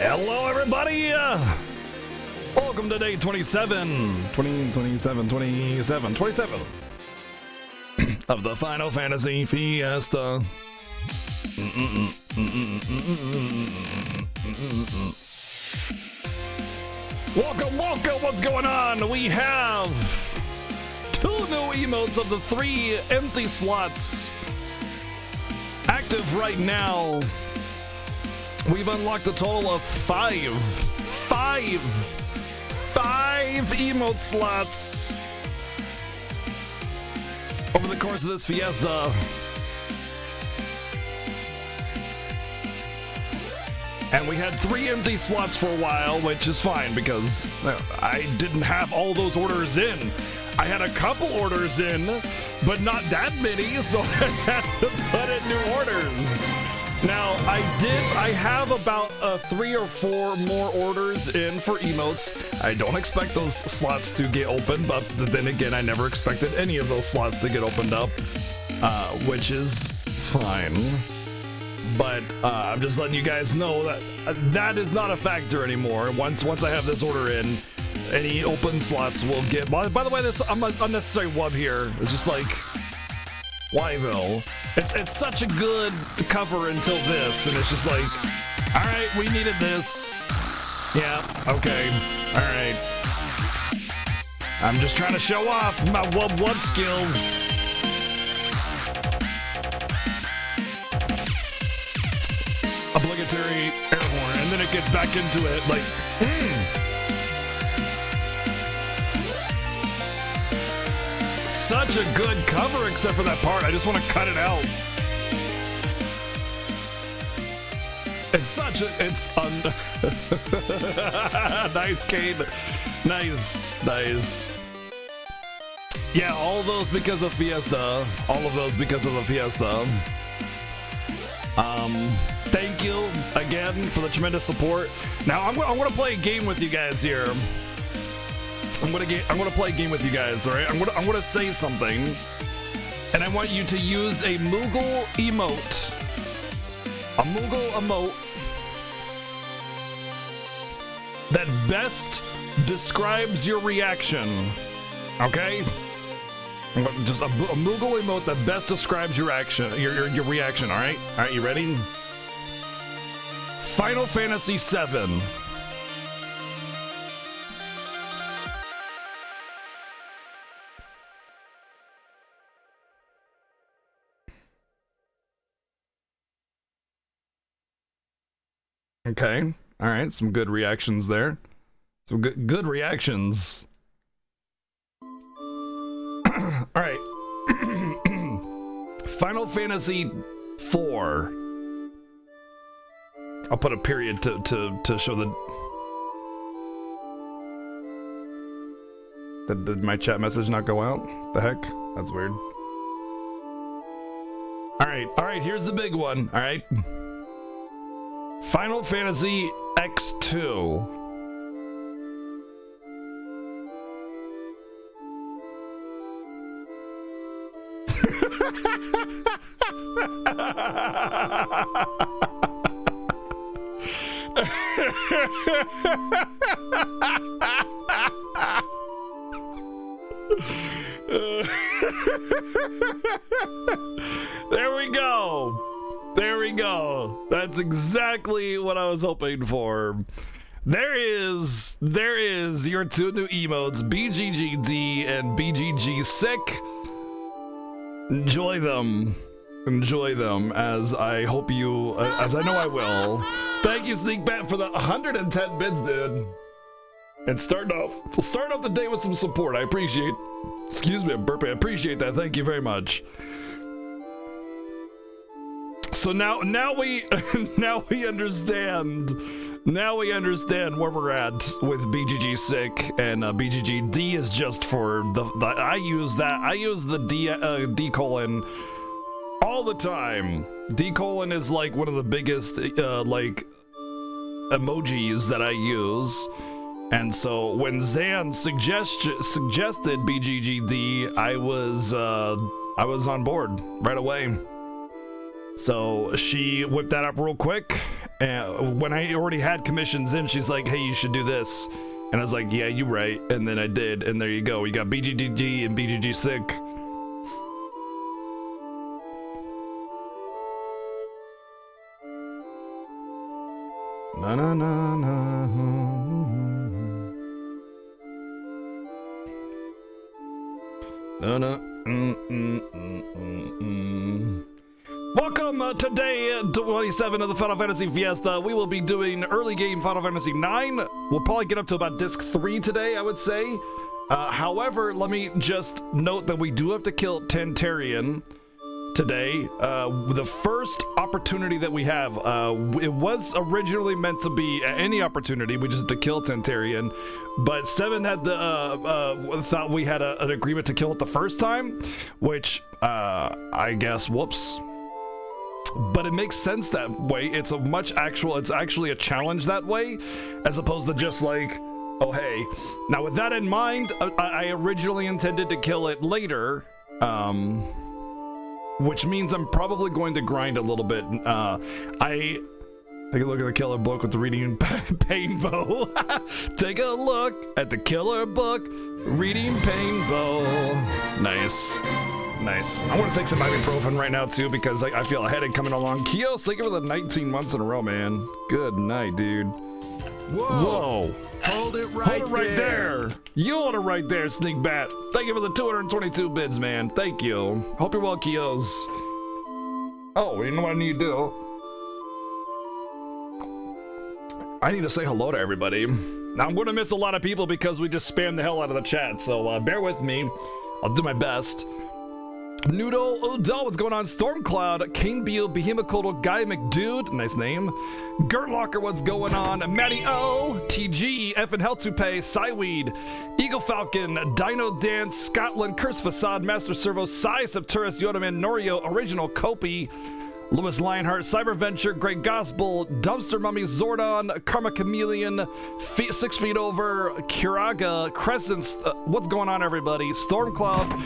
Hello, everybody. Welcome to day 27 of the Final Fantasy Fiesta. Welcome, what's going on? We have 2 new emotes of the 3 empty slots active right now. We've unlocked a total of 5 emote slots over the course of this fiesta. And we had 3 empty slots for a while, which is fine because I didn't have all those orders in. I had a couple orders in, but not that many, so I had to put in new orders. Now, I have about 3 or 4 more orders in for emotes. I don't expect those slots to get opened, but then again, I never expected any of those slots to get opened up, which is fine. But I'm just letting you guys know that that is not a factor anymore. Once I have this order in, any open slots will get... By the way, this unnecessary wub here is just like... Why though? It's such a good cover until this, and it's just like, all right, we needed this. Yeah, okay, all right. I'm just trying to show off my wub skills. Obligatory air horn, and then it gets back into it like, Such a good cover, except for that part. I just want to cut it out. Nice, Cade. Nice. Yeah, all those because of Fiesta. All of those because of the Fiesta. Thank you again for the tremendous support. Now I'm gonna play a game with you guys here. I'm gonna play a game with you guys, all right? I'm gonna say something, and I want you to use a Moogle emote. A Moogle emote that best describes your reaction. Okay? Just a Moogle emote that best describes your action, your reaction, all right? All right, you ready? Final Fantasy VII. Okay, all right, some good reactions there. Some good reactions. All right. Final Fantasy IV. I'll put a period to show the... Did my chat message not go out? The heck? That's weird. All right, here's the big one, all right? Final Fantasy X2. There we go. There we go. That's exactly what I was hoping for. There is your two new emotes, BGGD and BGG Sick. Enjoy them. Enjoy them, as I hope you, as I know I will. Thank you, Sneakbat, for the 110 bits, dude. And starting off the day with some support. I appreciate. Excuse me, I'm burping. I appreciate that. Thank you very much. So now we understand. Now we understand where we're at with BGG Sick, and BGGD is just for the I use the D colon all the time. D colon is like one of the biggest like emojis that I use. And so when Zan suggested BGGD, I was on board right away. So she whipped that up real quick, and when I already had commissions in, she's like, "Hey, you should do this," and I was like, "Yeah, you're right," and then I did, and there you go. You got BGGD and BGG Sick. Na na na na. Welcome to day 27 of the Final Fantasy Fiesta. We will be doing early game Final Fantasy 9. We'll probably get up to about disc 3 today, I would say. However, let me just note that we do have to kill Tantarian today. The first opportunity that we have, it was originally meant to be any opportunity. We just have to kill Tantarian, but Seven had the thought we had an agreement to kill it the first time, which I guess whoops. But it makes sense that way. It's actually a challenge that way, as opposed to just like, oh hey. Now with that in mind, I originally intended to kill it later, which means I'm probably going to grind a little bit. I take a look at the killer book with the reading pain bow. Take a look at the killer book, reading pain bow. Nice. Nice. I want to take some ibuprofen right now too, because I feel a headache coming along. Kios, thank you for the 19 months in a row, man. Good night, dude. Whoa. Hold it right there. You hold it right there, Sneak Bat. Thank you for the 222 bids, man. Thank you. Hope you're well, Kios. Oh, you know what I need to do? I need to say hello to everybody. Now, I'm going to miss a lot of people because we just spammed the hell out of the chat, so bear with me. I'll do my best. Noodle Odell, what's going on? Stormcloud, King Beal, Behemocodal, Guy McDude, nice name. Gertlocker, what's going on? Matty O, TG, F and Hell to Pay, Cyweed, Eagle Falcon, Dino Dance, Scotland, Curse Facade, Master Servo, Cy, Septurus, Yodaman, Norio, Original Kopi, Lewis Lionheart, Cyberventure, Great Gospel, Dumpster Mummy, Zordon, Karma Chameleon, 6 Feet Over, Kiraga, Crescents, what's going on, everybody? Stormcloud,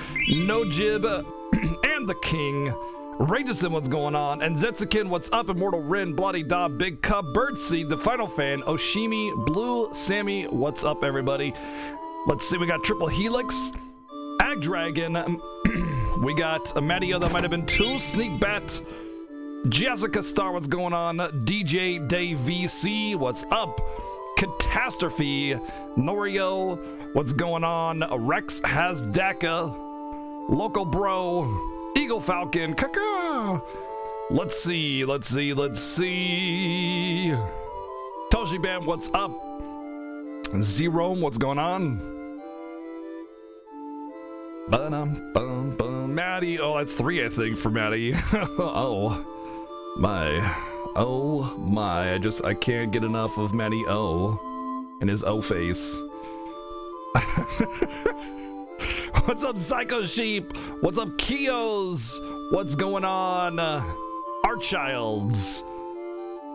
No Jib, and the King, Rageson, what's going on? And Zetsukin, what's up? Immortal Rin, Bloody Da, Big Cub, Birdseed, the Final Fan, Oshimi, Blue, Sammy, what's up, everybody? Let's see, we got Triple Helix, Ag Dragon, we got a Mattio, that might have been 2, Sneak Bat, Jessica Star, what's going on? DJ Day VC, what's up? Catastrophe, Norio, what's going on? Rex has DACA, Local Bro, Eagle Falcon, Kaka. Let's see. Toshi Bam, what's up? Zero, what's going on? Maddie, oh, that's 3, I think, for Maddie. Oh my, I can't get enough of Matty O and his O face. What's up, Psycho Sheep? What's up, Kios? what's going on? Our childs.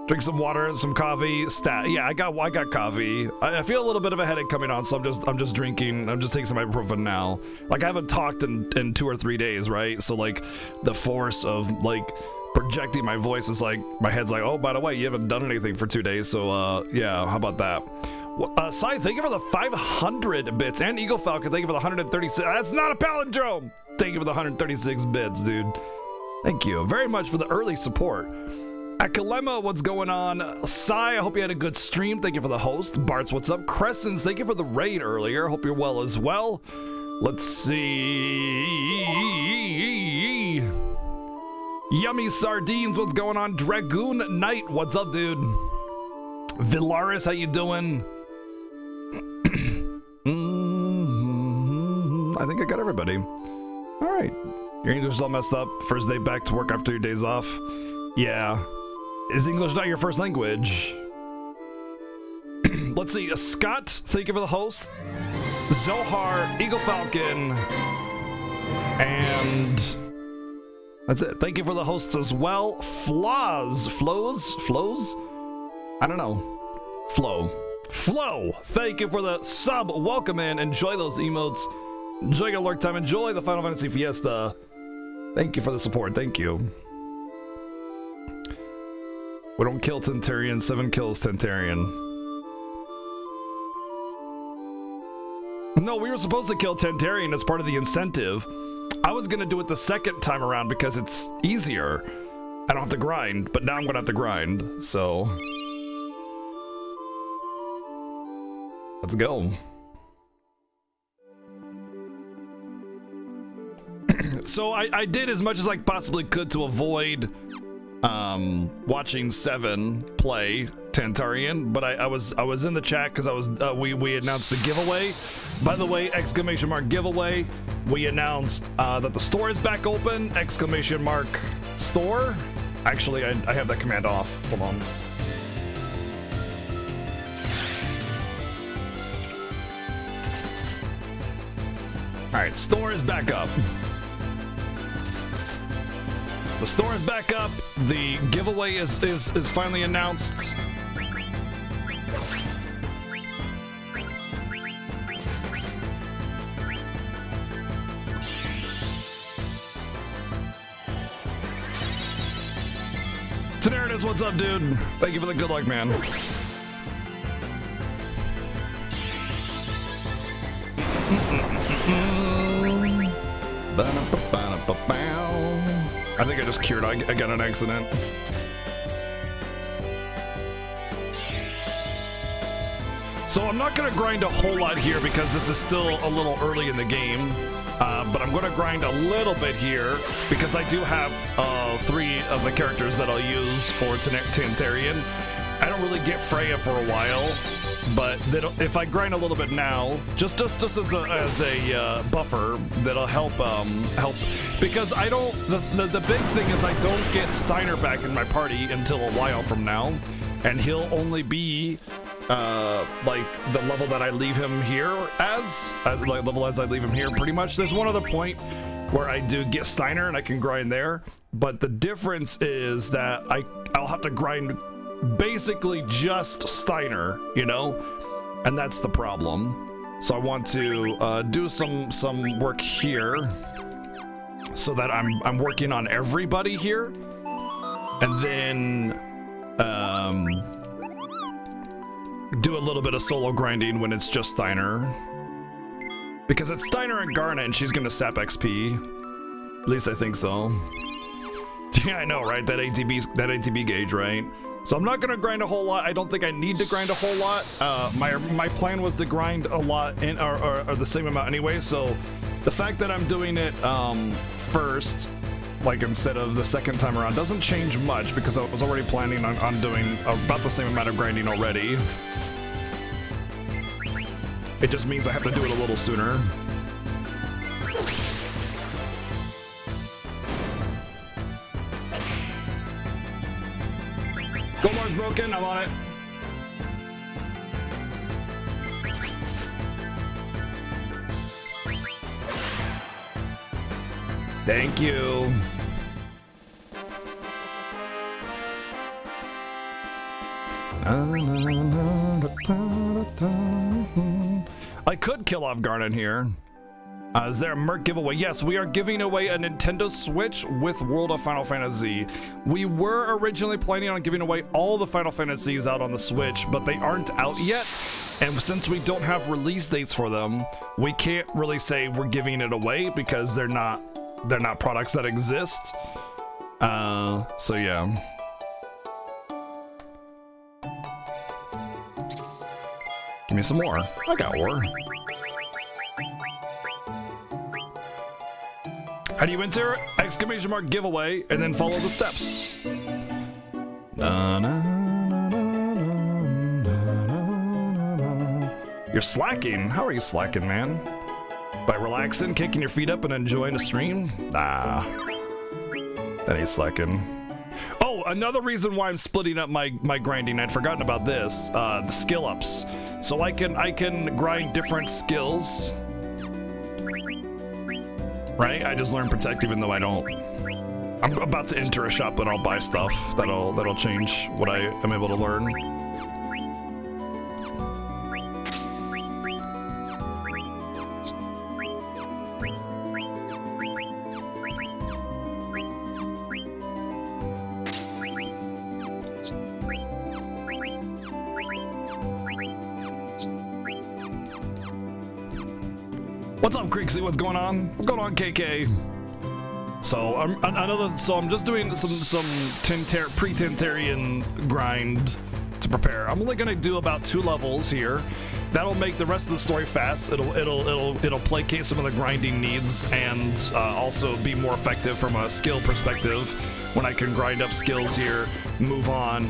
Drink some water, some coffee. Yeah, I got coffee. I feel a little bit of a headache coming on, so I'm just drinking. I'm just taking some ibuprofen now. Like I haven't talked in 2 or 3 days, right? So like the force of like projecting my voice is like my head's like, oh, by the way, you haven't done anything for 2 days. So yeah, how about that? Sai, thank you for the 500 bits, and Eagle Falcon, thank you for the 136. That's not a palindrome. Thank you for the 136 bits, dude. Thank you very much for the early support. Akalema, what's going on? Sai, I hope you had a good stream. Thank you for the host. Bart's, what's up? Crescents, thank you for the raid earlier. Hope you're well as well. Let's see. Yummy Sardines, what's going on? Dragoon Knight, what's up, dude? Villaris, how you doing? I think I got everybody. All right. Your English is all messed up. First day back to work after your days off. Yeah. Is English not your first language? Let's see. Scott, thank you for the host. Zohar, Eagle Falcon, and that's it. Thank you for the hosts as well. Flows? I don't know. Flo, thank you for the sub. Welcome in. Enjoy those emotes. Enjoy your lurk time. Enjoy the Final Fantasy Fiesta. Thank you for the support. Thank you. We don't kill Tentarian. 7 kills Tentarian. No, we were supposed to kill Tentarian as part of the incentive. I was going to do it the second time around because it's easier. I don't have to grind, but now I'm going to have to grind. So let's go. So I did as much as I possibly could to avoid watching Seven play Tantarian, but I was in the chat because we announced the giveaway. By the way, exclamation mark giveaway. We announced that the store is back open. Exclamation mark store. Actually, I have that command off. Hold on. All right, store is back up. The store is back up. The giveaway is finally announced. Teneritas, what's up, dude? Thank you for the good luck, man. I think I just cured. I got an accident. So I'm not going to grind a whole lot here because this is still a little early in the game. But I'm going to grind a little bit here because I do have 3 of the characters that I'll use for Tantarian. I don't really get Freya for a while, but if I grind a little bit now, just as a buffer, that'll help because I don't. The big thing is I don't get Steiner back in my party until a while from now, and he'll only be like the level that I leave him here as I leave him here. Pretty much. There's one other point where I do get Steiner and I can grind there, but the difference is that I'll have to grind basically just Steiner, you know, and that's the problem. So I want to do some work here so that I'm working on everybody here, and then do a little bit of solo grinding when it's just Steiner, because it's Steiner and Garnet and she's gonna sap XP. At least I think so. Yeah, I know, right? That ATB gauge, right? So I'm not gonna grind a whole lot. I don't think I need to grind a whole lot. My plan was to grind a lot or the same amount anyway. So the fact that I'm doing it first, like instead of the second time around, doesn't change much because I was already planning on doing about the same amount of grinding already. It just means I have to do it a little sooner. Goldbar's broken, I'm on it. Thank you. I could kill off Garnet here. Is there a Merc giveaway? Yes, we are giving away a Nintendo Switch with World of Final Fantasy. We were originally planning on giving away all the Final Fantasies out on the Switch, but they aren't out yet. And since we don't have release dates for them, we can't really say we're giving it away because they're not products that exist. So yeah. Give me some more. I got ore. How do you enter? Exclamation mark giveaway and then follow the steps. You're slacking? How are you slacking, man? By relaxing, kicking your feet up, and enjoying a stream? Nah. That ain't slacking. Oh, another reason why I'm splitting up my grinding, I'd forgotten about this, the skill ups. So I can grind different skills. Right? I just learned Protect even though I don't. I'm about to enter a shop and I'll buy stuff that'll change what I am able to learn. What's up, Creeksy? What's going on? What's going on, KK? So I'm just doing some pre-Tentarian grind to prepare. I'm only gonna do about 2 levels here. That'll make the rest of the story fast. It'll placate some of the grinding needs and also be more effective from a skill perspective when I can grind up skills here, move on,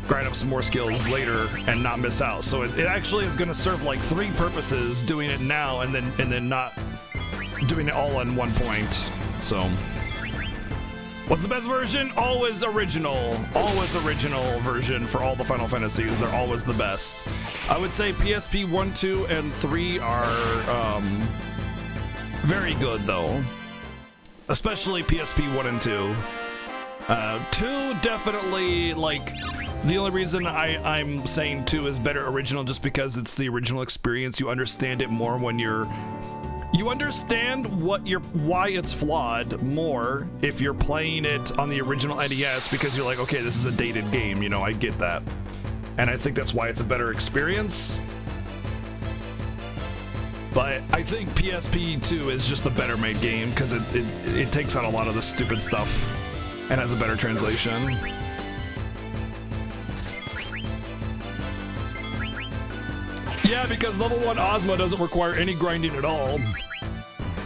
grind up some more skills later, and not miss out. So it actually is going to serve like 3 purposes, doing it now and then not doing it all in one point. So what's the best version? Always original. Always original version for all the Final Fantasies. They're always the best. I would say PSP 1, 2, and 3 are very good though. Especially PSP 1 and 2. 2 definitely, like, the only reason I'm saying 2 is better original just because it's the original experience. You understand it more when you understand why it's flawed more if you're playing it on the original NES, because you're like, okay, this is a dated game, you know, I get that. And I think that's why it's a better experience. But I think PSP 2 is just a better made game because it takes out a lot of the stupid stuff and has a better translation. Yeah, because level 1 Ozma doesn't require any grinding at all.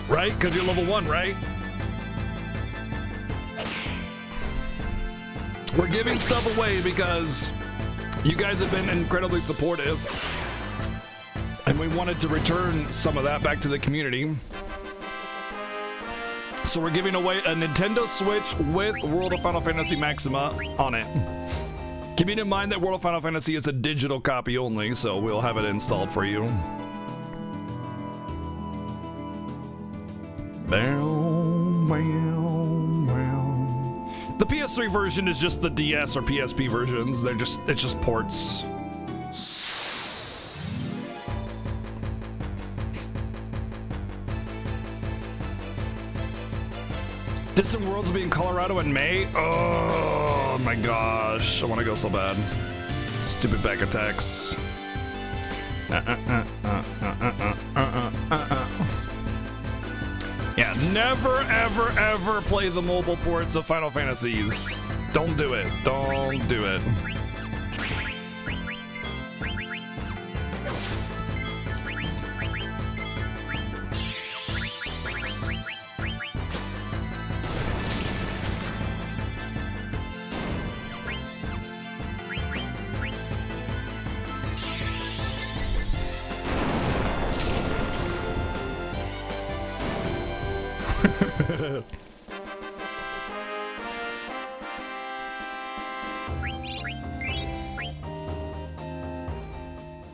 Right? Because you're level 1, right? We're giving stuff away because you guys have been incredibly supportive. And we wanted to return some of that back to the community. So we're giving away a Nintendo Switch with World of Final Fantasy Maxima on it. Keeping in mind that World of Final Fantasy is a digital copy only, so we'll have it installed for you. The PS3 version is just the DS or PSP versions. It's just ports. Distant Worlds will be in Colorado in May. Oh my gosh, I want to go so bad. Stupid back attacks. Yeah, never, ever, ever play the mobile ports of Final Fantasies. Don't do it. Don't do it.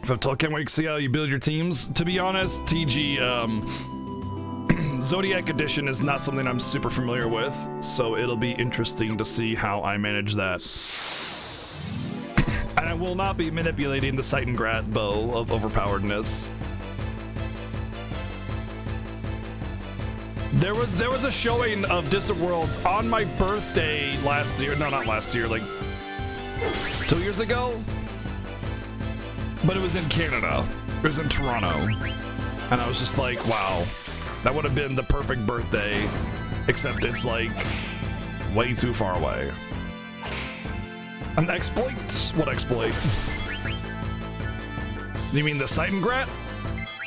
If I've told, can't wait to see how you build your teams. To be honest, TG, Zodiac Edition is not something I'm super familiar with, so it'll be interesting to see how I manage that. And I will not be manipulating the SevenS1ns bow of overpoweredness. There was a showing of Distant Worlds on my birthday last year. No, not last year, like 2 years ago. But it was in Canada. It was in Toronto. And I was just like, wow, that would have been the perfect birthday, except it's like way too far away. An exploit? What exploit? You mean the SevenS1ns?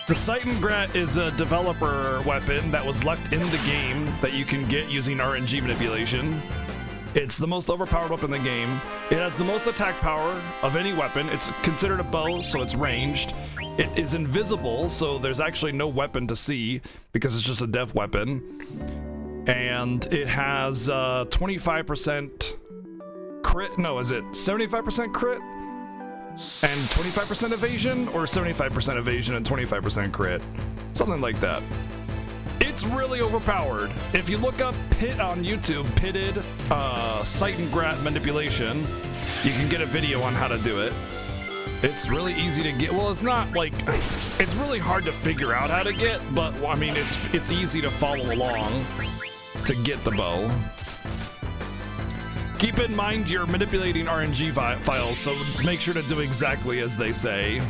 The SevenS1ns is a developer weapon that was left in the game that you can get using RNG manipulation. It's the most overpowered weapon in the game. It has the most attack power of any weapon. It's considered a bow, so it's ranged. It is invisible, so there's actually no weapon to see because it's just a dev weapon. And it has 25% crit. No, is it 75% crit? And 25% evasion, or 75% evasion and 25% crit? Something like that. It's really overpowered. If you look up Pit on YouTube, pitted SevenS1ns manipulation, you can get a video on how to do it. It's really easy to get. Well, it's not like, it's really hard to figure out how to get, but I mean, it's easy to follow along to get the bow. Keep in mind you're manipulating RNG files, so make sure to do exactly as they say.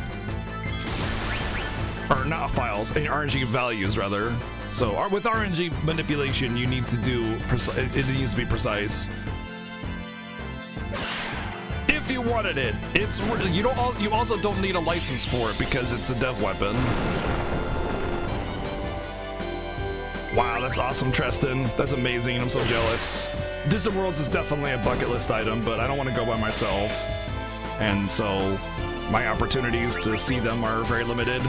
Or not files, RNG values rather. So with RNG manipulation, you need to do, it needs to be precise. If you wanted it, it's you also don't need a license for it because it's a dev weapon. Wow, that's awesome, Treston. That's amazing. I'm so jealous. Distant Worlds is definitely a bucket list item, but I don't want to go by myself. And so my opportunities to see them are very limited.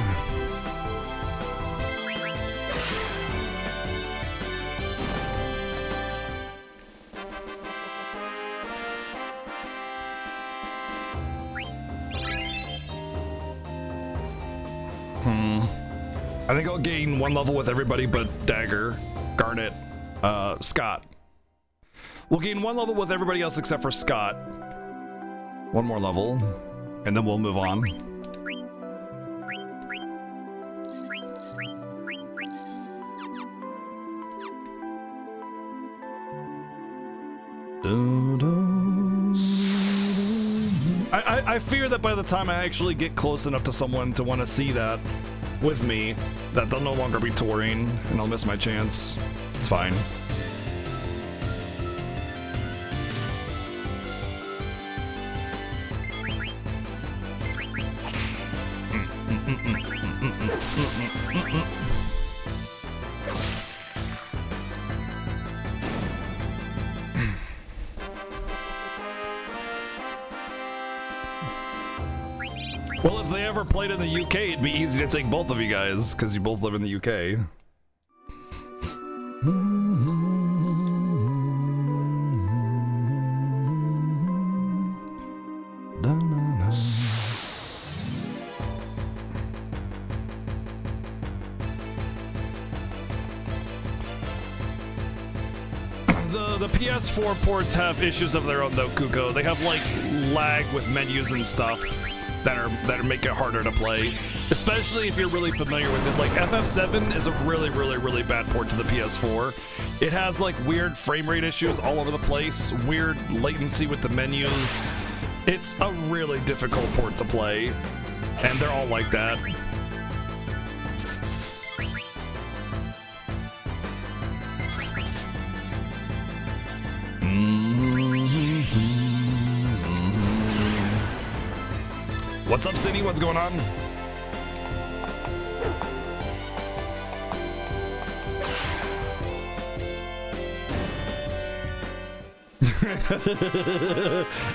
I think I'll gain 1 level with everybody but Dagger, Garnet, Scott. We'll gain 1 level with everybody else except for Scott. 1 more level, and then we'll move on. I fear that by the time I actually get close enough to someone to want to see that with me, that they'll no longer be touring and I'll miss my chance. It's fine. Well, if they ever played in the UK, it'd be easy to take both of you guys, because you both live in the UK. The PS4 ports have issues of their own though, Kuko. They have like lag with menus and stuff that make it harder to play, especially if you're really familiar with it. Like FF7 is a really bad port to the PS4. It has like weird frame rate issues all over the place, weird latency with the menus. It's a really difficult port to play, and they're all like that. What's up, City? What's going on?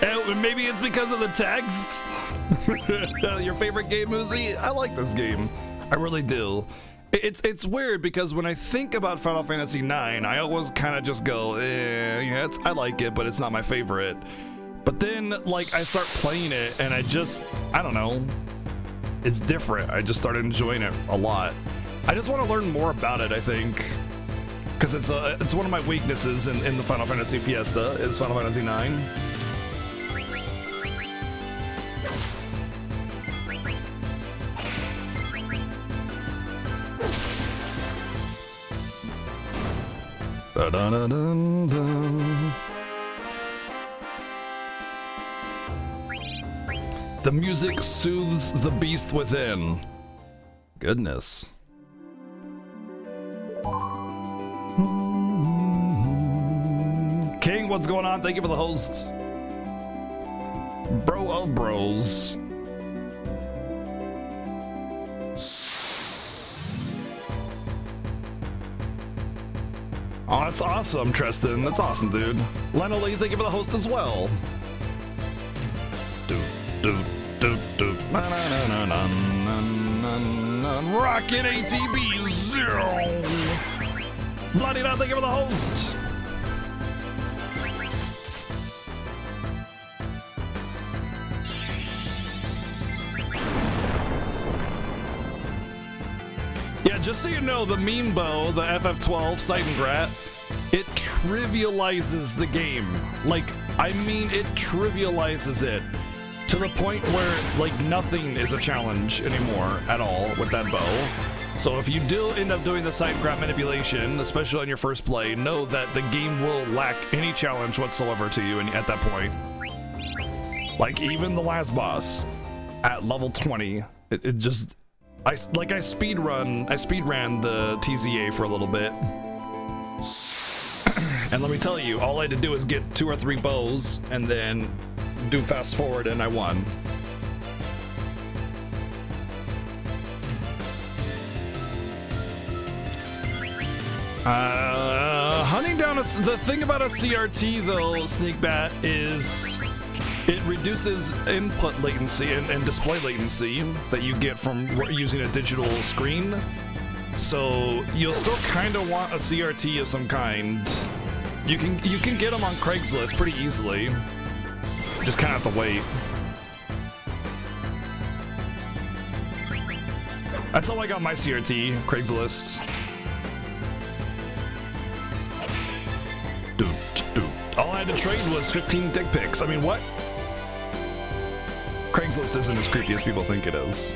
And maybe it's because of the text. Your favorite game, Uzi? I like this game. I really do. It's weird because when I think about Final Fantasy IX, I always kind of just go, yeah, I like it, but it's not my favorite. But then, like, I start playing it, and I don't know. It's different. I just started enjoying it a lot. I just want to learn more about it, I think. Because it's one of my weaknesses in the Final Fantasy Fiesta, is Final Fantasy IX. Dun-dun-dun-dun-dun. The music soothes the beast within. Goodness. King, what's going on? Thank you for the host. Bro of bros. Oh, that's awesome, Tristan. That's awesome, dude. Lena Lee, thank you for the host as well. Rocket ATB zero. Bloody da, thank you for the host. Yeah, just so you know, the meme bow, the FF12 Seitengrat, it trivializes the game. Like, I mean, it trivializes it to the point where, like, nothing is a challenge anymore at all with that bow. So if you do end up doing the Seitengrat manipulation, especially on your first play, know that the game will lack any challenge whatsoever to you at that point. Like, even the last boss at level 20, it just... I speedran the TZA for a little bit. And let me tell you, all I had to do is get 2 or 3 bows and then do fast forward and I won. Hunting down the thing about a CRT though, Sneakbat, is it reduces input latency and display latency that you get from using a digital screen. So you'll still kind of want a CRT of some kind. You can get them on Craigslist pretty easily. Just kind of have to wait. That's how I got my CRT, Craigslist. All I had to trade was 15 dick pics. I mean, what? Craigslist isn't as creepy as people think it is.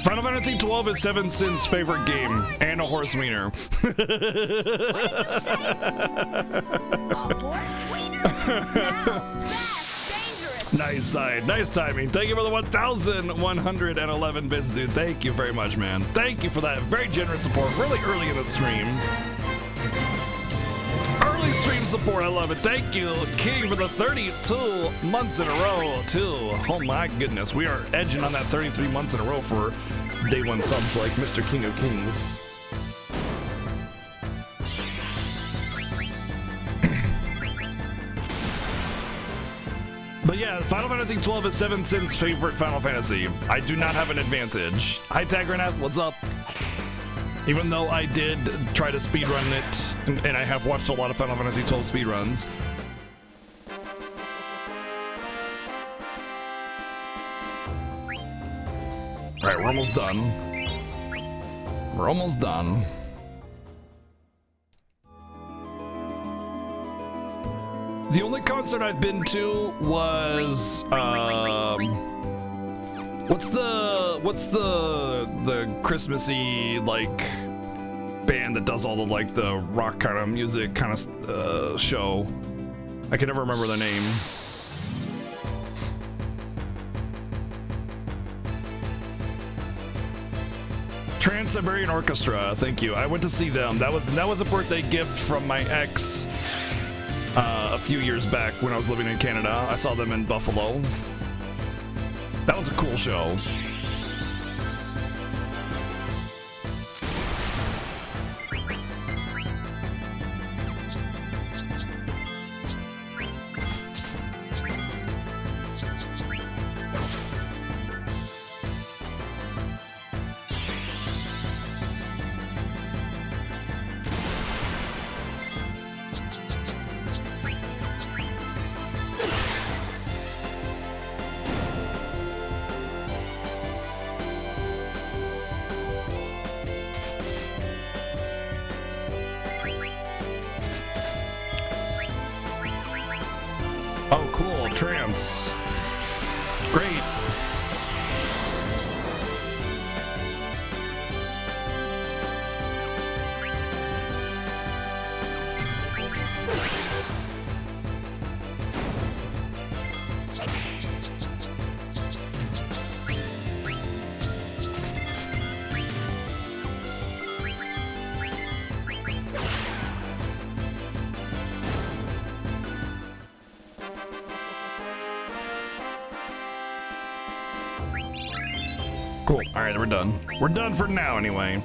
Final Fantasy 12 is SevenS1ns' favorite game, and a horse wiener. What did you say? A horse wiener? Now, that's dangerous. Nice side, nice timing. Thank you for the 1,111 bits, dude. Thank you very much, man. Thank you for that very generous support, really early in the stream. Early stream support, I love it. Thank you, King, for the 32 months in a row, too. Oh my goodness, we are edging on that 33 months in a row for day 1 subs like Mr. King of Kings. But yeah, Final Fantasy 12 is SevenS1ns' favorite Final Fantasy. I do not have an advantage. Hi, Tagranat, what's up? Even though I did try to speedrun it, and I have watched a lot of Final Fantasy 12 speedruns. Alright, we're almost done. We're almost done. The only concert I've been to was what's the Christmassy like band that does all the rock kind of music kind of show? I can never remember their name. Trans-Siberian Orchestra, thank you. I went to see them. That was a birthday gift from my ex a few years back when I was living in Canada. I saw them in Buffalo. That was a cool show. Oh, cool. Trance. Great. Cool. All right, we're done. We're done for now, anyway.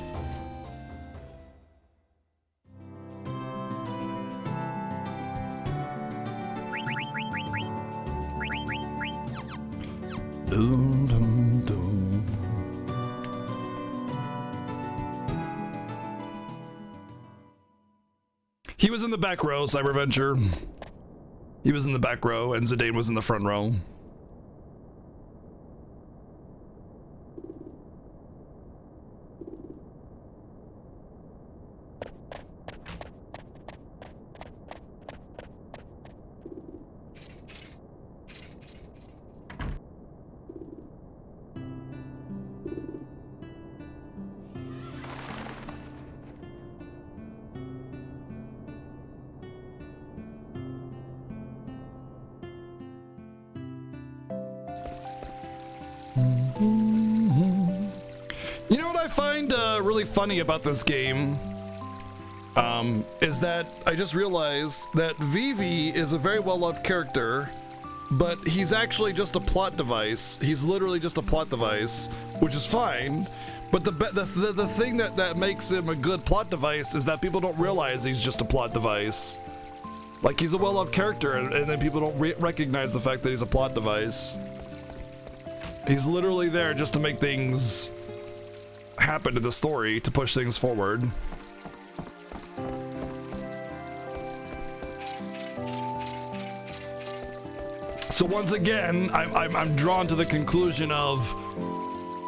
Dun, dun, dun. He was in the back row, Cyberventure. He was in the back row, and Zidane was in the front row. You know what I find really funny about this game is that I just realized that Vivi is a very well-loved character, but he's actually just a plot device. He's literally just a plot device, which is fine. But the thing that makes him a good plot device is that people don't realize he's just a plot device. Like, he's a well-loved character, and then people don't recognize the fact that he's a plot device. He's literally there just to make things happen to the story, to push things forward. So once again, I'm drawn to the conclusion of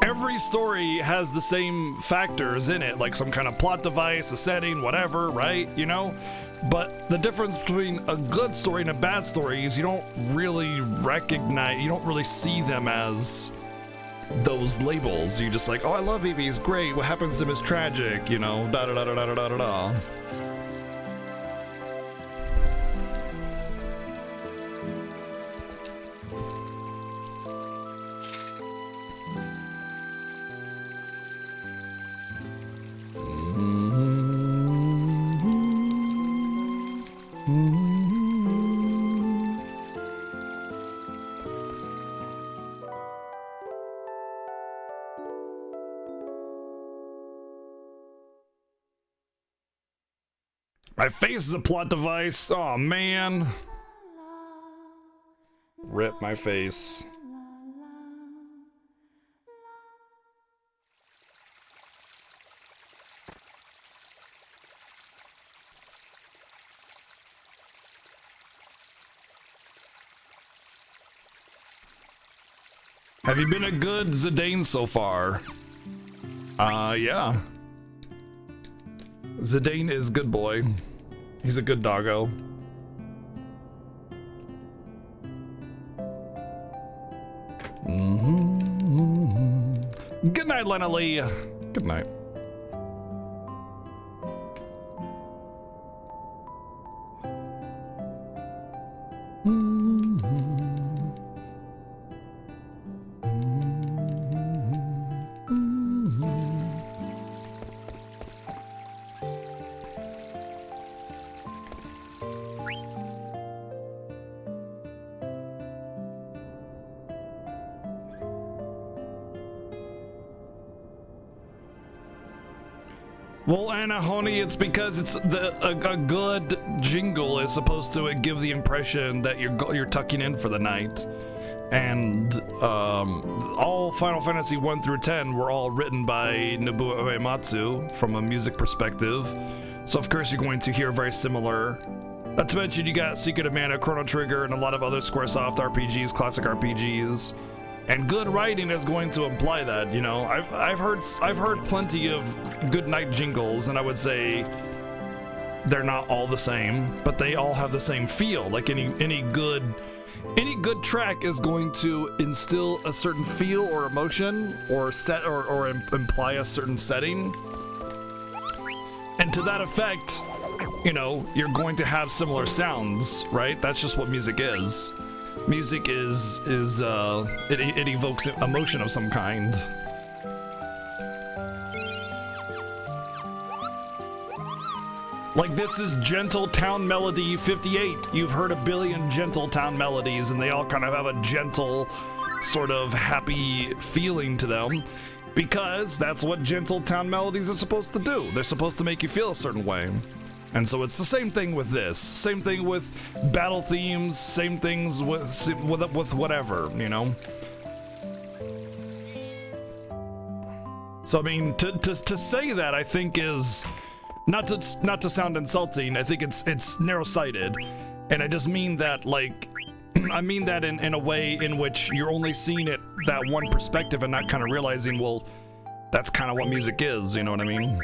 every story has the same factors in it, like some kind of plot device, a setting, whatever, right? You know? But the difference between a good story and a bad story is you don't really recognize, you don't really see them as those labels. You just like, oh, I love Evie, he's great, what happens to him is tragic, you know, da da da da da da da da. My face is a plot device. Oh man. Rip my face. Have you been a good Zidane so far? Yeah. Zidane is good boy. He's a good doggo. Good night, Lena Lee. Good night. Well, Anna, honey, it's because it's a good jingle is supposed to give the impression that you're tucking in for the night, and all Final Fantasy 1 through 10 were all written by Nobuo Uematsu from a music perspective, so of course you're going to hear very similar. Not to mention you got Secret of Mana, Chrono Trigger, and a lot of other Squaresoft RPGs, classic RPGs. And good writing is going to imply that, you know. I've heard plenty of good night jingles, and I would say they're not all the same, but they all have the same feel. Like any good track is going to instill a certain feel or emotion or set or imply a certain setting. And to that effect, you know, you're going to have similar sounds, right? That's just what music is. Music is it evokes emotion of some kind. Like, this is Gentle Town Melody 58. You've heard a billion Gentle Town melodies, and they all kind of have a gentle, sort of happy feeling to them, because that's what Gentle Town melodies are supposed to do. They're supposed to make you feel a certain way. And so it's the same thing with this. Same thing with battle themes, same things with whatever, you know? So, I mean, to say that, I think is... Not to sound insulting, I think it's narrow-sighted, and I just mean that, like, I mean that in a way in which you're only seeing it that one perspective and not kind of realizing, well, that's kind of what music is, you know what I mean?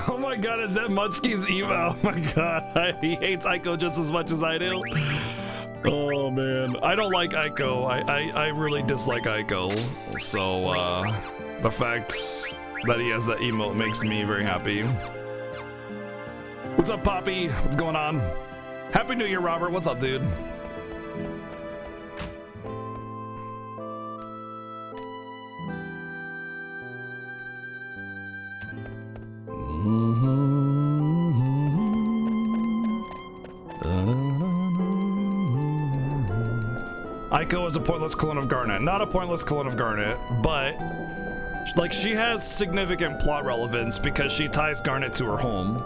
Oh my god, is that Mutsky's emo? Oh my god, he hates Aiko just as much as I do. Oh man, I don't like Aiko. I really dislike Aiko. So the fact that he has that emote makes me very happy. What's up, Poppy? What's going on? Happy New Year, Robert. What's up, dude? Aiko is a pointless clone of Garnet. Not a pointless clone of Garnet, but like, she has significant plot relevance because she ties Garnet to her home.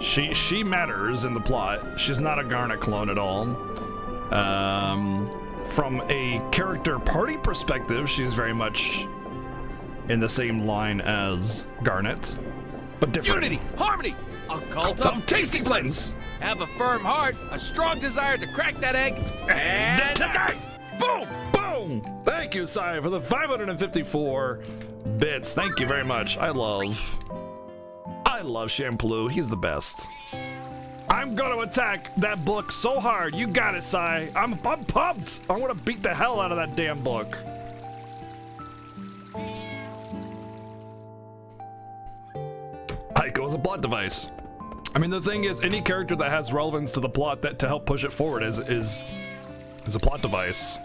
She matters in the plot. She's not a Garnet clone at all. From a character party perspective, she's very much in the same line as Garnet, but different. Unity, harmony, a cult of tasty blends. Have a firm heart, a strong desire to crack that egg, and attack! Boom! Boom! Thank you, Sai, for the 554 bits. Thank you very much. I love Shampoo. He's the best. I'm gonna attack that book so hard. You got it, Sai. I'm pumped. I'm gonna beat the hell out of that damn book. Aiko is a plot device. I mean, the thing is, any character that has relevance to the plot that to help push it forward is a plot device.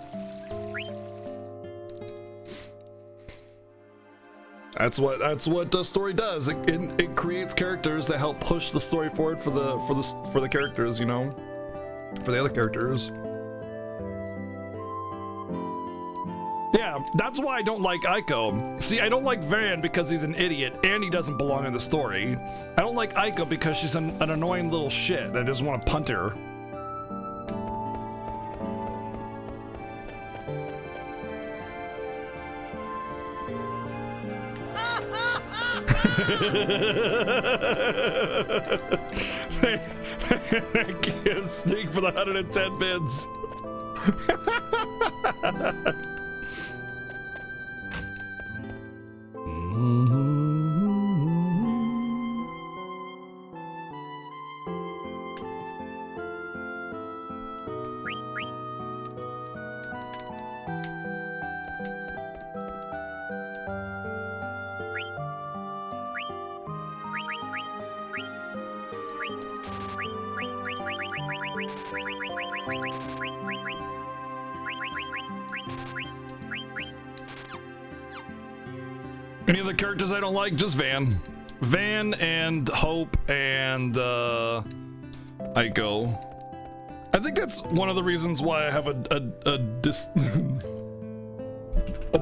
That's what the story does. It creates characters that help push the story forward for the characters, you know, for the other characters. Yeah, that's why I don't like Aiko. See, I don't like Van because he's an idiot and he doesn't belong in the story. I don't like Aiko because she's an annoying little shit. I just want to punt her. Thank you, Sneak, for the 110 bids. Any other characters I don't like? Just Van. Van and Hope and Aiko. I think that's one of the reasons why I have a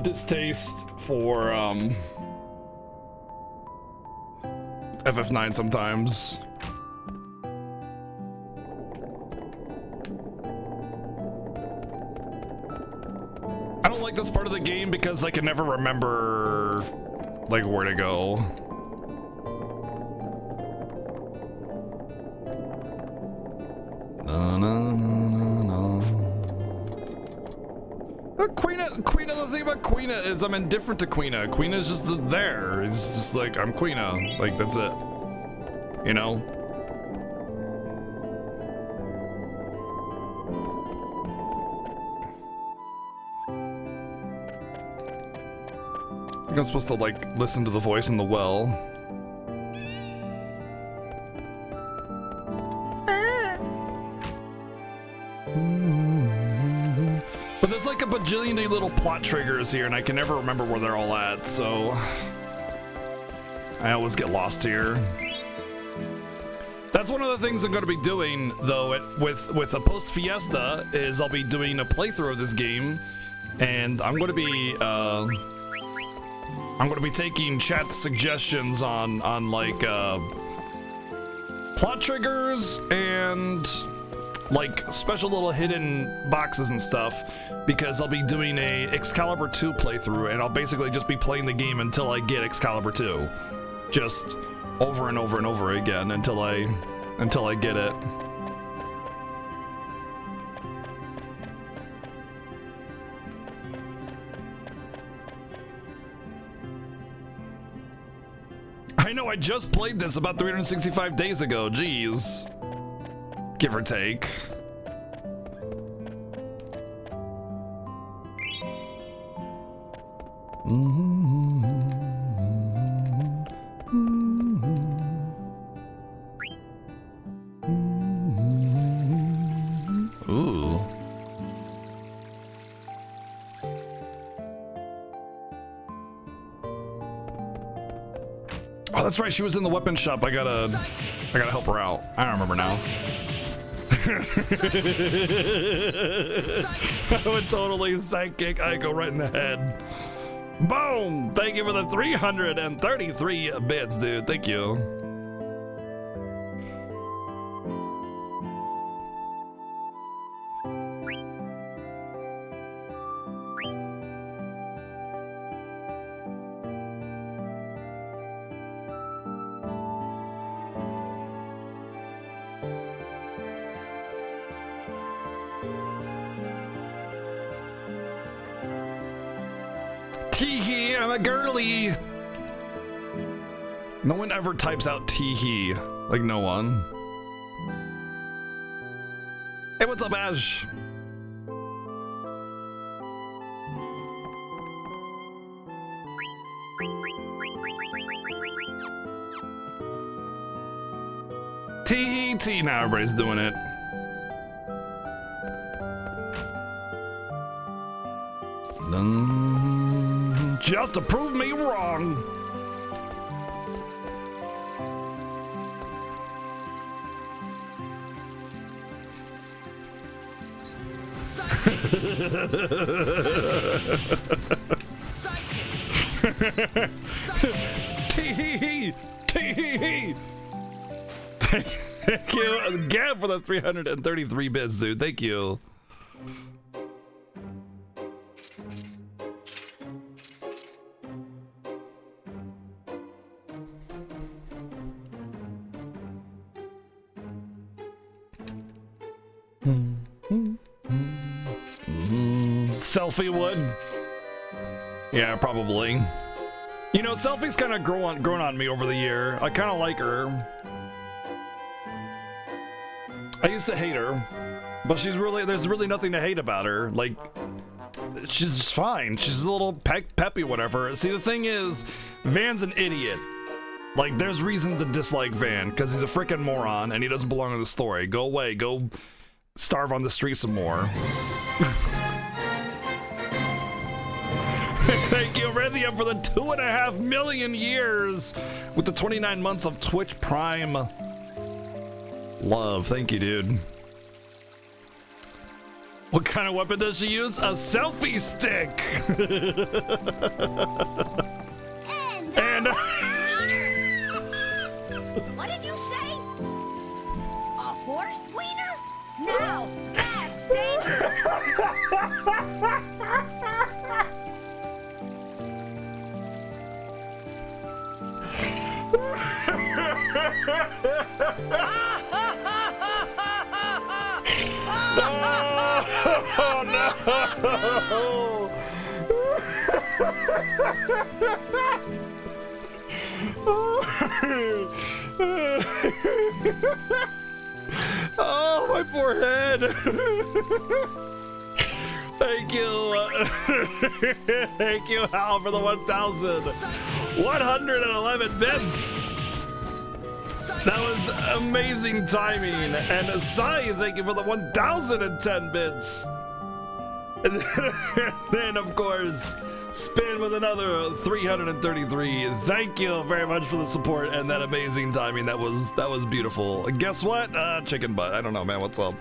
distaste for FF9 sometimes. like this part of the game because I can never remember like where to go. No, no, no, no, no. Queena, the thing about Queena is I'm indifferent to Queena. Queena's just there. It's just like, I'm Queena. Like, that's it. You know? I think I'm supposed to, like, listen to the voice in the well. But there's like a bajillion little plot triggers here, and I can never remember where they're all at, so I always get lost here. That's one of the things I'm going to be doing, though, with a post Fiesta, is I'll be doing a playthrough of this game, and I'm going to be taking chat suggestions on like plot triggers and like special little hidden boxes and stuff, because I'll be doing a Excalibur 2 playthrough, and I'll basically just be playing the game until I get Excalibur 2, just over and over and over again until I get it. I know, I just played this about 365 days ago, jeez. Give or take. Ooh. Oh, that's right, she was in the weapon shop. I gotta help her out. I don't remember now. I would totally sidekick Aiko right in the head. Boom! Thank you for the 333 bits, dude. Thank you. Tee-hee, I'm a girly. No one ever types out tee-hee. Like, no one. Hey, what's up, Ash? Tee-hee, tee. Now everybody's doing it. Just to prove me wrong. Tee-hee-hee! Tee-hee-hee! Thank you again for the 333 bits, dude. Thank you. Selfie would. Yeah, probably. You know, Selfie's kind of grown on me over the year. I kind of like her. I used to hate her, but there's really nothing to hate about her. Like, she's just fine. She's a little peppy, whatever. See, the thing is, Van's an idiot. Like, there's reason to dislike Van, because he's a freaking moron, and he doesn't belong in the story. Go away. Go starve on the street some more. Thank you, Rhythium, for the 2.5 million years with the 29 months of Twitch Prime love. Thank you, dude. What kind of weapon does she use? A selfie stick. And what did you say? A horse wiener? No, that's dangerous. Oh, no. Oh, my poor head. Thank you. Thank you, Hal, for the 1,111 bits. That was amazing timing. And Sai, thank you for the 1,010 bits. And then, of course, Spin with another 333. Thank you very much for the support and that amazing timing. That was beautiful. Guess what? Chicken butt. I don't know, man. What's up?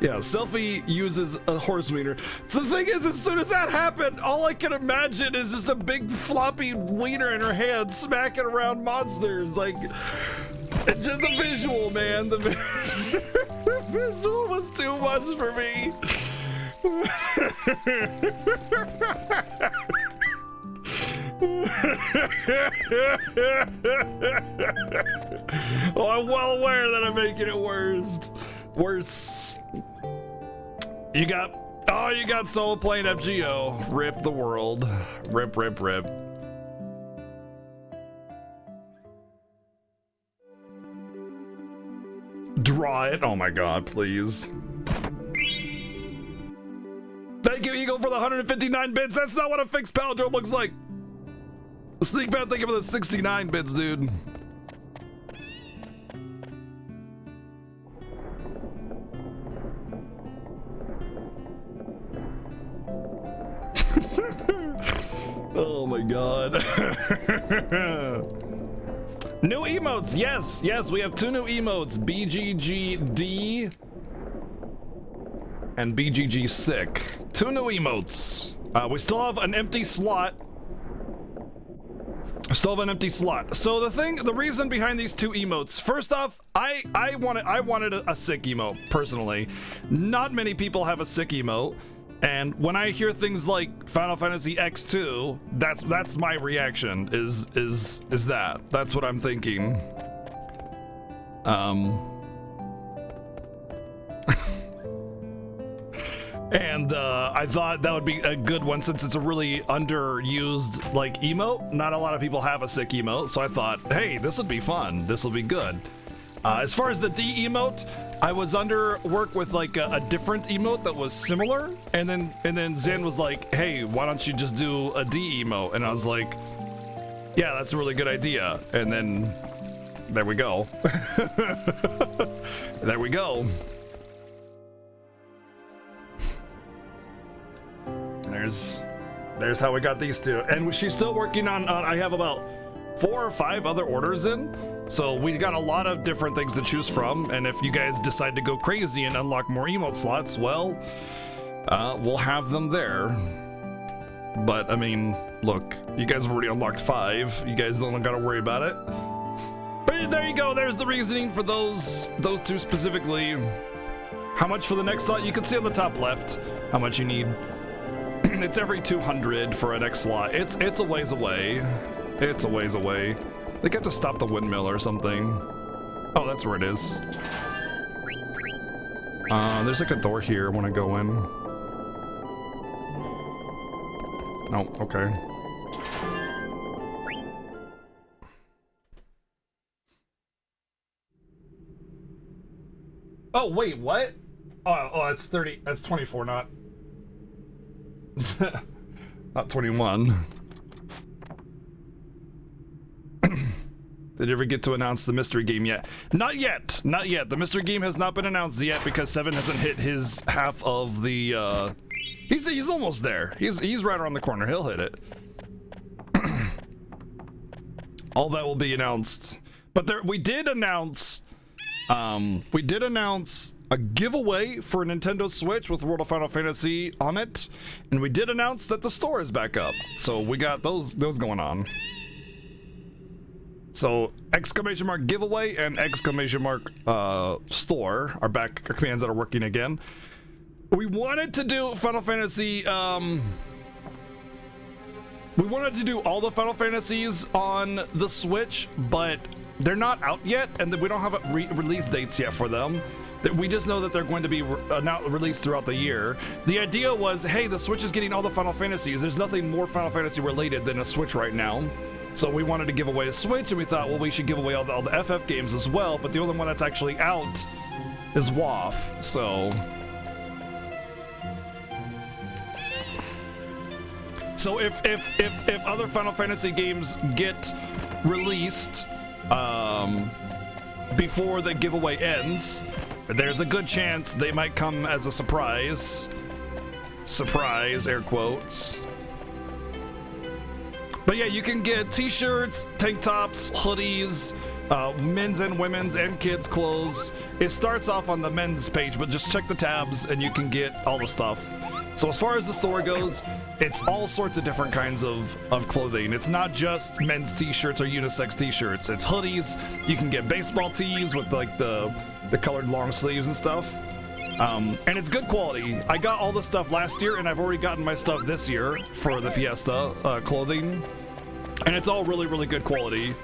Yeah, Selfie uses a horse wiener. So the thing is, as soon as that happened, all I can imagine is just a big floppy wiener in her hand smacking around monsters. Like, just the visual, man. The visual was too much for me. Oh, I'm well aware that I'm making it worse. You got Soul playing FGO. Rip the world. Rip. Draw it. Oh my god, please. Thank you, Eagle, for the 159 bits. That's not what a fixed palindrome looks like. Sneak Pad, thank you for the 69 bits, dude. Oh my god. New emotes, yes, we have 2 new emotes, BGGD and BGG Sick. 2 new emotes. We still have an empty slot. So the reason behind these 2 emotes, first off, I wanted a sick emote personally. Not many people have a sick emote, and when I hear things like Final Fantasy X2, that's my reaction. Is that? That's what I'm thinking. And I thought that would be a good one since it's a really underused like emote. Not a lot of people have a sick emote, so I thought, hey, this would be fun. This will be good. As far as the D emote, I was under work with like a different emote that was similar, and then Zen was like, hey, why don't you just do a D emote? And I was like, yeah, that's a really good idea. And then there we go. There we go. There's how we got these 2, and she's still working on I have about 4 or 5 other orders in, so we got a lot of different things to choose from. And if you guys decide to go crazy and unlock more emote slots, well, we'll have them there. But I mean, look, you guys have already unlocked 5. You guys don't gotta worry about it. But there you go. There's the reasoning for those 2 specifically. How much for the next slot? You can see on the top left how much you need. It's every 200 for a next slot. It's a ways away. It's a ways away. They got to stop the windmill or something. Oh, that's where it is. There's like a door here I want to go in. No, okay. Oh, wait, what? Oh, that's 30. That's 24, not 21. Did you ever get to announce the mystery game yet? Not yet. The mystery game has not been announced yet because Seven hasn't hit his half of the he's almost there. He's right around the corner. He'll hit it. All that will be announced. But we did announce a giveaway for a Nintendo Switch with World of Final Fantasy on it, and we did announce that the store is back up. So we got those going on. So exclamation mark giveaway and exclamation mark store are back. Our commands that are working again. We wanted to do Final Fantasy. We wanted to do all the Final Fantasies on the Switch, but they're not out yet, and we don't have release dates yet for them. We just know that they're going to be released throughout the year. The idea was, hey, the Switch is getting all the Final Fantasies. There's nothing more Final Fantasy related than a Switch right now. So we wanted to give away a Switch, and we thought, well, we should give away all the FF games as well, but the only one that's actually out is WAF, so... So if other Final Fantasy games get released before the giveaway ends, there's a good chance they might come as a surprise. Surprise, air quotes. But yeah, you can get t-shirts, tank tops, hoodies, men's and women's and kids clothes. It starts off on the men's page, but just check the tabs and you can get all the stuff. So as far as the store goes, it's all sorts of different kinds of clothing. It's not just men's t-shirts or unisex t-shirts. It's hoodies. You can get baseball tees with like the colored long sleeves and stuff. And it's good quality. I got all the stuff last year, and I've already gotten my stuff this year for the Fiesta clothing. And it's all really, really good quality.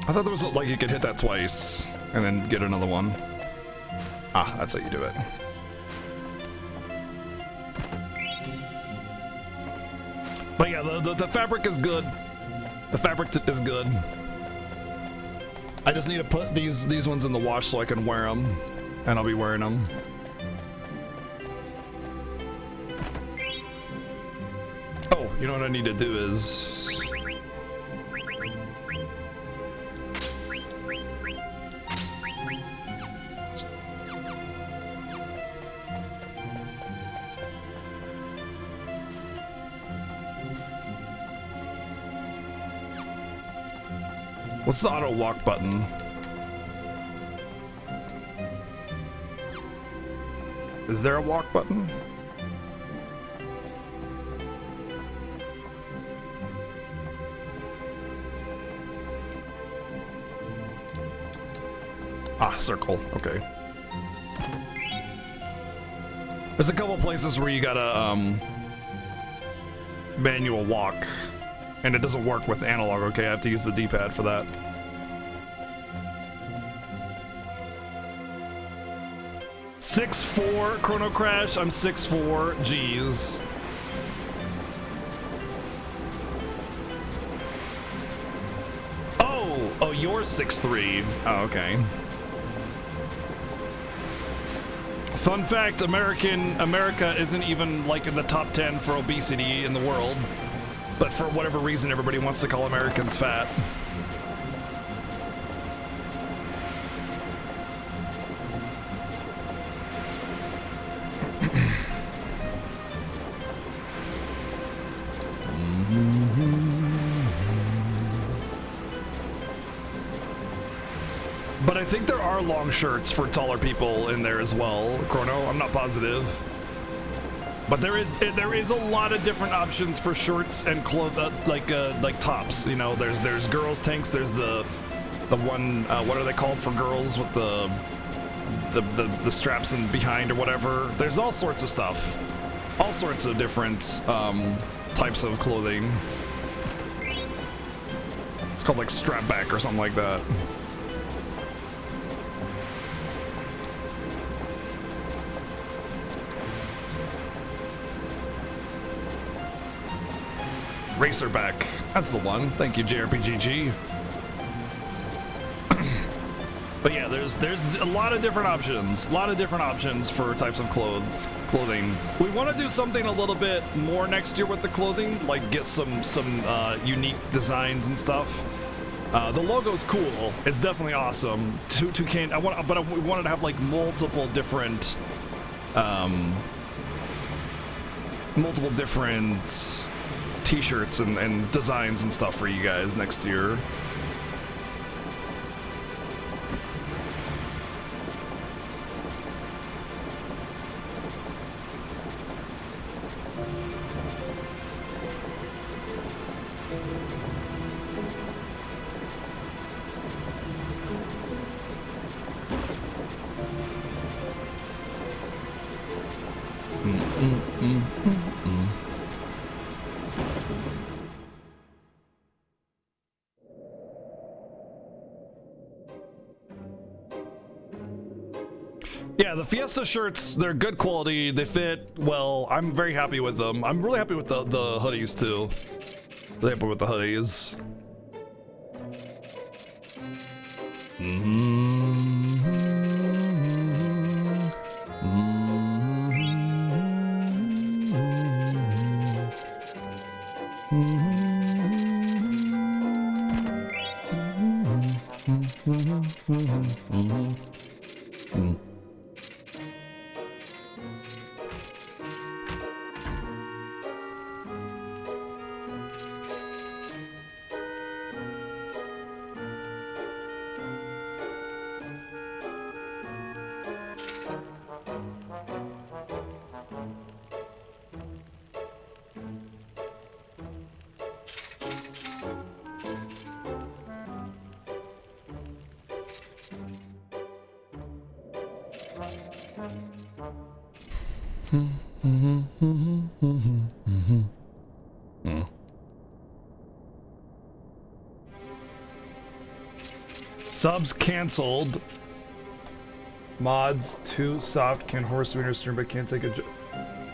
I thought there was like you could hit that twice and then get another one. Ah, that's how you do it. But yeah, the fabric is good. The fabric is good. I just need to put these ones in the wash so I can wear them, and I'll be wearing them. Oh, you know what I need to do is... What's the auto walk button? Is there a walk button? Ah, circle. Okay. There's a couple places where you gotta manual walk. And it doesn't work with analog, okay? I have to use the D-pad for that. .6'4", Chrono Crash. I'm 6'4". Jeez. Oh, you're 6'3". Oh, okay. Fun fact: America isn't even like in the top 10 for obesity in the world. But for whatever reason, everybody wants to call Americans fat. But I think there are long shirts for taller people in there as well, Chrono. I'm not positive. But there is a lot of different options for shorts and clothes, like tops. You know, there's girls tanks. There's the one what are they called for girls with the straps in behind or whatever. There's all sorts of stuff, all sorts of different types of clothing. It's called like strap back or something like that. Racerback. That's the one. Thank you, JRPGG. But yeah, there's a lot of different options. A lot of different options for types of clothing. We want to do something a little bit more next year with the clothing, like get some unique designs and stuff. The logo's cool. It's definitely awesome. We wanted to have like multiple different t-shirts and designs and stuff for you guys next year. Yeah, the Fiesta shirts, they're good quality. They fit well. I'm very happy with them. I'm really happy with the hoodies too. Really happy with the hoodies. Subs canceled. Mods too soft. Can horse wiener stream but can't take a joke.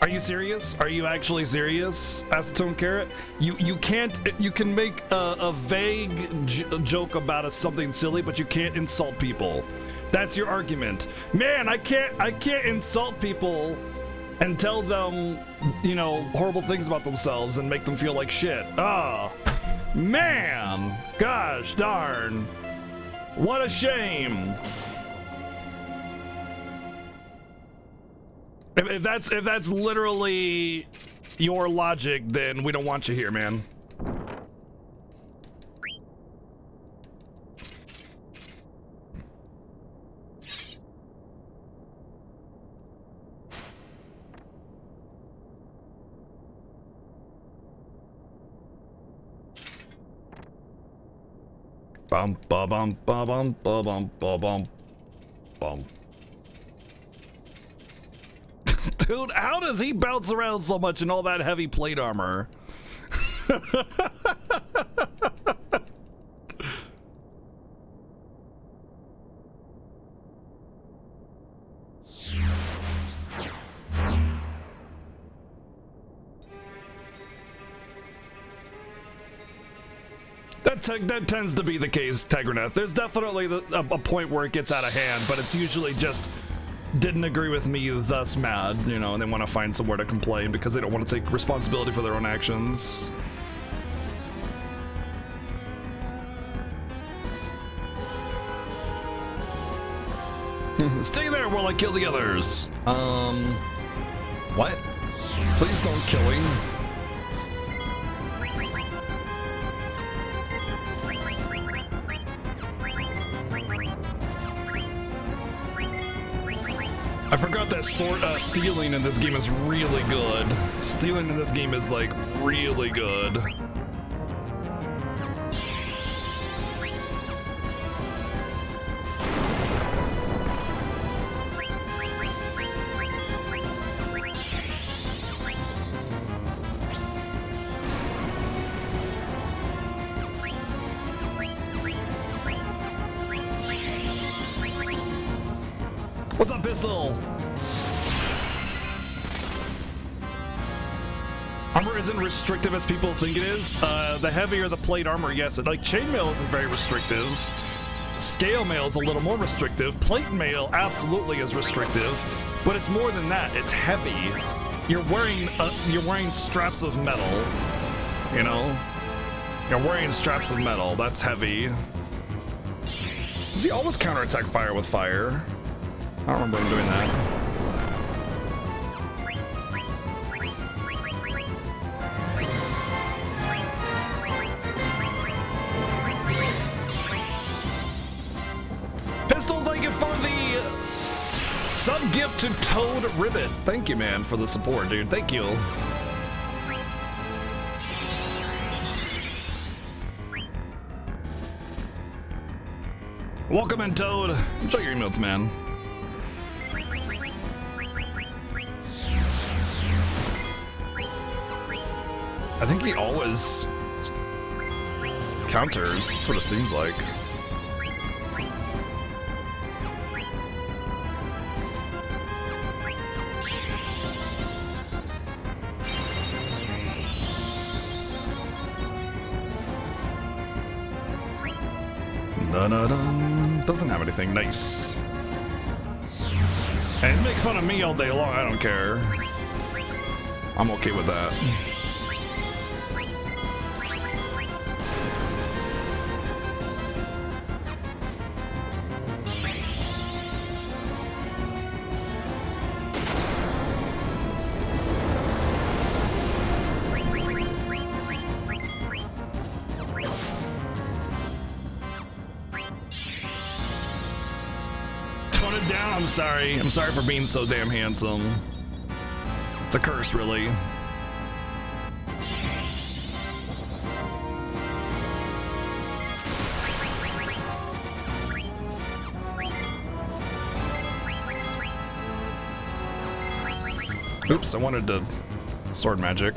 Are you serious? Are you actually serious, Acetone Carrot? You can't. You can make a vague joke about something silly, but you can't insult people. That's your argument, man. I can't insult people and tell them, you know, horrible things about themselves and make them feel like shit. Oh, man. Gosh darn. What a shame. If that's literally your logic, then we don't want you here, man. Bum ba bum ba bum ba bum ba bum bum. Dude, how does he bounce around so much in all that heavy plate armor? That tends to be the case, Tegraneth. There's definitely a point where it gets out of hand, but it's usually just didn't agree with me, thus mad, you know, and they want to find somewhere to complain because they don't want to take responsibility for their own actions. Stay there while I kill the others. What? Please don't kill him. I forgot that stealing in this game is really good. Stealing in this game is like really good. What's up, Pistol? Armor isn't restrictive as people think it is. The heavier the plate armor, yes. Like, chainmail isn't very restrictive. Scale mail is a little more restrictive. Plate mail absolutely is restrictive, but it's more than that. It's heavy. You're wearing straps of metal. You know, you're wearing straps of metal. That's heavy. Does he always counterattack fire with fire? I don't remember him doing that. Pistol, thank you for the sub-gift to Toad Ribbit. Thank you, man, for the support, dude. Thank you. Welcome in, Toad. Enjoy your emotes, man. I think he always counters. That's what it seems like. Dun-dun-dun. Doesn't have anything nice. And make fun of me all day long, I don't care. I'm okay with that. I'm sorry for being so damn handsome. It's a curse, really. Oops, I wanted to sword magic.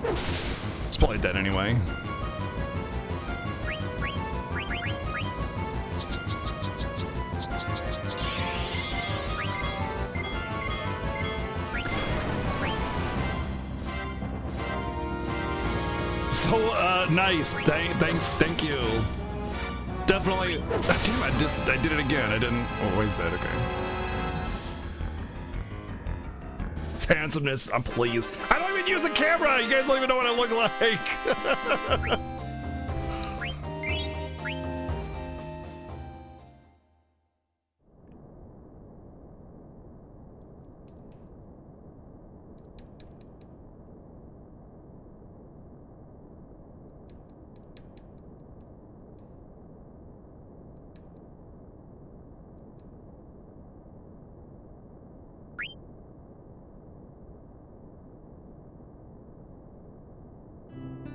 It's probably dead anyway. Nice. Thank you. Definitely. Damn, I did it again. I didn't. Oh, wait, is that okay? Handsomeness. I'm pleased. I don't even use a camera. You guys don't even know what I look like.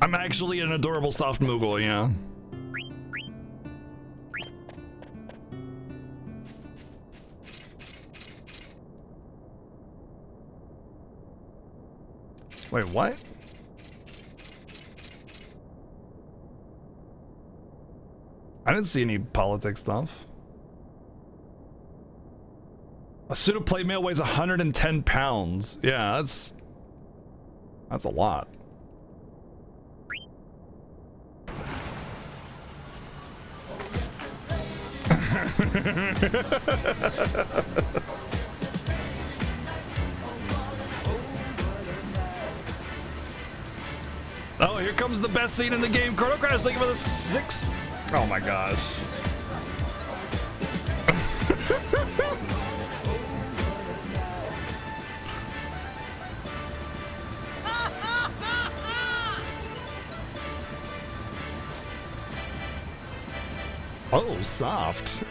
I'm actually an adorable soft Moogle, yeah. Wait, what? I didn't see any politics stuff. A suit of plate mail weighs 110 pounds. Yeah, that's a lot. Oh, here comes the best scene in the game. Chrono Crash, thank you for the 6. Oh my gosh. Oh, soft.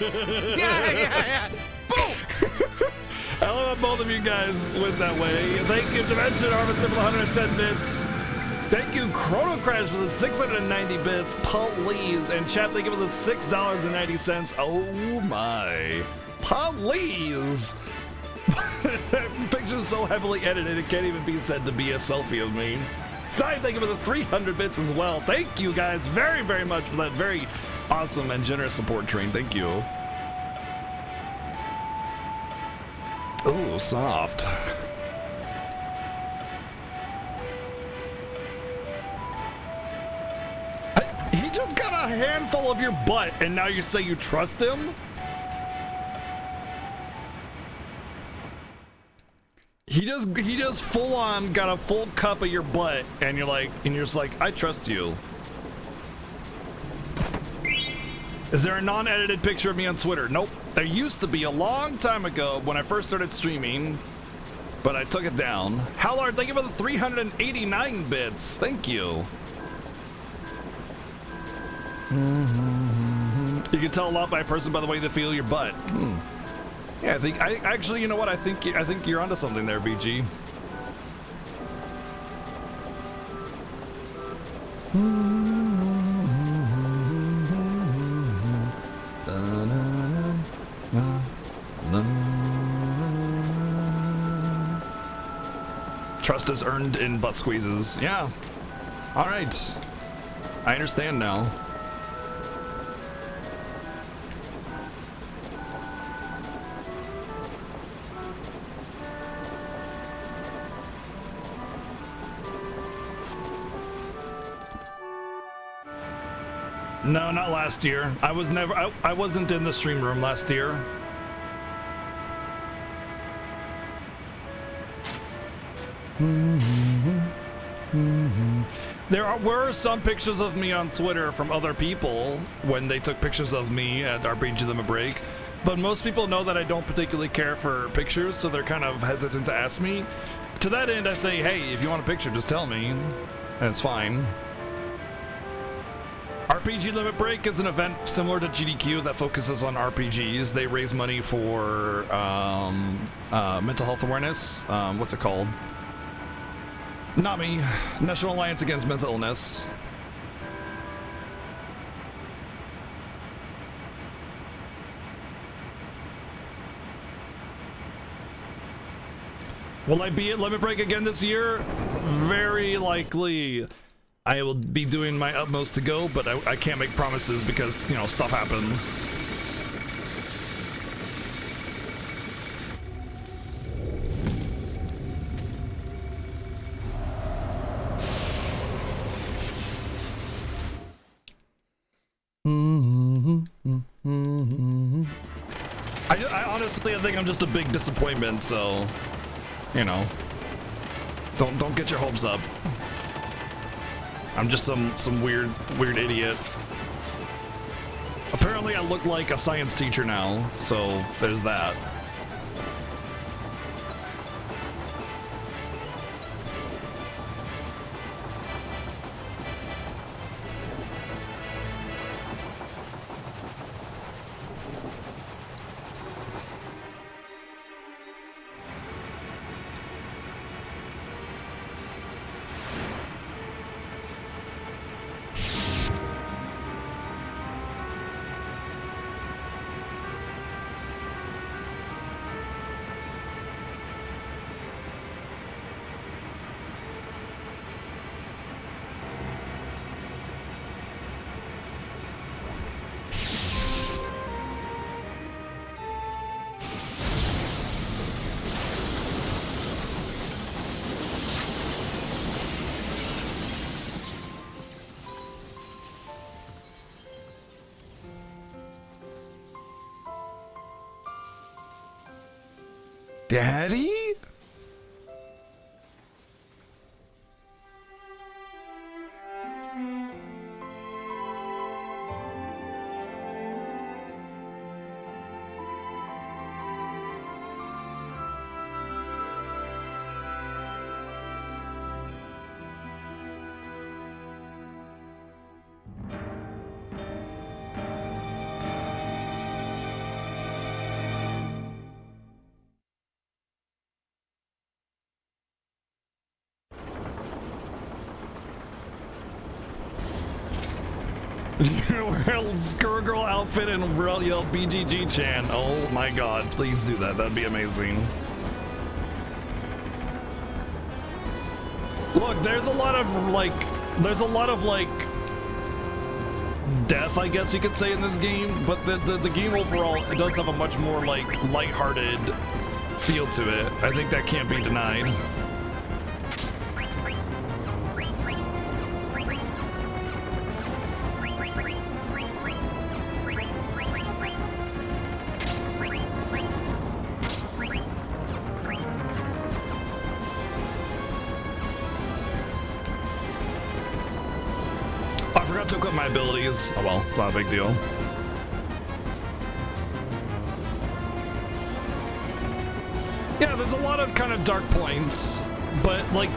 Yeah. Boom! I love how both of you guys went that way. Thank you, Dimension Harvester, for the 110 bits. Thank you, Chrono Crash, for the 690 bits. Please, and chat, thank you for the $6.90. Oh my. Please. That picture's so heavily edited, it can't even be said to be a selfie of me. Sorry, thank you for the 300 bits as well. Thank you guys very, very much for that very awesome and generous support train. Thank you. Ooh, soft. He just got a handful of your butt, and now you say you trust him? He just full on got a full cup of your butt, and you're just like, I trust you. Is there a non-edited picture of me on Twitter? Nope. There used to be a long time ago when I first started streaming, but I took it down. Howlard, thank you for the 389 bits. Thank you. You can tell a lot by a person by the way they feel your butt. Yeah, I actually, you know what? I think you're onto something there, VG. Trust is earned in butt squeezes. Yeah. All right. I understand now. No, not last year. I was never. I wasn't in the stream room last year. There were some pictures of me on Twitter from other people when they took pictures of me at RPG Limit Break, but most people know that I don't particularly care for pictures, so they're kind of hesitant to ask me. To that end, I say, hey, if you want a picture, just tell me, and it's fine. RPG Limit Break is an event similar to GDQ that focuses on RPGs. They raise money for mental health awareness. What's it called? NAMI, National Alliance Against Mental Illness. Will I be at Limit Break again this year? Very likely. I will be doing my utmost to go, but I can't make promises because, you know, stuff happens. I honestly, I think I'm just a big disappointment, so, you know, don't get your hopes up. I'm just some weird idiot. Apparently I look like a science teacher now, so there's that. Daddy? Skur Girl outfit and yell BGG Chan. Oh my god, please do that. That'd be amazing. Look, there's a lot of like death, I guess you could say, in this game, but the game overall, it does have a much more like lighthearted feel to it. I think that can't be denied. To equip my abilities. Oh well, it's not a big deal. Yeah, there's a lot of kind of dark points, but like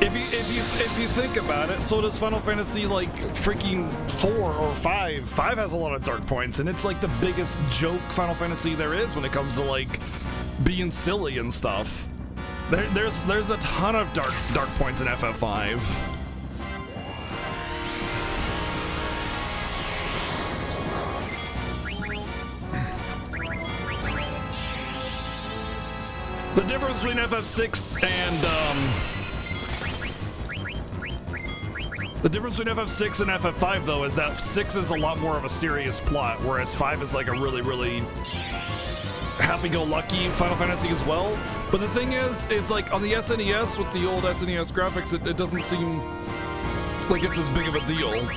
if you think about it, so does Final Fantasy like freaking 4 or 5. 5 has a lot of dark points, and it's like the biggest joke Final Fantasy there is when it comes to like being silly and stuff. There's a ton of dark points in FF5. The difference between FF6 and FF5 though is that 6 is a lot more of a serious plot, whereas 5 is like a really happy-go-lucky Final Fantasy as well. But the thing is like on the SNES with the old SNES graphics, it doesn't seem like it's as big of a deal.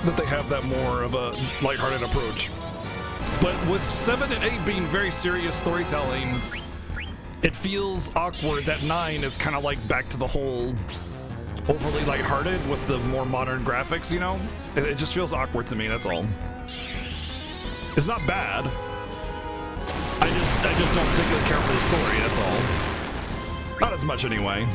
that they have that more of a lighthearted approach. But with 7 and 8 being very serious storytelling, it feels awkward that 9 is kind of like back to the whole overly lighthearted with the more modern graphics, you know? It just feels awkward to me, that's all. It's not bad. I just don't particularly care for the story, that's all. Not as much anyway.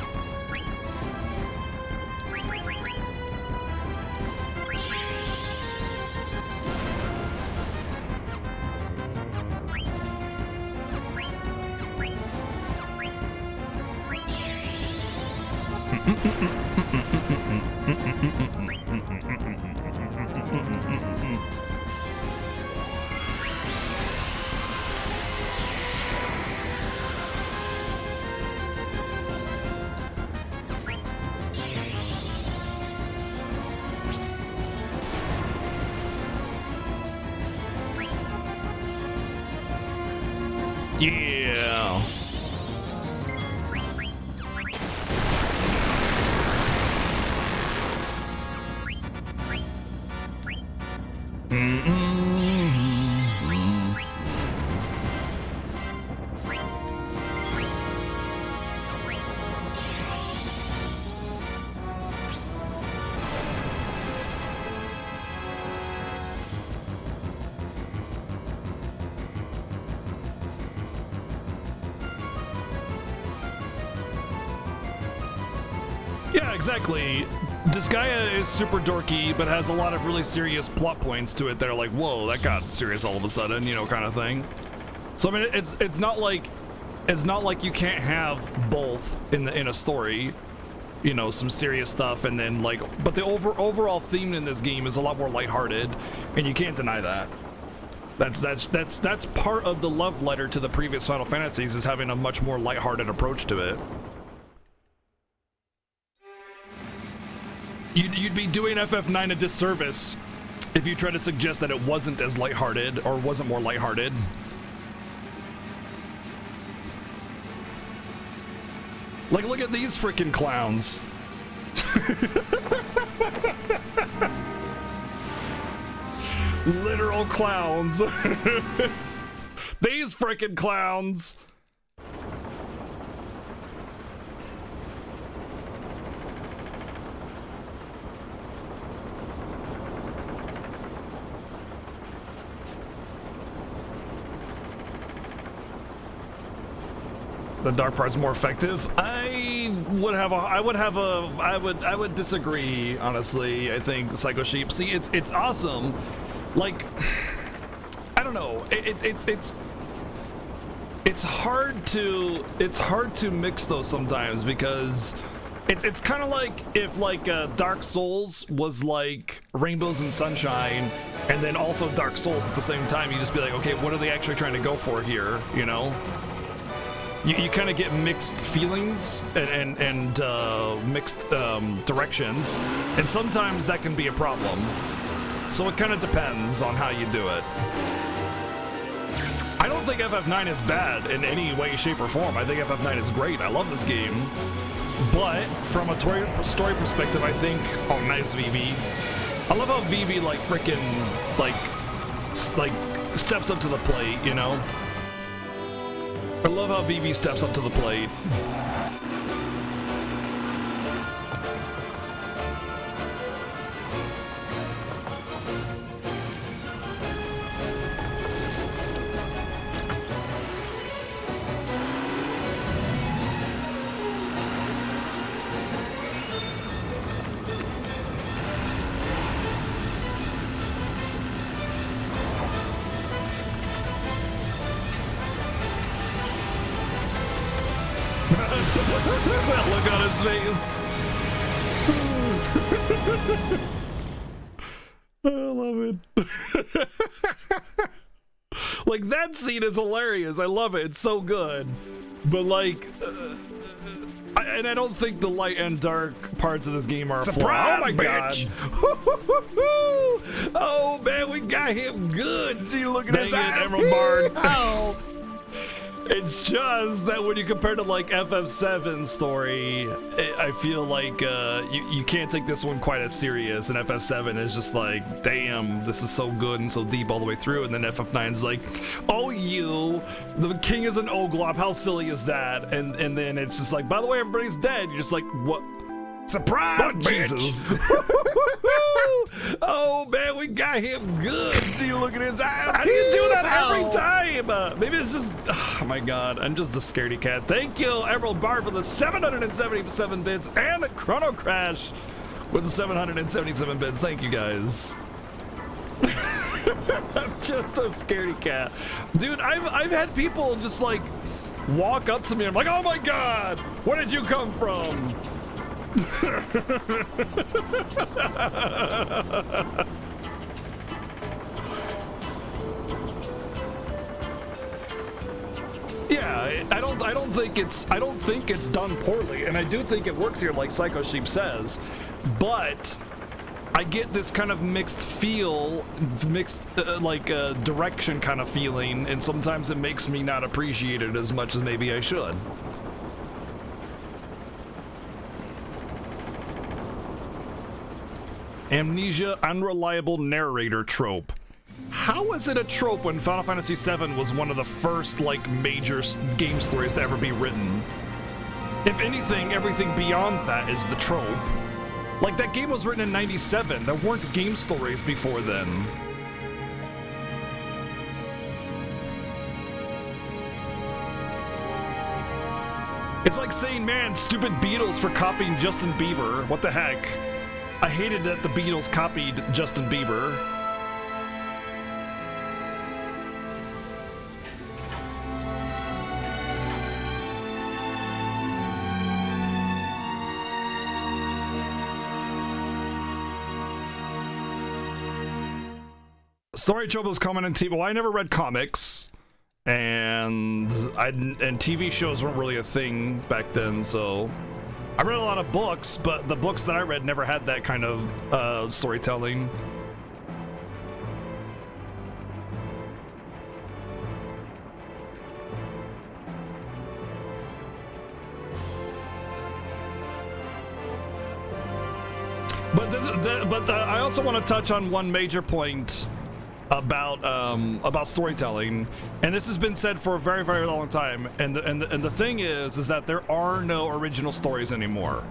Yeah. Yeah, exactly. Disgaea is super dorky, but has a lot of really serious plot points to it that are like, whoa, that got serious all of a sudden, you know, kind of thing. So I mean, it's not like you can't have both in a story, you know, some serious stuff and then like, but the overall theme in this game is a lot more lighthearted, and you can't deny that. That's part of the love letter to the previous Final Fantasies, is having a much more lighthearted approach to it. You'd be doing FF9 a disservice if you try to suggest that it wasn't as lighthearted or wasn't more lighthearted. Like, look at these freaking clowns. Literal clowns. These freaking clowns. The dark part's more effective. I would disagree, honestly. I think Psycho Sheep. See, it's awesome. Like, I don't know. It's hard to mix those sometimes, because it's kind of like if like Dark Souls was like Rainbows and Sunshine, and then also Dark Souls at the same time. You just be like, okay, what are they actually trying to go for here? You know. You kind of get mixed feelings and mixed directions, and sometimes that can be a problem. So it kind of depends on how you do it. I don't think FF9 is bad in any way, shape, or form. I think FF9 is great. I love this game. But from a story perspective, I think, oh, nice Vivi. I love how Vivi like freaking like steps up to the plate, you know? I love how Vivi steps up to the plate. Look on his face. I love it. Like, that scene is hilarious. I love it. It's so good. But like, I don't think the light and dark parts of this game are Surprise, oh my bitch. God. Oh man, we got him good. See, look at Dang his it, eyes. Emerald Bard. Oh. It's just that when you compare to like FF7's story, I feel like you can't take this one quite as serious. And FF7 is just like, damn, this is so good and so deep all the way through. And then FF9's like, oh, the king is an Oglop. How silly is that? And then it's just like, by the way, everybody's dead. You're just like, what? Surprise, Jesus. Oh man, we got him good. See, look at his eyes. How do you do that every time? Maybe it's just, oh my god, I'm just a scaredy cat. Thank you, Emerald Bar, for the 777 bits and the Chrono Crash with the 777 bits. Thank you guys. I'm just a scaredy cat. Dude, I've had people just like walk up to me. I'm like, oh my god, where did you come from? Yeah, I don't think it's done poorly, and I do think it works here, like Psycho Sheep says, but I get this kind of mixed direction kind of feeling, and sometimes it makes me not appreciate it as much as maybe I should. Amnesia unreliable narrator trope. How is it a trope when Final Fantasy VII was one of the first like major game stories to ever be written? If anything, everything beyond that is the trope. Like, that game was written in '97. There weren't game stories before then. It's like saying, man, stupid Beatles for copying Justin Bieber. What the heck? I hated that the Beatles copied Justin Bieber. Story Chobo's comment on TV. Well, I never read comics, and TV shows weren't really a thing back then, so I read a lot of books, but the books that I read never had that kind of storytelling. But I also want to touch on one major point about storytelling, and this has been said for a very, very long time. And the thing is that there are no original stories anymore.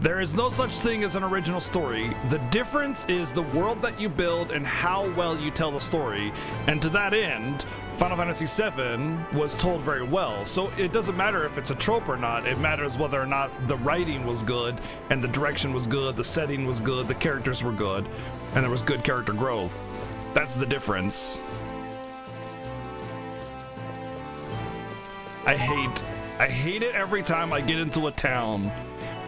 There is no such thing as an original story. The difference is the world that you build and how well you tell the story. And to that end, Final Fantasy VII was told very well. So it doesn't matter if it's a trope or not. It matters whether or not the writing was good and the direction was good, the setting was good, the characters were good, and there was good character growth. That's the difference. I hate it every time I get into a town.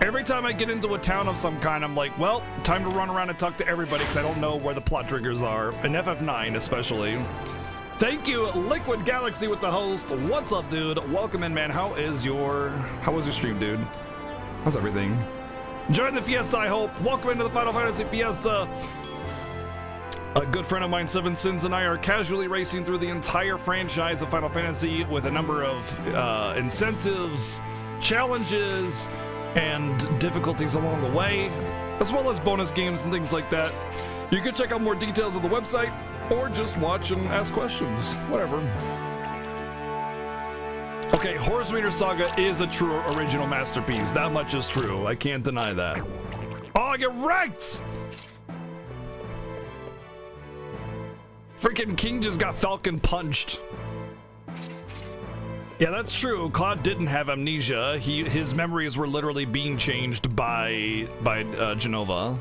Every time I get into a town of some kind, I'm like, well, time to run around and talk to everybody because I don't know where the plot triggers are. In FF9 especially. Thank you, Liquid Galaxy with the host. What's up, dude? Welcome in, man. How was your stream, dude? How's everything? Enjoying the Fiesta, I hope. Welcome into the Final Fantasy Fiesta. A good friend of mine, SevenS1ns, and I are casually racing through the entire franchise of Final Fantasy with a number of incentives, challenges, and difficulties along the way, as well as bonus games and things like that. You can check out more details on the website, or just watch and ask questions. Whatever. Okay, Horse Wiener Saga is a true original masterpiece. That much is true. I can't deny that. Oh, I get wrecked! Freaking King just got Falcon punched. Yeah, that's true. Cloud didn't have amnesia. His memories were literally being changed by Genova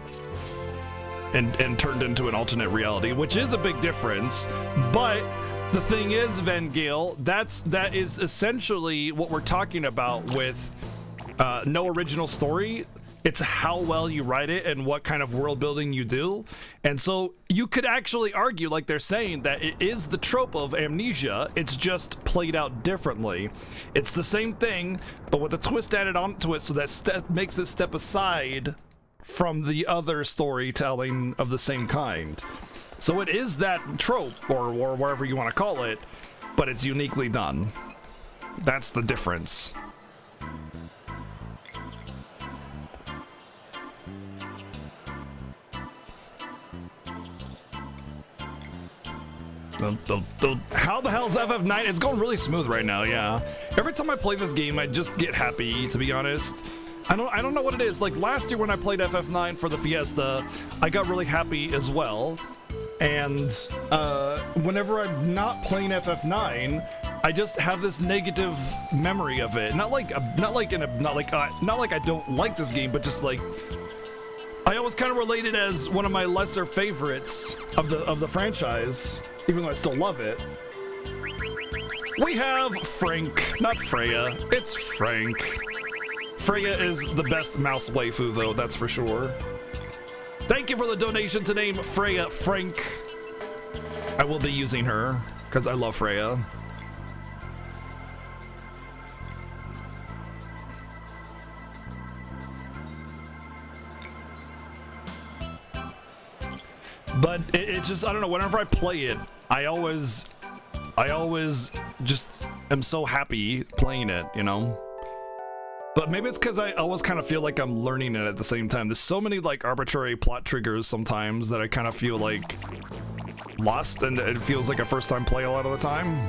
and turned into an alternate reality, which is a big difference. But the thing is, Vengale, that is essentially what we're talking about with no original story. It's how well you write it and what kind of world building you do. And so you could actually argue, like they're saying, that it is the trope of amnesia. It's just played out differently. It's the same thing, but with a twist added onto it, so that makes it step aside from the other storytelling of the same kind. So it is that trope, or whatever you want to call it, but it's uniquely done. That's the difference. How the hell's FF9? It's going really smooth right now, yeah. Every time I play this game, I just get happy, to be honest. I don't know what it is. Like last year when I played FF9 for the Fiesta, I got really happy as well. And whenever I'm not playing FF9, I just have this negative memory of it. Not like I don't like this game, but just like I always kind of relate it as one of my lesser favorites of the franchise, even though I still love it. We have Frank, not Freya. It's Frank. Freya is the best mouse waifu, though, that's for sure. Thank you for the donation to name Freya Frank. I will be using her, because I love Freya. But it's just, I don't know, whenever I play it, I always just am so happy playing it, you know? But maybe it's because I always kind of feel like I'm learning it at the same time. There's so many like arbitrary plot triggers sometimes that I kind of feel like lost, and it feels like a first time play a lot of the time.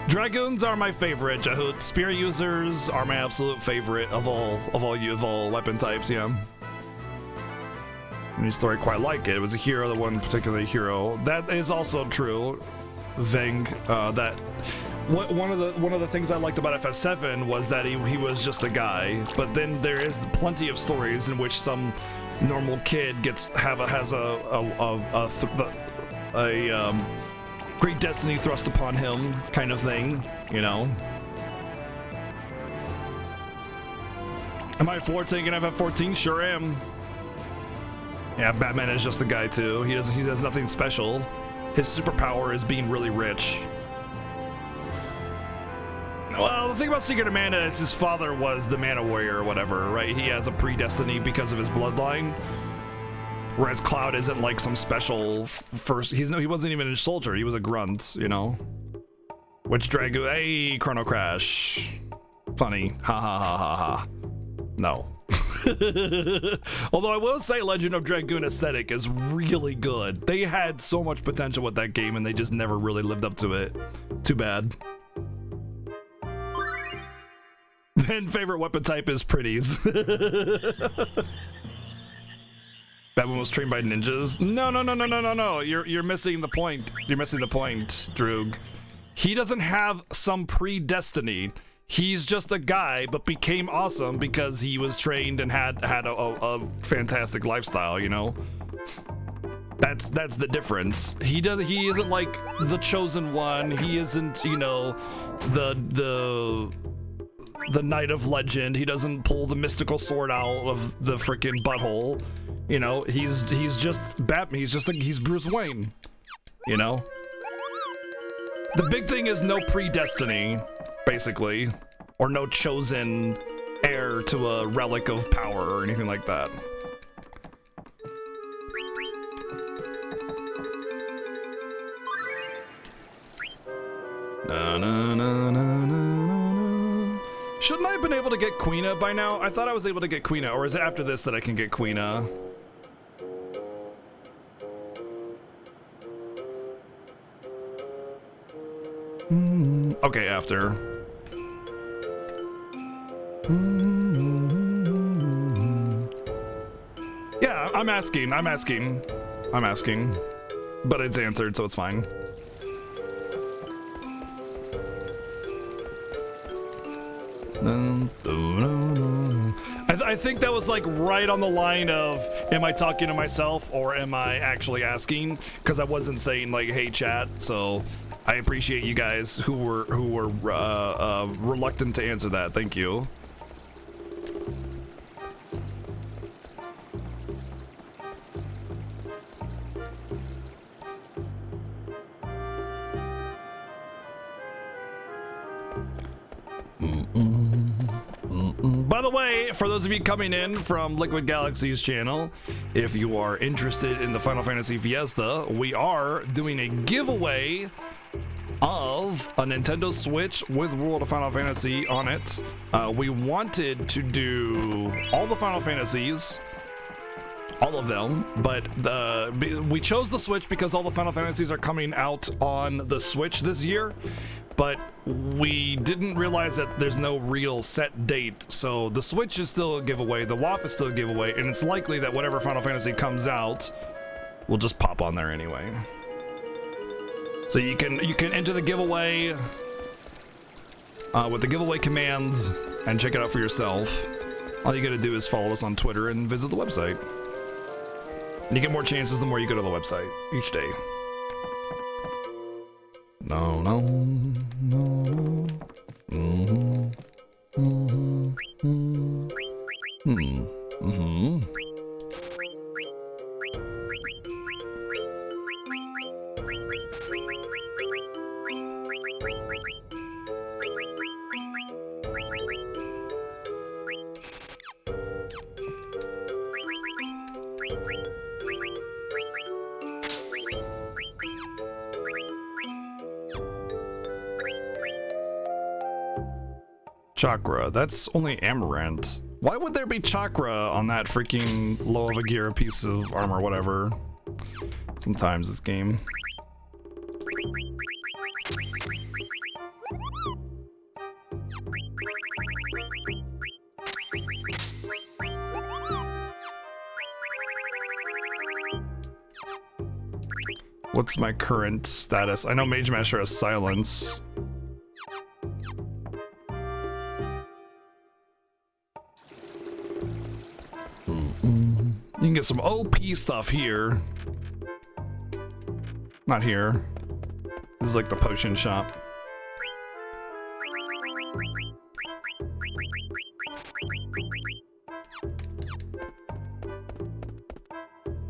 Dragoons are my favorite, Jahoot. Spear users are my absolute favorite of all weapon types, yeah. New story, quite like it. It was a hero, the one particular hero. That is also true, Veng. One of the things I liked about FF7 was that he was just a guy. But then there is plenty of stories in which some normal kid has a great destiny thrust upon him, kind of thing, you know. Am I 14 and FF14? Sure am. Yeah, Batman is just a guy too. He has nothing special. His superpower is being really rich. Well, the thing about Secret of Mana is his father was the Mana Warrior or whatever, right? He has a predestiny because of his bloodline. Whereas Cloud isn't like some special he wasn't even a soldier, he was a grunt, you know? Which Dragoon, hey, Chrono Crash. Funny, ha ha ha ha ha. No. Although I will say Legend of Dragoon aesthetic is really good. They had so much potential with that game and they just never really lived up to it. Too bad. Then favorite weapon type is pretties. Batman was trained by ninjas. No. You're missing the point. You're missing the point, Droog. He doesn't have some predestiny. He's just a guy, but became awesome because he was trained and had a fantastic lifestyle, you know? That's the difference. He isn't like the chosen one. He isn't, you know, the Knight of Legend. He doesn't pull the mystical sword out of the freaking butthole. You know, he's just Batman. He's Bruce Wayne. You know? The big thing is no predestiny, basically, or no chosen heir to a relic of power or anything like that. Shouldn't I have been able to get Queena by now? I thought I was able to get Queena, or is it after this that I can get Queena? Okay, after. Yeah, I'm asking. But it's answered, so it's fine. I think that was like right on the line of, am I talking to myself or am I actually asking? Because I wasn't saying like, hey chat, so I appreciate you guys who were reluctant to answer that. Thank you. By the way, for those of you coming in from Liquid Galaxy's channel, if you are interested in the Final Fantasy Fiesta, we are doing a giveaway of a Nintendo Switch with World of Final Fantasy on it. We wanted to do all the Final Fantasies, all of them, but we chose the Switch because all the Final Fantasies are coming out on the Switch this year, but we didn't realize that there's no real set date. So the Switch is still a giveaway, the WAF is still a giveaway, and it's likely that whatever Final Fantasy comes out will just pop on there anyway. So you can enter the giveaway with the giveaway commands and check it out for yourself. All you gotta do is follow us on Twitter and visit the website. And you get more chances the more you go to the website each day. No. Chakra, that's only Amaranth. Why would there be chakra on that freaking low of a gear piece of armor, whatever? Sometimes this game. What's my current status? I know Mage Master has silence. You can get some OP stuff here. Not here. This is like the potion shop.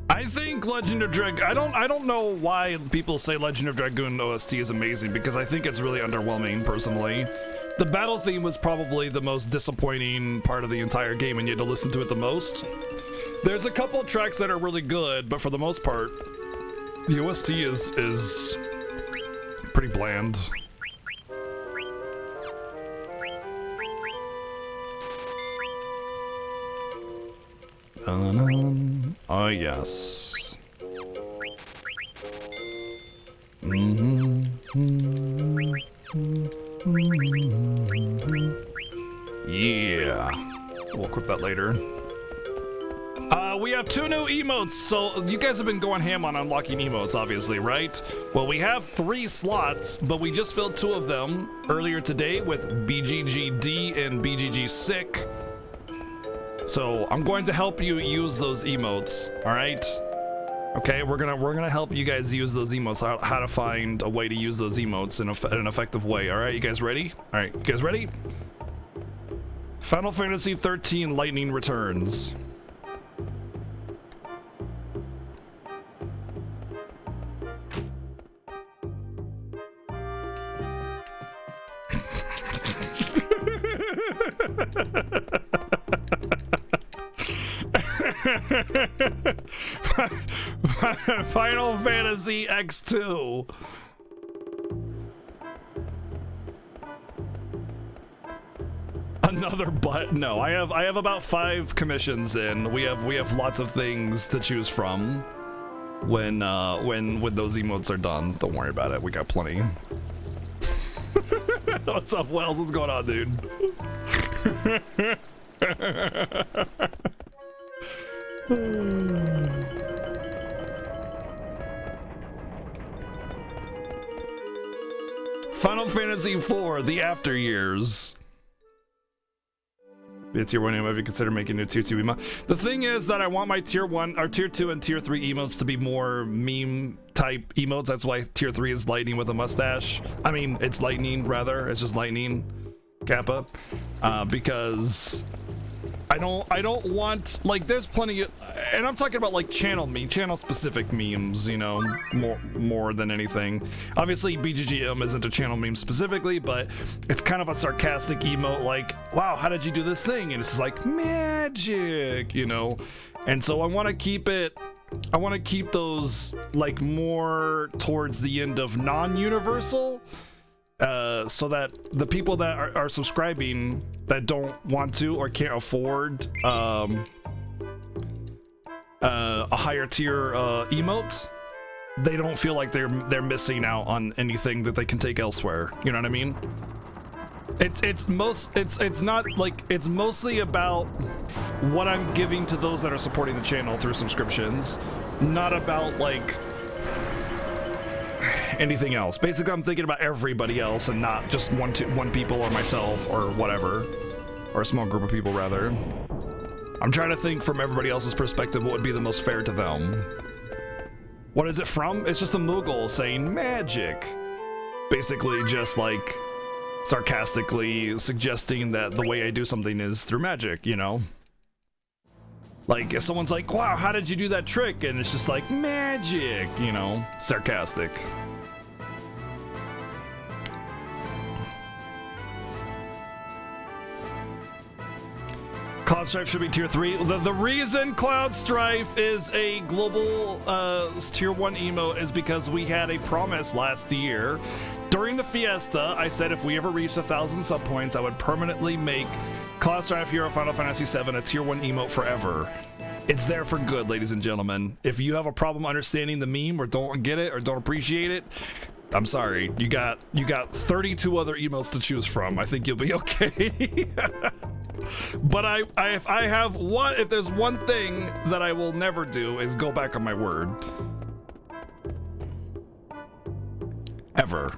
I think Legend of Dragoon, I don't know why people say Legend of Dragoon OST is amazing, because I think it's really underwhelming personally. The battle theme was probably the most disappointing part of the entire game, and you had to listen to it the most. There's a couple tracks that are really good, but for the most part, the OST is pretty bland. Oh yes. Yeah. We'll equip that later. We have 2 new emotes, so you guys have been going ham on unlocking emotes, obviously, right? Well, we have 3 slots, but we just filled 2 of them earlier today with BGGD and BGG Sick. So I'm going to help you use those emotes, all right? Okay, we're gonna help you guys use those emotes, how to find a way to use those emotes in an effective way. All right, you guys ready? All right, you guys ready? Final Fantasy 13 Lightning Returns. Final Fantasy X2. Another butt? No, I have about 5 commissions in. We have lots of things to choose from when those emotes are done. Don't worry about it. We got plenty. What's up, Wells? What's going on, dude? Final Fantasy IV, The After Years. Be a tier 1 emote if you consider making a tier 2 emote. The thing is that I want my tier 1 or tier 2 and tier 3 emotes to be more meme type emotes. That's why tier 3 is lightning with a mustache. I mean, it's lightning rather. It's just lightning Kappa. Because I don't want, like, there's plenty of, and I'm talking about like channel specific memes, you know, more than anything. Obviously BGGM isn't a channel meme specifically, but it's kind of a sarcastic emote like, wow, how did you do this thing? And it's just like magic, you know. And so I want to keep it I want to keep those like more towards the end of non-universal, so that the people that are subscribing that don't want to or can't afford a higher tier emote, they don't feel like they're missing out on anything that they can take elsewhere. You know what I mean? It's mostly about what I'm giving to those that are supporting the channel through subscriptions, not about like anything else. Basically, I'm thinking about everybody else and not just one people or myself or whatever, or a small group of people rather. I'm trying to think from everybody else's perspective what would be the most fair to them. What is it from? It's just a Moogle saying magic. Basically just like sarcastically suggesting that the way I do something is through magic, you know? Like if someone's like, wow, how did you do that trick? And it's just like, magic, you know, sarcastic. Cloud Strife should be tier 3. The reason Cloud Strife is a global tier 1 emote is because we had a promise last year. During the Fiesta, I said if we ever reached 1,000 sub points, I would permanently make Cloud Strife Hero Final Fantasy VII a tier 1 emote forever. It's there for good, ladies and gentlemen. If you have a problem understanding the meme or don't get it or don't appreciate it, I'm sorry. You got 32 other emotes to choose from. I think you'll be okay. But if there's one thing that I will never do is go back on my word. Ever.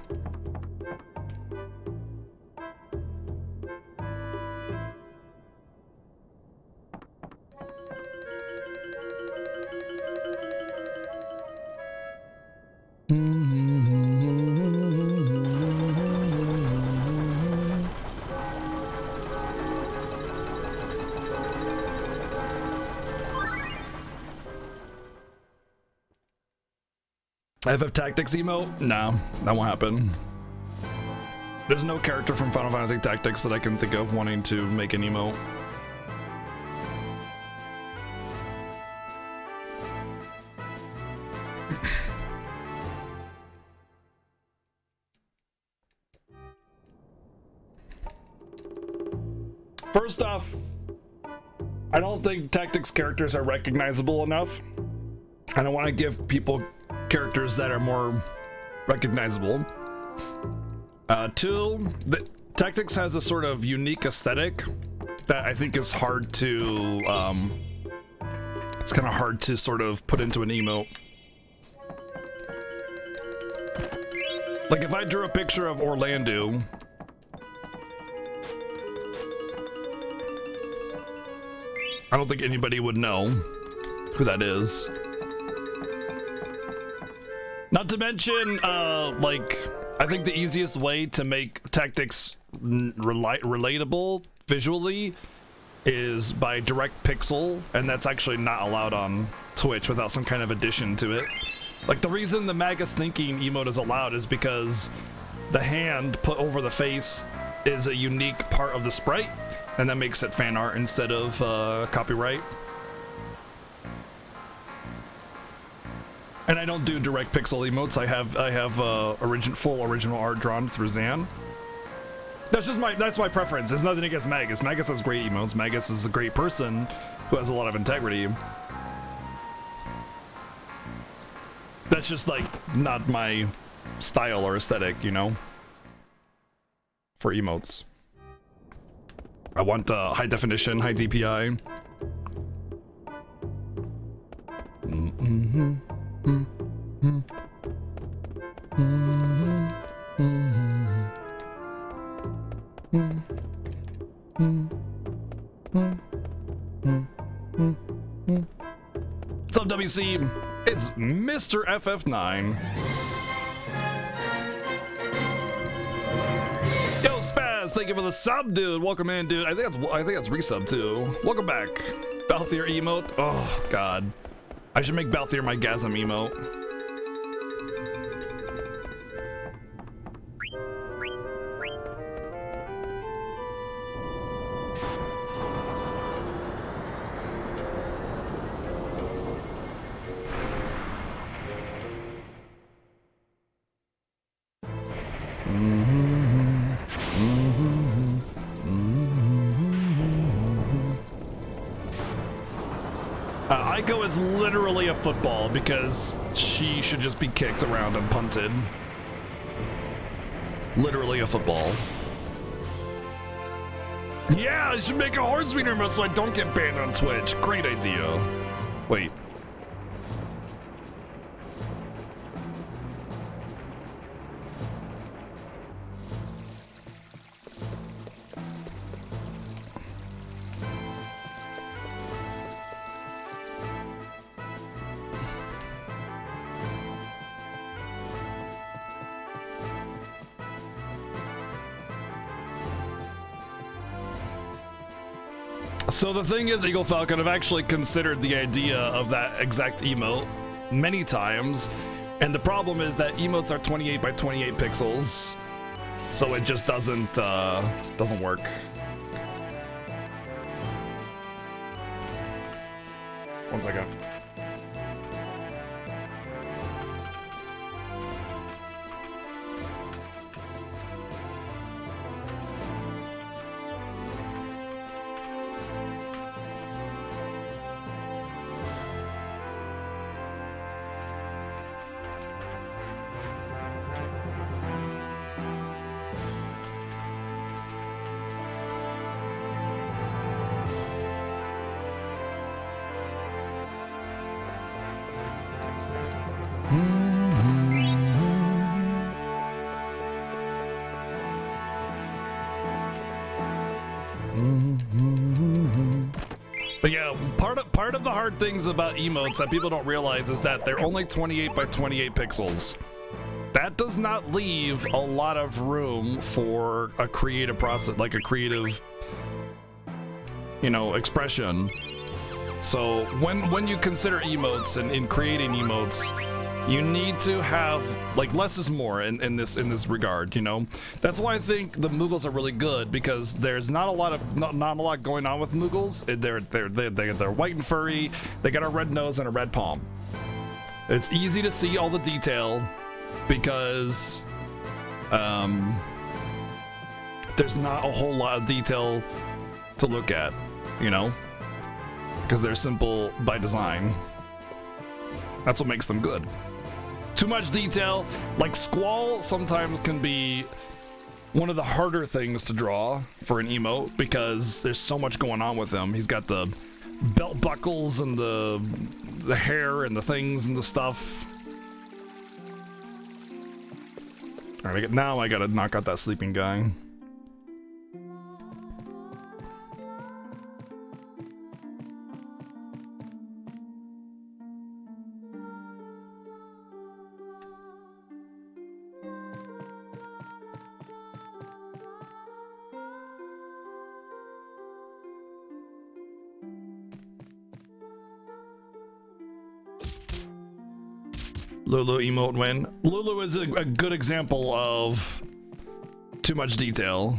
FF Tactics emote? No, that won't happen. There's no character from Final Fantasy Tactics that I can think of wanting to make an emote. First off, I don't think Tactics characters are recognizable enough. And I want to give people characters that are more recognizable. Two, the Tactics has a sort of unique aesthetic that I think is hard to, it's kind of hard to sort of put into an emote. Like if I drew a picture of Orlando, I don't think anybody would know who that is. Not to mention, like, I think the easiest way to make Tactics relatable visually is by direct pixel, and that's actually not allowed on Twitch without some kind of addition to it. Like, the reason the Magus Thinking emote is allowed is because the hand put over the face is a unique part of the sprite, and that makes it fan art instead of copyright. And I don't do direct pixel emotes. I have full original art drawn through Zan. That's my preference. There's nothing against Magus. Magus has great emotes. Magus is a great person who has a lot of integrity. That's just like not my style or aesthetic, you know, for emotes. I want high definition, high DPI. What's up, WC? It's Mr. FF9. Yo, Spaz, thank you for the sub, dude. Welcome in, dude. I think that's resub too. Welcome back. Balthier emote. Oh God, I should make Balthier my Gasm emote. Aiko is literally a football because she should just be kicked around and punted. Literally a football. Yeah, I should make a horse wiener mode so I don't get banned on Twitch. Great idea. Wait. So the thing is, Eagle Falcon, I've actually considered the idea of that exact emote many times, and the problem is that emotes are 28 by 28 pixels, so it just doesn't work. One second. But yeah, part of the hard things about emotes that people don't realize is that they're only 28 by 28 pixels. That does not leave a lot of room for a creative process, like a creative, you know, expression. So when you consider emotes and in creating emotes, you need to have, like, less is more in this regard, you know. That's why I think the Moogles are really good, because there's not a lot going on with Moogles. They're white and furry. They got a red nose and a red palm. It's easy to see all the detail because there's not a whole lot of detail to look at, you know, because they're simple by design. That's what makes them good. Too much detail, like Squall, sometimes can be one of the harder things to draw for an emote because there's so much going on with him. He's got the belt buckles and the hair and the things and the stuff. All right, now I gotta knock out that sleeping guy. Lulu emote win. Lulu is a good example of too much detail.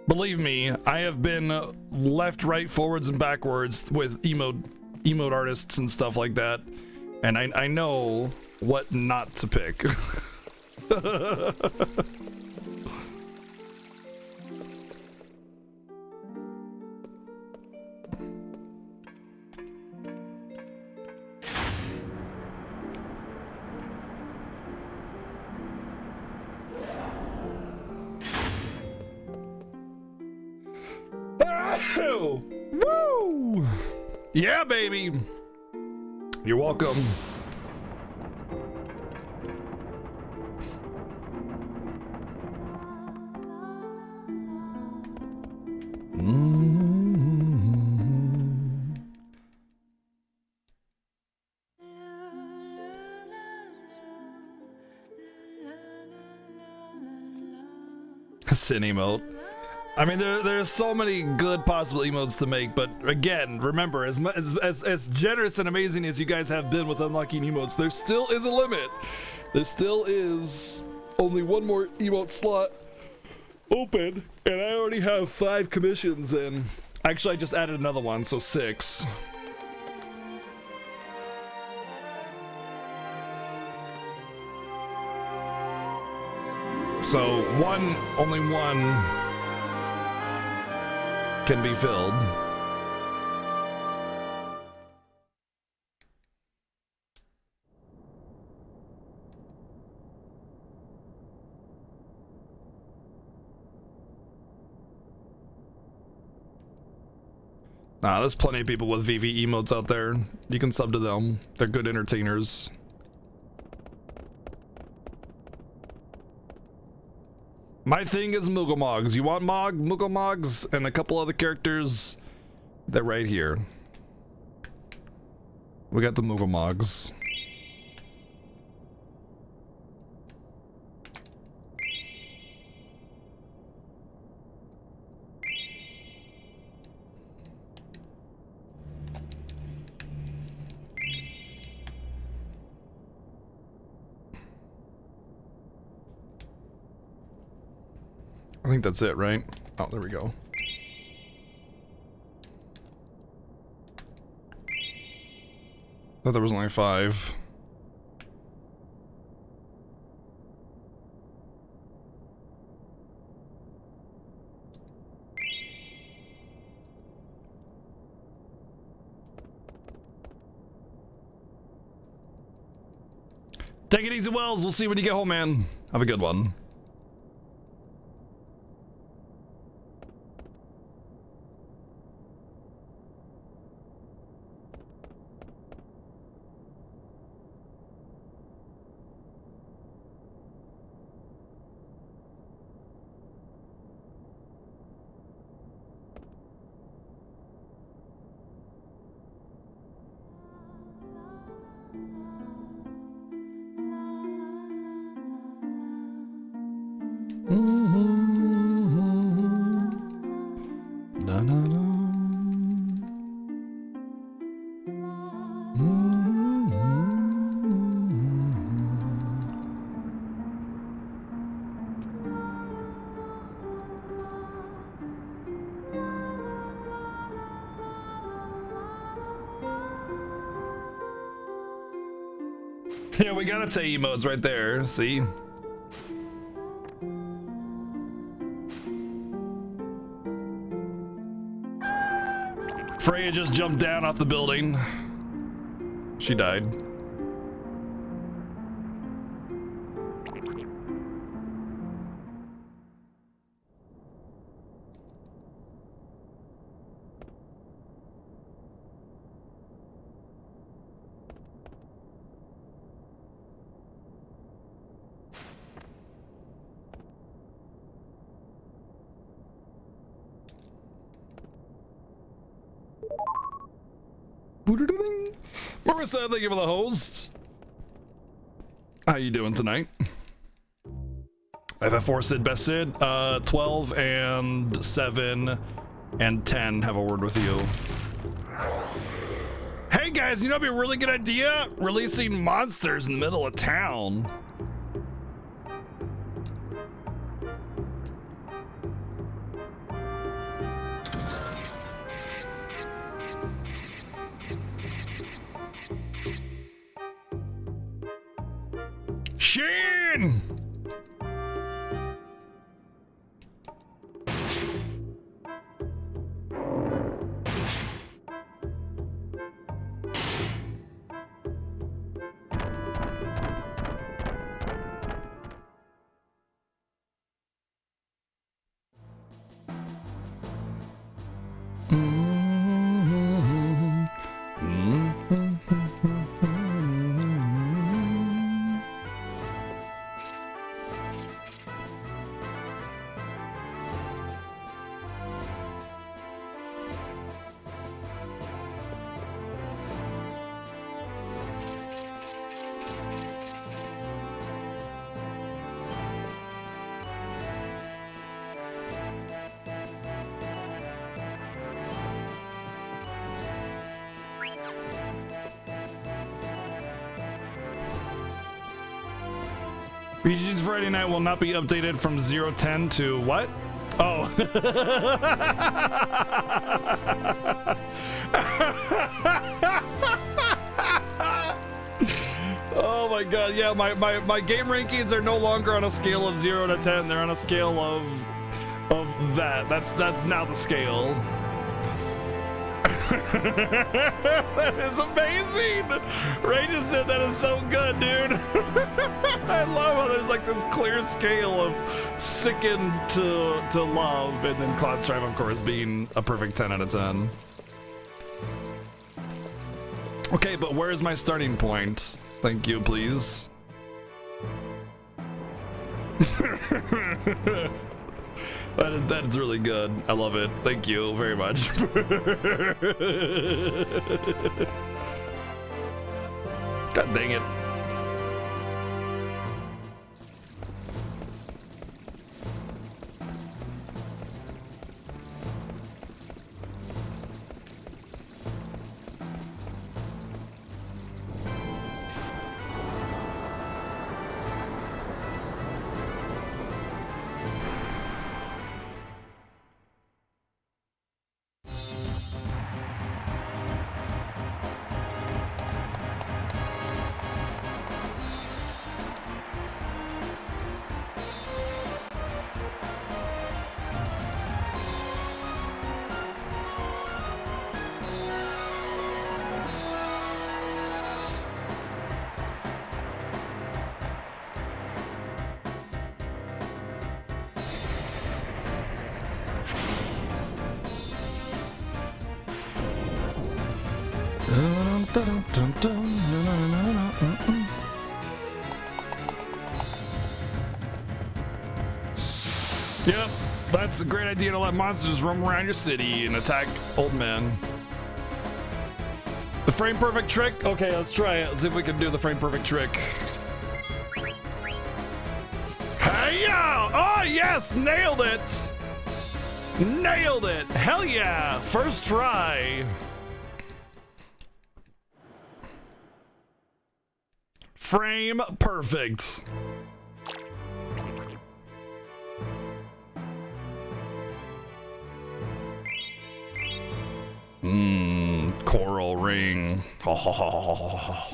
Believe me, I have been left, right, forwards, and backwards with emote artists and stuff like that, and I know what not to pick. Woo! Yeah, baby. You're welcome. Sin emote. I mean, there's so many good possible emotes to make, but again, remember, as generous and amazing as you guys have been with unlocking emotes, there still is a limit. There still is only one more emote slot open, and I already have 5 commissions in. Actually, I just added another one, so 6. So only one can be filled. Nah, there's plenty of people with VV emotes out there. You can sub to them. They're good entertainers. My thing is Moogle You want Moogle and a couple other characters? They're right here. We got the Moogle I think that's it, right? Oh, there we go. Thought there was only 5. Take it easy, Wells. We'll see you when you get home, man. Have a good one. Yeah, we got Tay emotes right there. See? Freya just jumped down off the building. She died. Marissa, thank you for the host. How you doing tonight? FF4 Sid, best Sid. 12 and 7 and 10 have a word with you. Hey guys, you know what'd be a really good idea? Releasing monsters in the middle of town. Shin! BGG's Friday night will not be updated from 010 to what? Oh. Oh my god, yeah, my game rankings are no longer on a scale of 0 to 10. They're on a scale of that. That's now the scale. That is amazing! Ray just said that is so good, dude. I love how there's like this clear scale of sickened to love, and then Cloud Strife, of course, being a perfect 10 out of 10. Okay, but where's my starting point? Thank you, please. That's really good. I love it. Thank you very much. God dang it. Yep, that's a great idea to let monsters roam around your city and attack old men. The frame perfect trick? Okay, let's try it. Let's see if we can do the frame perfect trick. Hey-ya! Oh, yes! Nailed it! Nailed it! Hell yeah! First try! Frame perfect. Coral ring. Oh.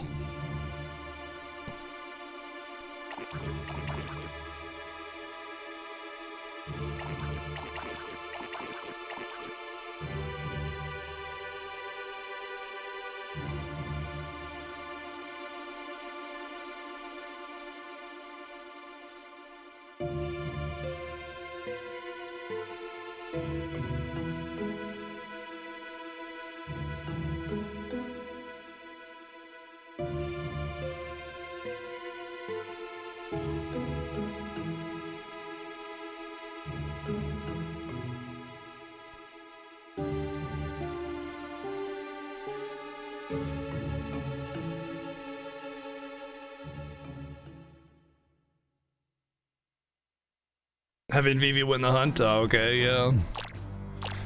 Having Vivi win the hunt? Oh, okay, yeah.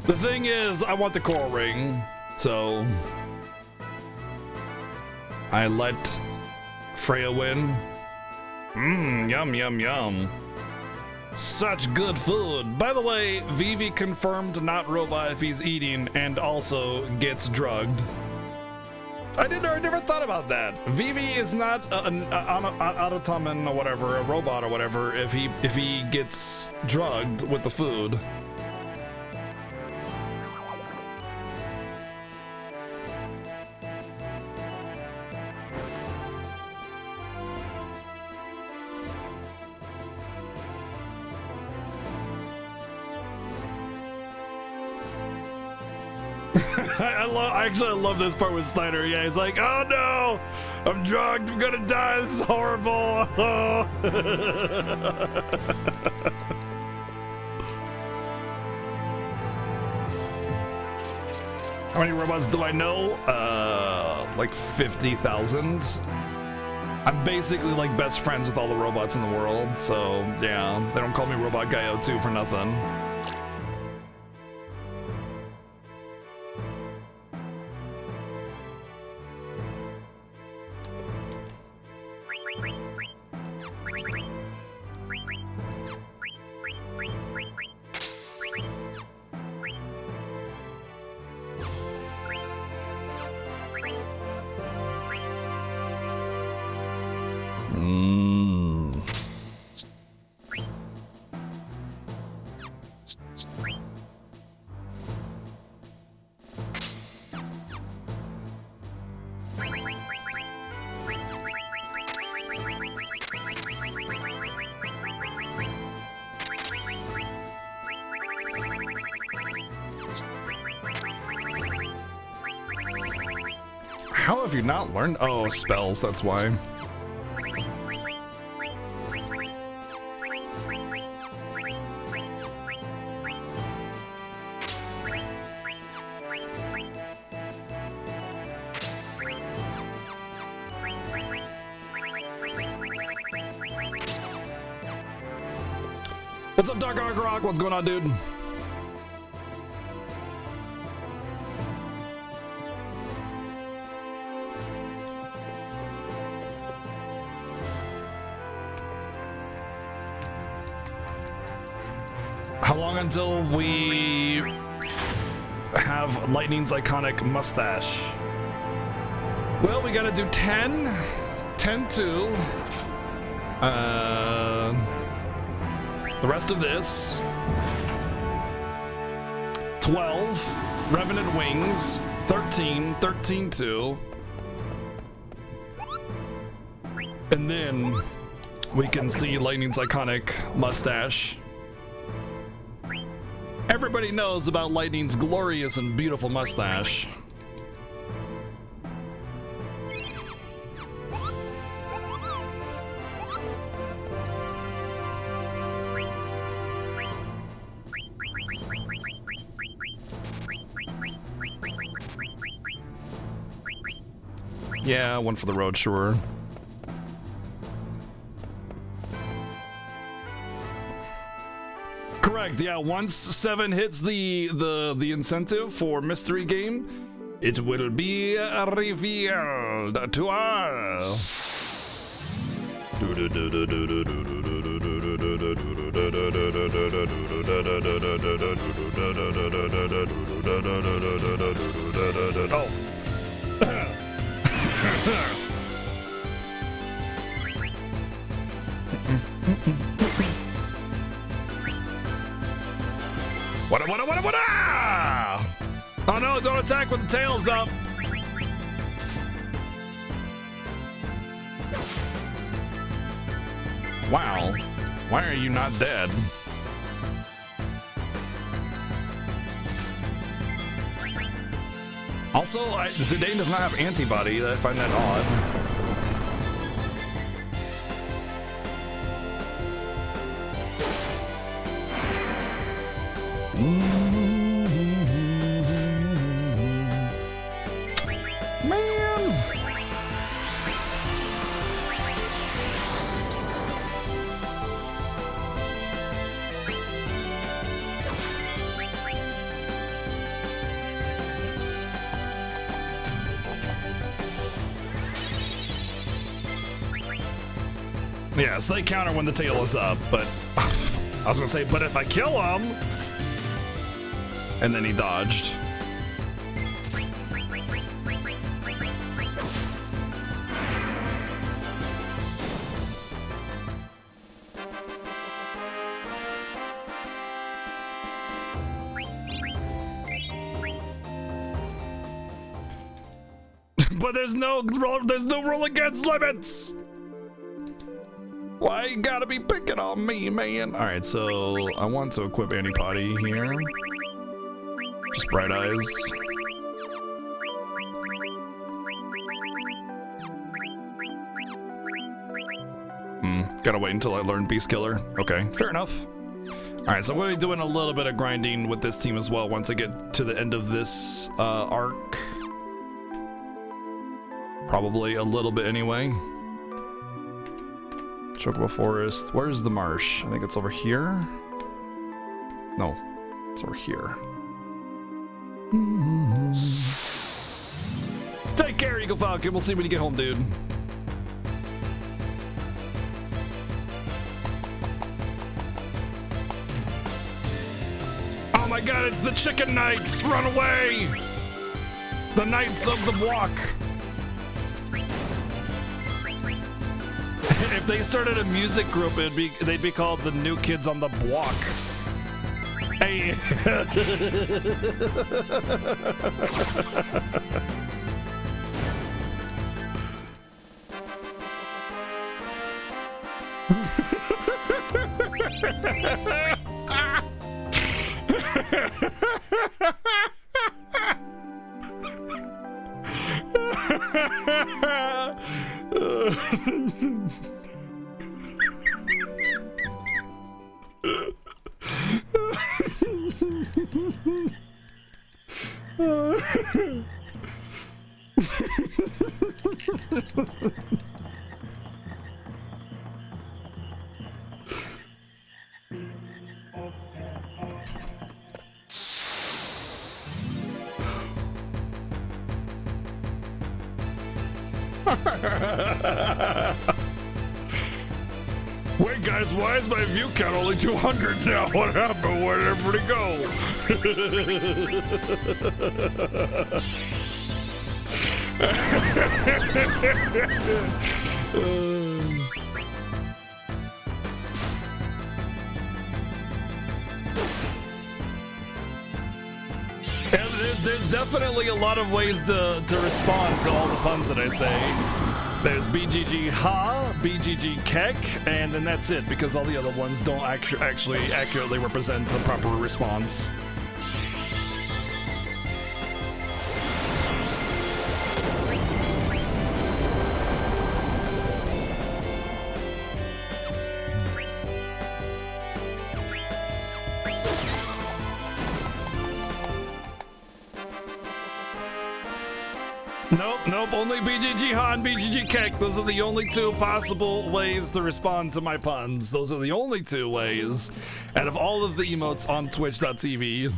The thing is, I want the coral ring, so I let Freya win. Yum, yum, yum. Such good food. By the way, Vivi confirmed not robot if he's eating and also gets drugged. I never thought about that. Vivi is not an automaton or whatever, a robot or whatever, if he gets drugged with the food. I love this part with Snyder. Yeah, he's like, oh no, I'm drugged, I'm gonna die, this is horrible. How many robots do I know? Like 50,000. I'm basically like best friends with all the robots in the world, so yeah, they don't call me Backgroundguy02 for nothing. How have you not learned? Oh, spells, that's why. What's up, Dark Arc Rock? What's going on, dude? How long until we have Lightning's iconic mustache? Well, we gotta do 10, 10-2, the rest of this, 12, Revenant Wings, 13, 13-2, and then we can see Lightning's iconic mustache. Everybody knows about Lightning's glorious and beautiful mustache. Yeah, one for the road, sure. Correct, yeah, once 7 hits the incentive for mystery game, it will be revealed to all. Oh. What? Oh no, don't attack with the tails up. Wow. Why are you not dead? Also, Zidane does not have antibody. I find that odd. Yes, they counter when the tail is up, but I was gonna say, but if I kill him, and then he dodged. But there's no rule against limits. Why you gotta be picking on me, man? All right, so I want to equip Antipotty here. Just bright eyes. Gotta wait until I learn Beast Killer. Okay, fair enough. All right, so I'm gonna be doing a little bit of grinding with this team as well once I get to the end of this arc. Probably a little bit anyway. Chocobo Forest. Where's the marsh? I think it's over here. No, it's over here. Take care, Eagle Falcon. We'll see when you get home, dude. Oh my god, it's the Chicken Knights! Run away! The Knights of the Block. if they started a music group, they'd be called the New Kids on the Block. Hey. Wait, guys, why is my view count only 200 now? What happened? Where'd everybody go? And there's definitely a lot of ways to respond to all the puns that I say. There's BGG Ha, BGG Kek, and then that's it, because all the other ones don't actually accurately represent the proper response. Nope, only BGG Ha and BGG Kek. Those are the only two possible ways to respond to my puns. Those are the only two ways out of all of the emotes on twitch.tv.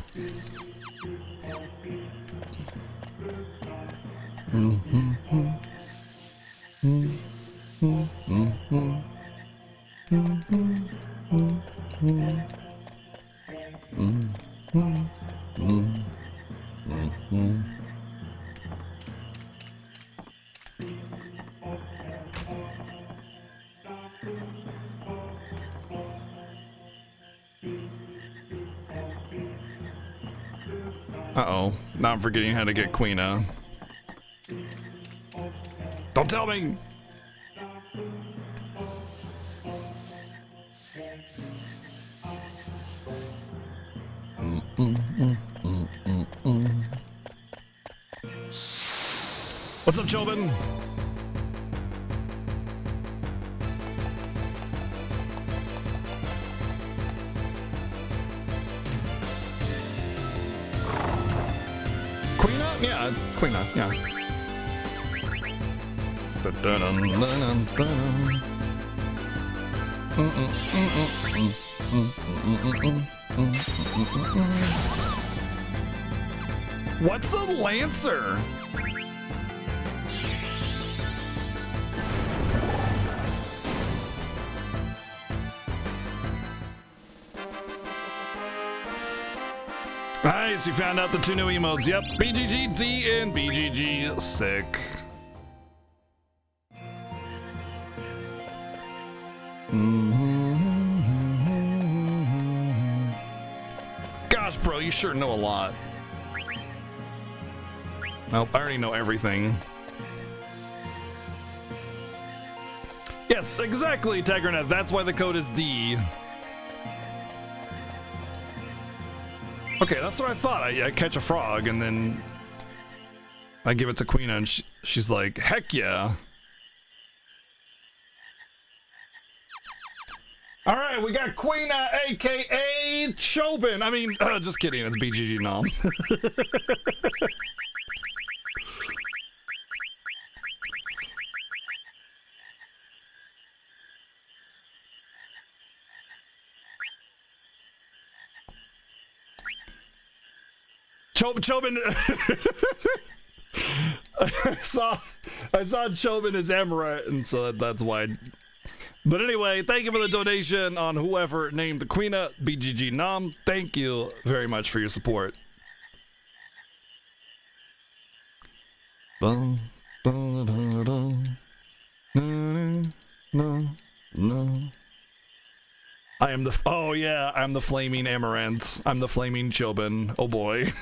Uh-oh. Now I'm forgetting how to get Queena. Don't tell me! What's up, Chobin? Queena? Yeah, it's Queena, yeah. What's a Lancer? Nice, you found out the two new emotes. Yep, BGGD and BGG sick. Gosh, bro, you sure know a lot. Well, I already know everything. Yes, exactly, Tigernet. That's why the code is D. Okay, that's what I thought. I catch a frog and then I give it to Queena and she's like, heck yeah. All right, we got Queena, aka Chobin. I mean, just kidding. It's BGG Nom. Chobin. I saw Chobin as Amaret, and so that's why. But anyway, thank you for the donation on whoever named the Queena, BGG Nom. Thank you very much for your support. I am the. Oh yeah, I'm the flaming amaranth. I'm the flaming Chobin. Oh boy.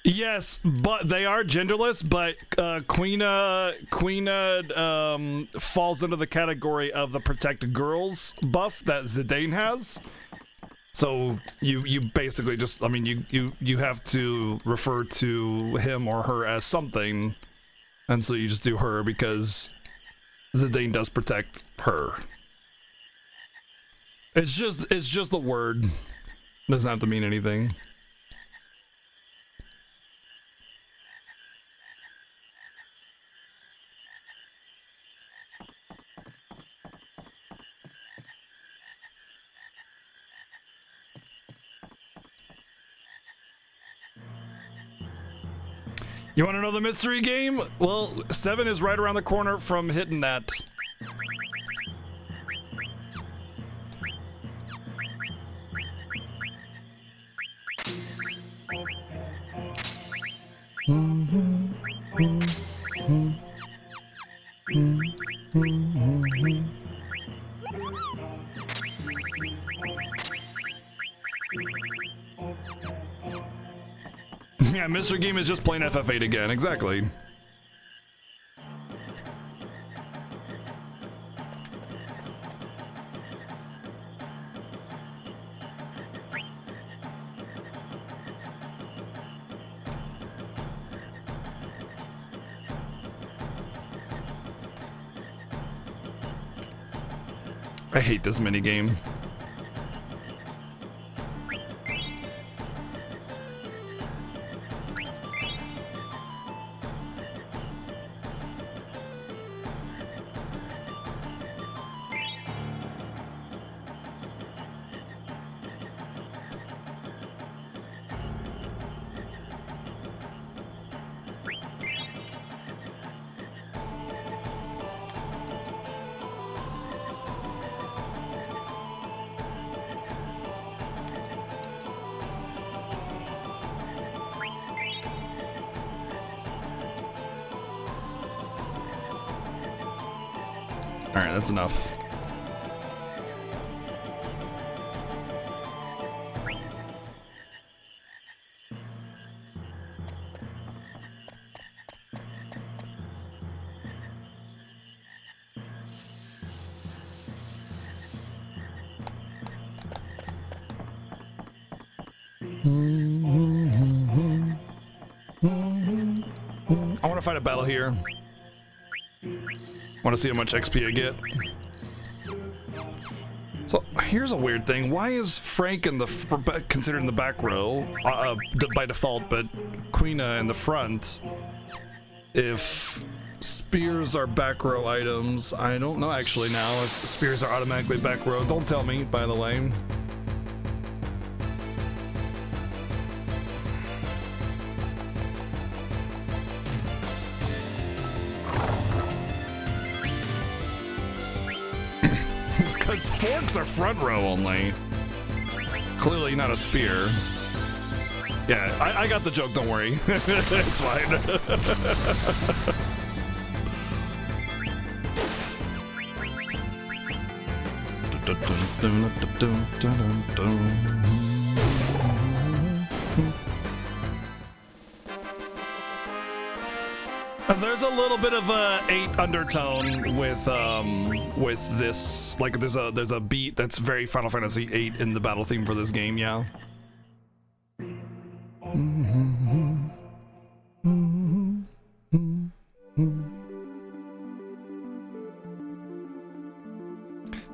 Yes, but they are genderless, but Queena falls under the category of the protect girls buff that Zidane has. So you basically just, I mean, you have to refer to him or her as something, and so you just do her because Zidane does protect her. It's just the word. Doesn't have to mean anything. You want to know the mystery game? Well, 7 is right around the corner from hitting that. Yeah, Mr. Game is just playing FF8 again, exactly. I hate this minigame. Alright, that's enough. I want to fight a battle here. Want to see how much XP I get. So here's a weird thing. Why is Frank in the considered in the back row by default, but Queena in the front? If spears are back row items, I don't know actually now if spears are automatically back row. Don't tell me, by the way. Because forks are front row only. Clearly not a spear. Yeah, I got the joke, don't worry. It's fine. There's a little bit of a 8 undertone with this. Like there's a beat that's very Final Fantasy 8 in the battle theme for this game, yeah.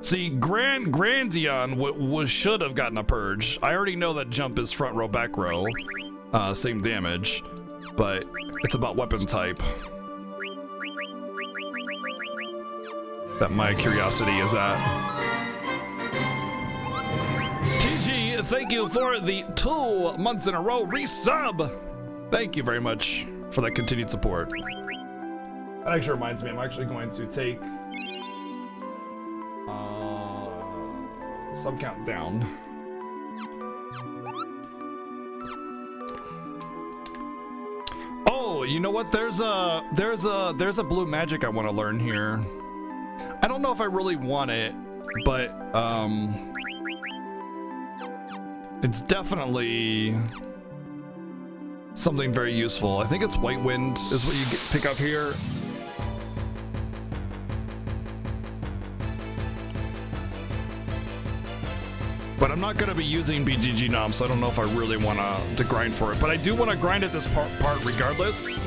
See, Grandion should have gotten a purge. I already know that jump is front row, back row, same damage, but it's about weapon type that my curiosity is at. TG, thank you for the 2 months in a row resub. Thank you very much for that continued support. That actually reminds me, I'm actually going to take sub count down. Oh, you know what? There's a blue magic I want to learn here. I don't know if I really want it, but it's definitely something very useful. I think it's White Wind is what you pick up here. But I'm not going to be using BGG Nom, so I don't know if I really want to grind for it. But I do want to grind at this part regardless,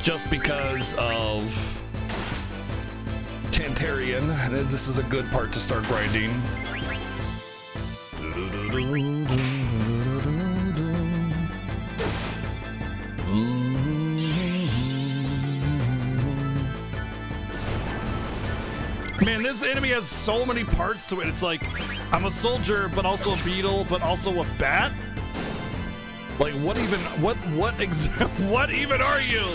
just because of Tantarian. And this is a good part to start grinding. Man, this enemy has so many parts to it. It's like, I'm a soldier, but also a beetle, but also a bat? Like, what even are you?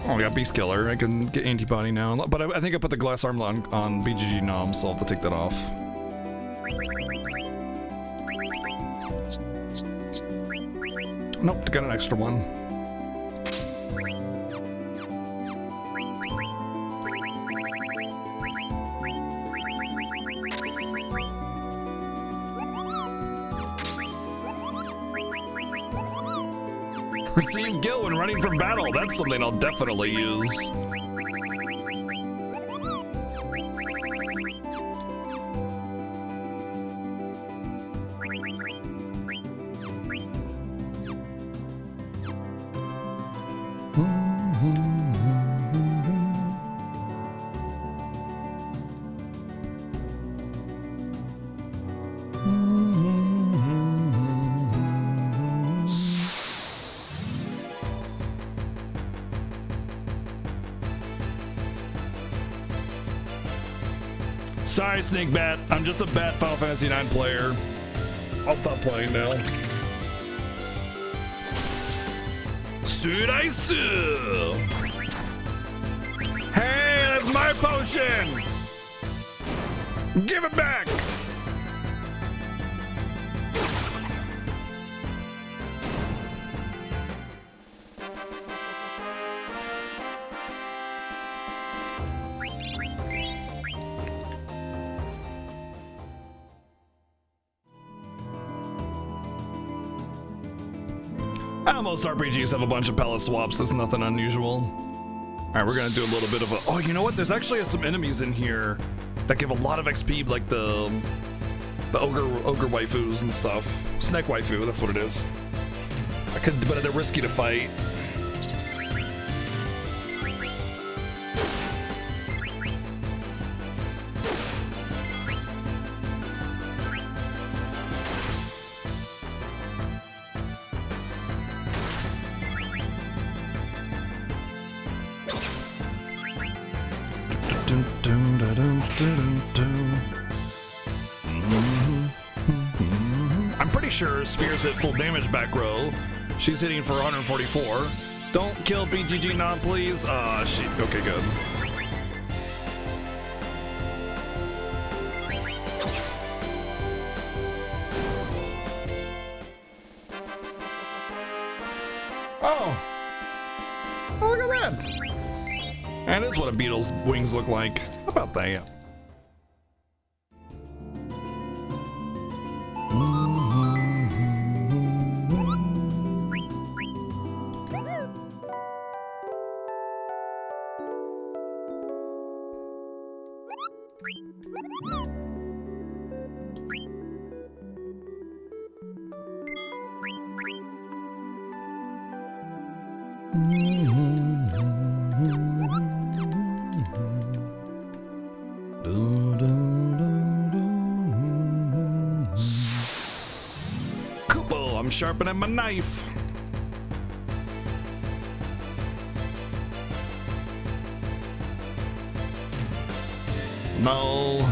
Oh, I got Beast Killer. I can get antibody now, but I think I put the glass armor on BGG Nom, so I'll have to take that off. Nope, got an extra one. Receive Gil when running from battle. That's something I'll definitely use. Sorry, Snake Bat. I'm just a Bat Final Fantasy IX player. I'll stop playing now. Sudaisu! Hey, that's my potion! Give it back! Most RPGs have a bunch of palette swaps. That's nothing unusual. All right, we're gonna do a little bit of a. Oh, you know what? There's actually some enemies in here that give a lot of XP, like the ogre waifus and stuff. Snake waifu, that's what it is. But they're risky to fight. I'm pretty sure Spears hit full damage back row. She's hitting for 144. Don't kill BGG Nom, please. Ah, she. Okay, good. Oh. Oh, look at that. That is what a beetle's wings look like. How about that? Cool, I'm sharpening my knife. No.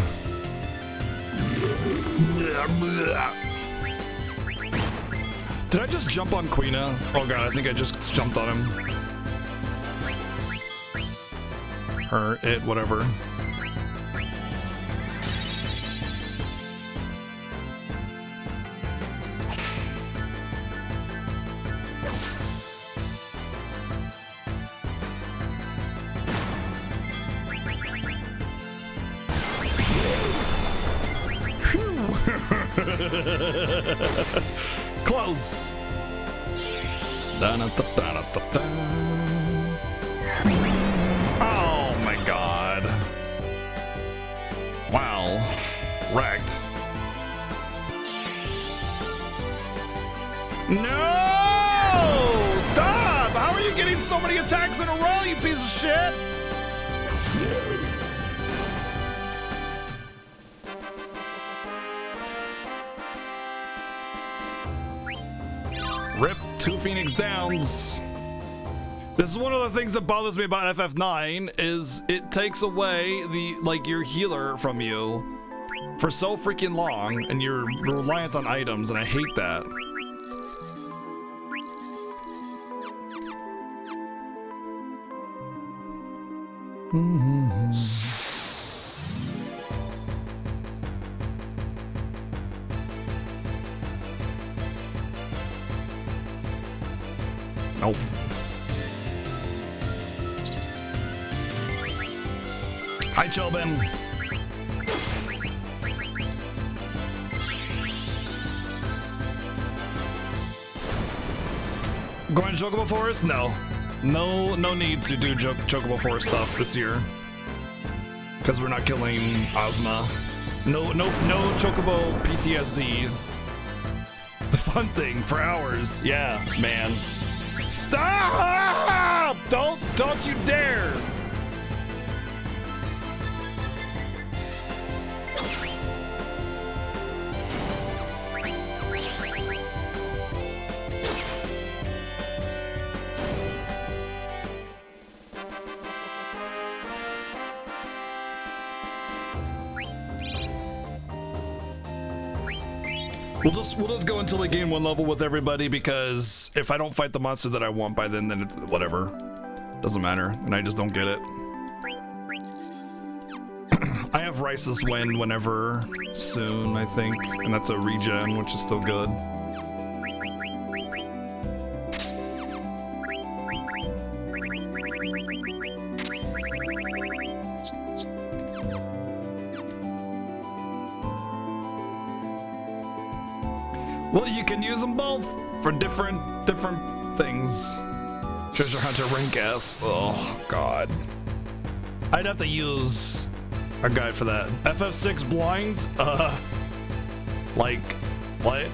Did I just jump on Queena? Oh god, I think I just jumped on him. Her, it, whatever. Close. Oh my god. Wow. Wrecked. No! Stop! How are you getting so many attacks in a row, you piece of shit? Rip, 2 Phoenix Downs. This is one of the things that bothers me about FF9 is it takes away your healer from you for so freaking long, and you're reliant on items, and I hate that. Nope. Hi, Chobin. Going to Chocobo Forest? No. No need to do Chocobo Forest stuff this year. Because we're not killing Ozma. No Chocobo PTSD. The fun thing for hours. Yeah, man. Stop! Don't you dare! We'll just go until we gain 1 level with everybody, because if I don't fight the monster that I want by then whatever. Doesn't matter, and I just don't get it. I have Rice's Wind whenever soon, I think, and that's a regen, which is still good. Well, you can use them both for different things. Treasure Hunter rank S. Oh god. I'd have to use a guide for that. FF6 blind? Like, what?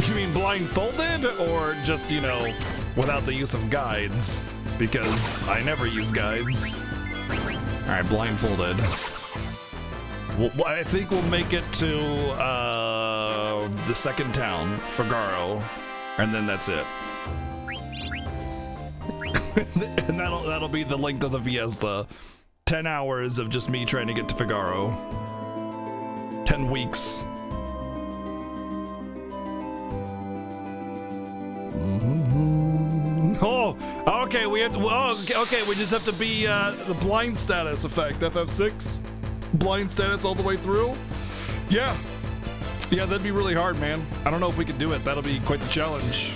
You mean blindfolded, or just, you know, without the use of guides? Because I never use guides. Alright, blindfolded. I think we'll make it to the second town, Figaro, and then that's it. And that'll be the length of the Fiesta. 10 hours of just me trying to get to Figaro. 10 weeks. Oh, okay. We have to. Okay. We just have to be the blind status effect. FF6. Blind status all the way through? Yeah, that'd be really hard, man. I don't know if we could do it. That'll be quite the challenge.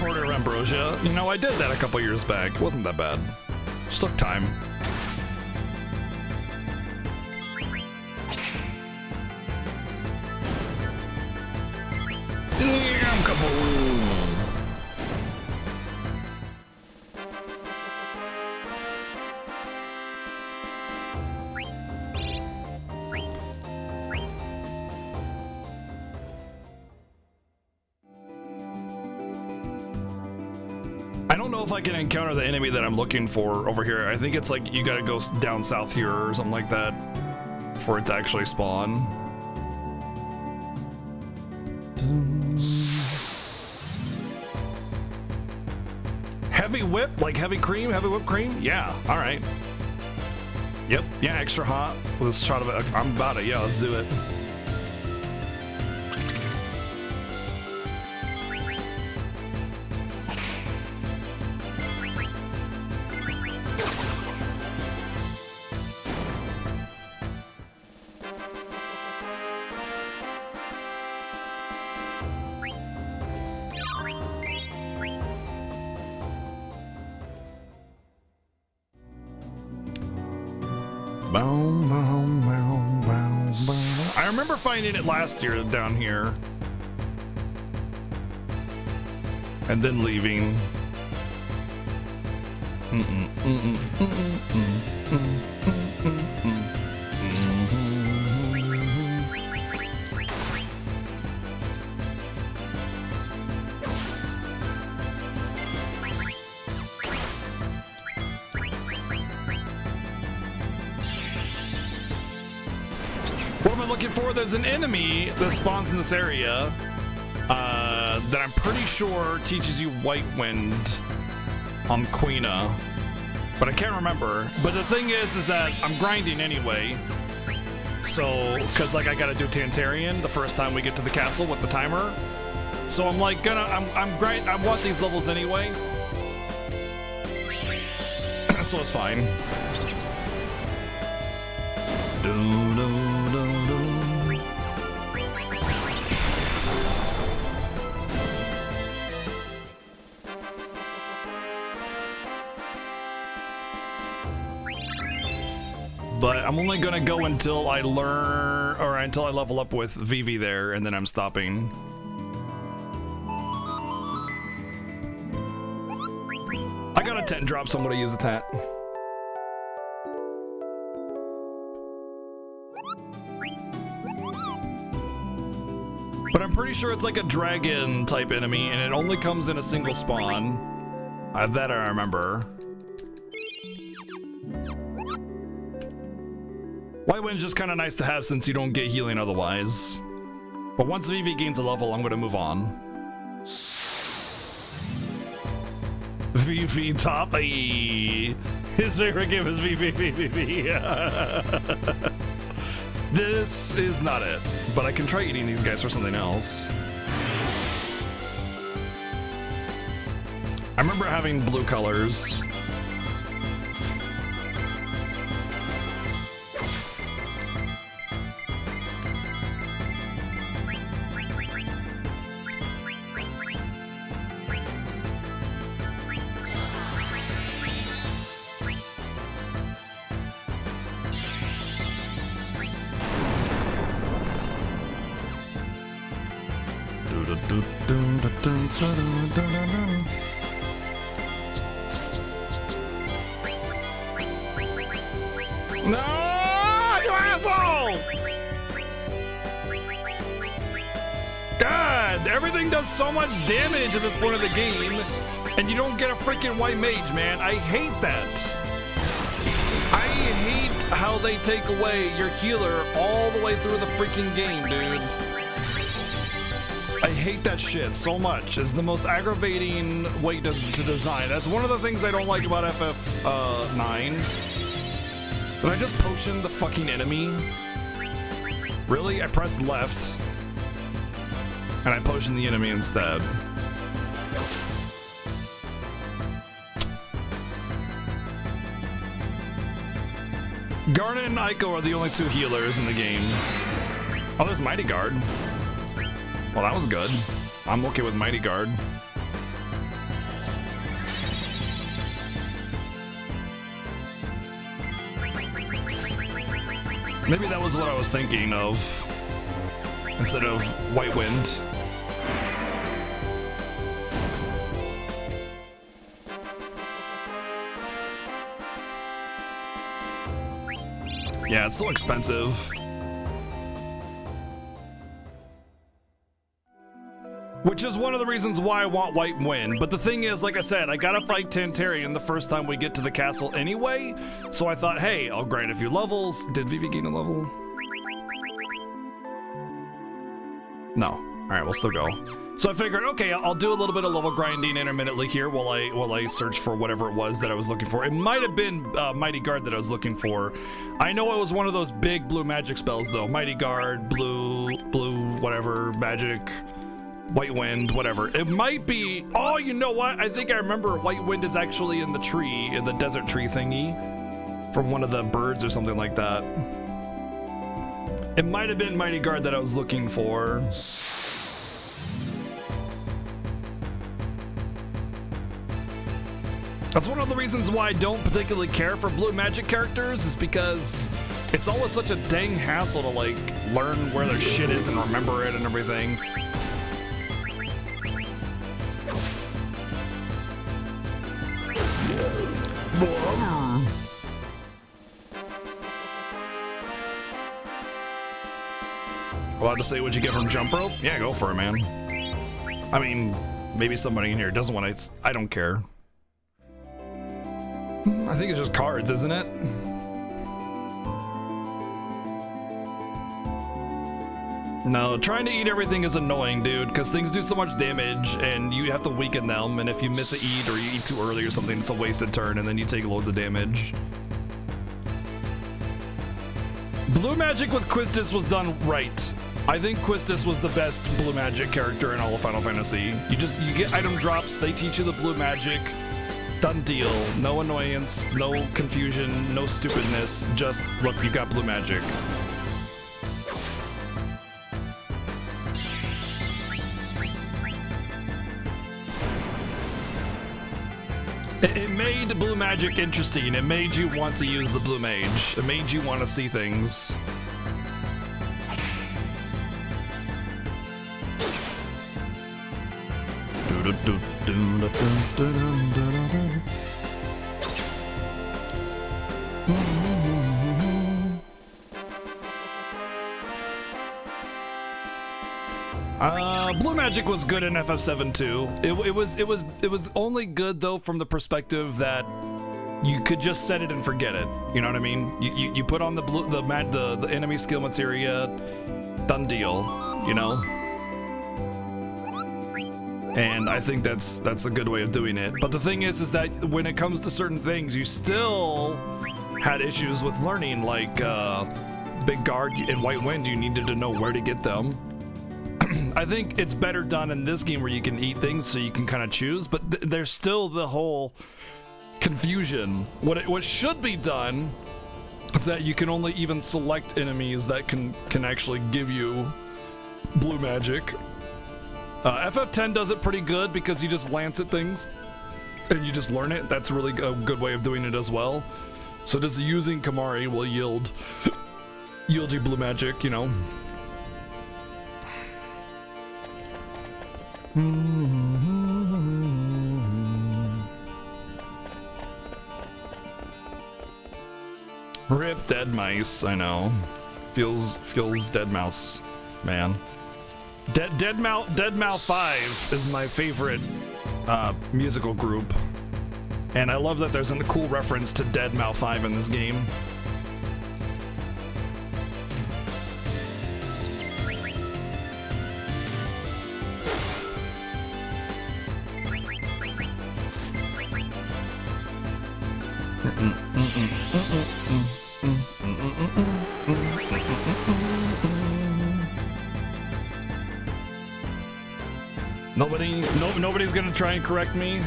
Order Ambrosia. You know, I did that a couple years back. It wasn't that bad. Just took time. don't know if I can encounter the enemy that I'm looking for over here. I think it's like you gotta go down south here or something like that for it to actually spawn. Heavy whip, like heavy cream, heavy whipped cream? Yeah, all right. Yep, yeah, extra hot with a shot of it. I'm about it, yeah, let's do it. I remember finding it last year down here and then leaving. What am I looking for? There's an enemy that spawns in this area that I'm pretty sure teaches you White Wind on Queena, but I can't remember. But the thing is that I'm grinding anyway. So, because like I gotta do Tantarian the first time we get to the castle with the timer. So I'm like I want these levels anyway. So it's fine. But I'm only gonna go until I learn, or until I level up with Vivi there, and then I'm stopping. I got a 10 drop, so I'm gonna use the tat. But I'm pretty sure it's like a dragon type enemy, and it only comes in a single spawn. That I remember. White Wind's just kind of nice to have since you don't get healing otherwise. But once Vivi gains a level, I'm gonna move on. Vivi top. His favorite game is Vivi. This is not it, but I can try eating these guys for something else. I remember having blue colors. No, you asshole! God, everything does so much damage at this point of the game, and you don't get a freaking white mage, man. I hate that. I hate how they take away your healer all the way through the freaking game, dude. I hate that shit so much. It's the most aggravating way to design. That's one of the things I don't like about FF9. Did I just potion the fucking enemy? Really? I pressed left and I potioned the enemy instead. Garnet and Aiko are the only two healers in the game. Oh, there's Mighty Guard. Well, that was good. I'm okay with Mighty Guard. Maybe that was what I was thinking of instead of White Wind. Yeah, it's so expensive. Which is one of the reasons why I want White Wind. But the thing is, like I said, I gotta fight Tantarian the first time we get to the castle anyway. So I thought, hey, I'll grind a few levels. Did Vivi gain a level? No. All right, we'll still go. So I figured, okay, I'll do a little bit of level grinding intermittently here while I search for whatever it was that I was looking for. It might have been Mighty Guard that I was looking for. I know it was one of those big blue magic spells though. Mighty Guard, blue, whatever, magic, White Wind, whatever. It might be, oh, you know what? I think I remember White Wind is actually in the tree, in the desert tree thingy from one of the birds or something like that. It might have been Mighty Guard that I was looking for. That's one of the reasons why I don't particularly care for blue magic characters, is because it's always such a dang hassle to like learn where their shit is and remember it and everything. Allowed to say what you get from jump rope? Yeah, go for it, man. I mean, maybe somebody in here doesn't want to. I don't care. I think it's just cards, isn't it? No, trying to eat everything is annoying, dude, because things do so much damage and you have to weaken them, and if you miss a eat or you eat too early or something, it's a wasted turn and then you take loads of damage. Blue magic with Quistis was done right. I think Quistis was the best blue magic character in all of Final Fantasy. You get item drops, they teach you the blue magic. Done deal. No annoyance, no confusion, no stupidness. Just, look, you got blue magic. It made blue magic interesting. It made you want to use the blue mage. It made you want to see things. Blue magic was good in FF7 too. It was only good though from the perspective that you could just set it and forget it. You know what I mean? You put on the enemy skill materia, done deal. You know. And I think that's a good way of doing it. But the thing is that when it comes to certain things, you still had issues with learning, like Big Guard and White Wind. You needed to know where to get them. I think it's better done in this game where you can eat things so you can kind of choose, but there's still the whole confusion. What should be done is that you can only even select enemies that can actually give you blue magic. FF10 does it pretty good because you just lance at things and you just learn it. That's really a good way of doing it as well. So just using Kamari will yield you blue magic, you know. Rip dead mice, I know. Feels dead mouse, man. Dead Mouse 5 is my favorite musical group, and I love that there's a cool reference to Dead Mouse 5 in this game. Nobody's gonna try and correct me.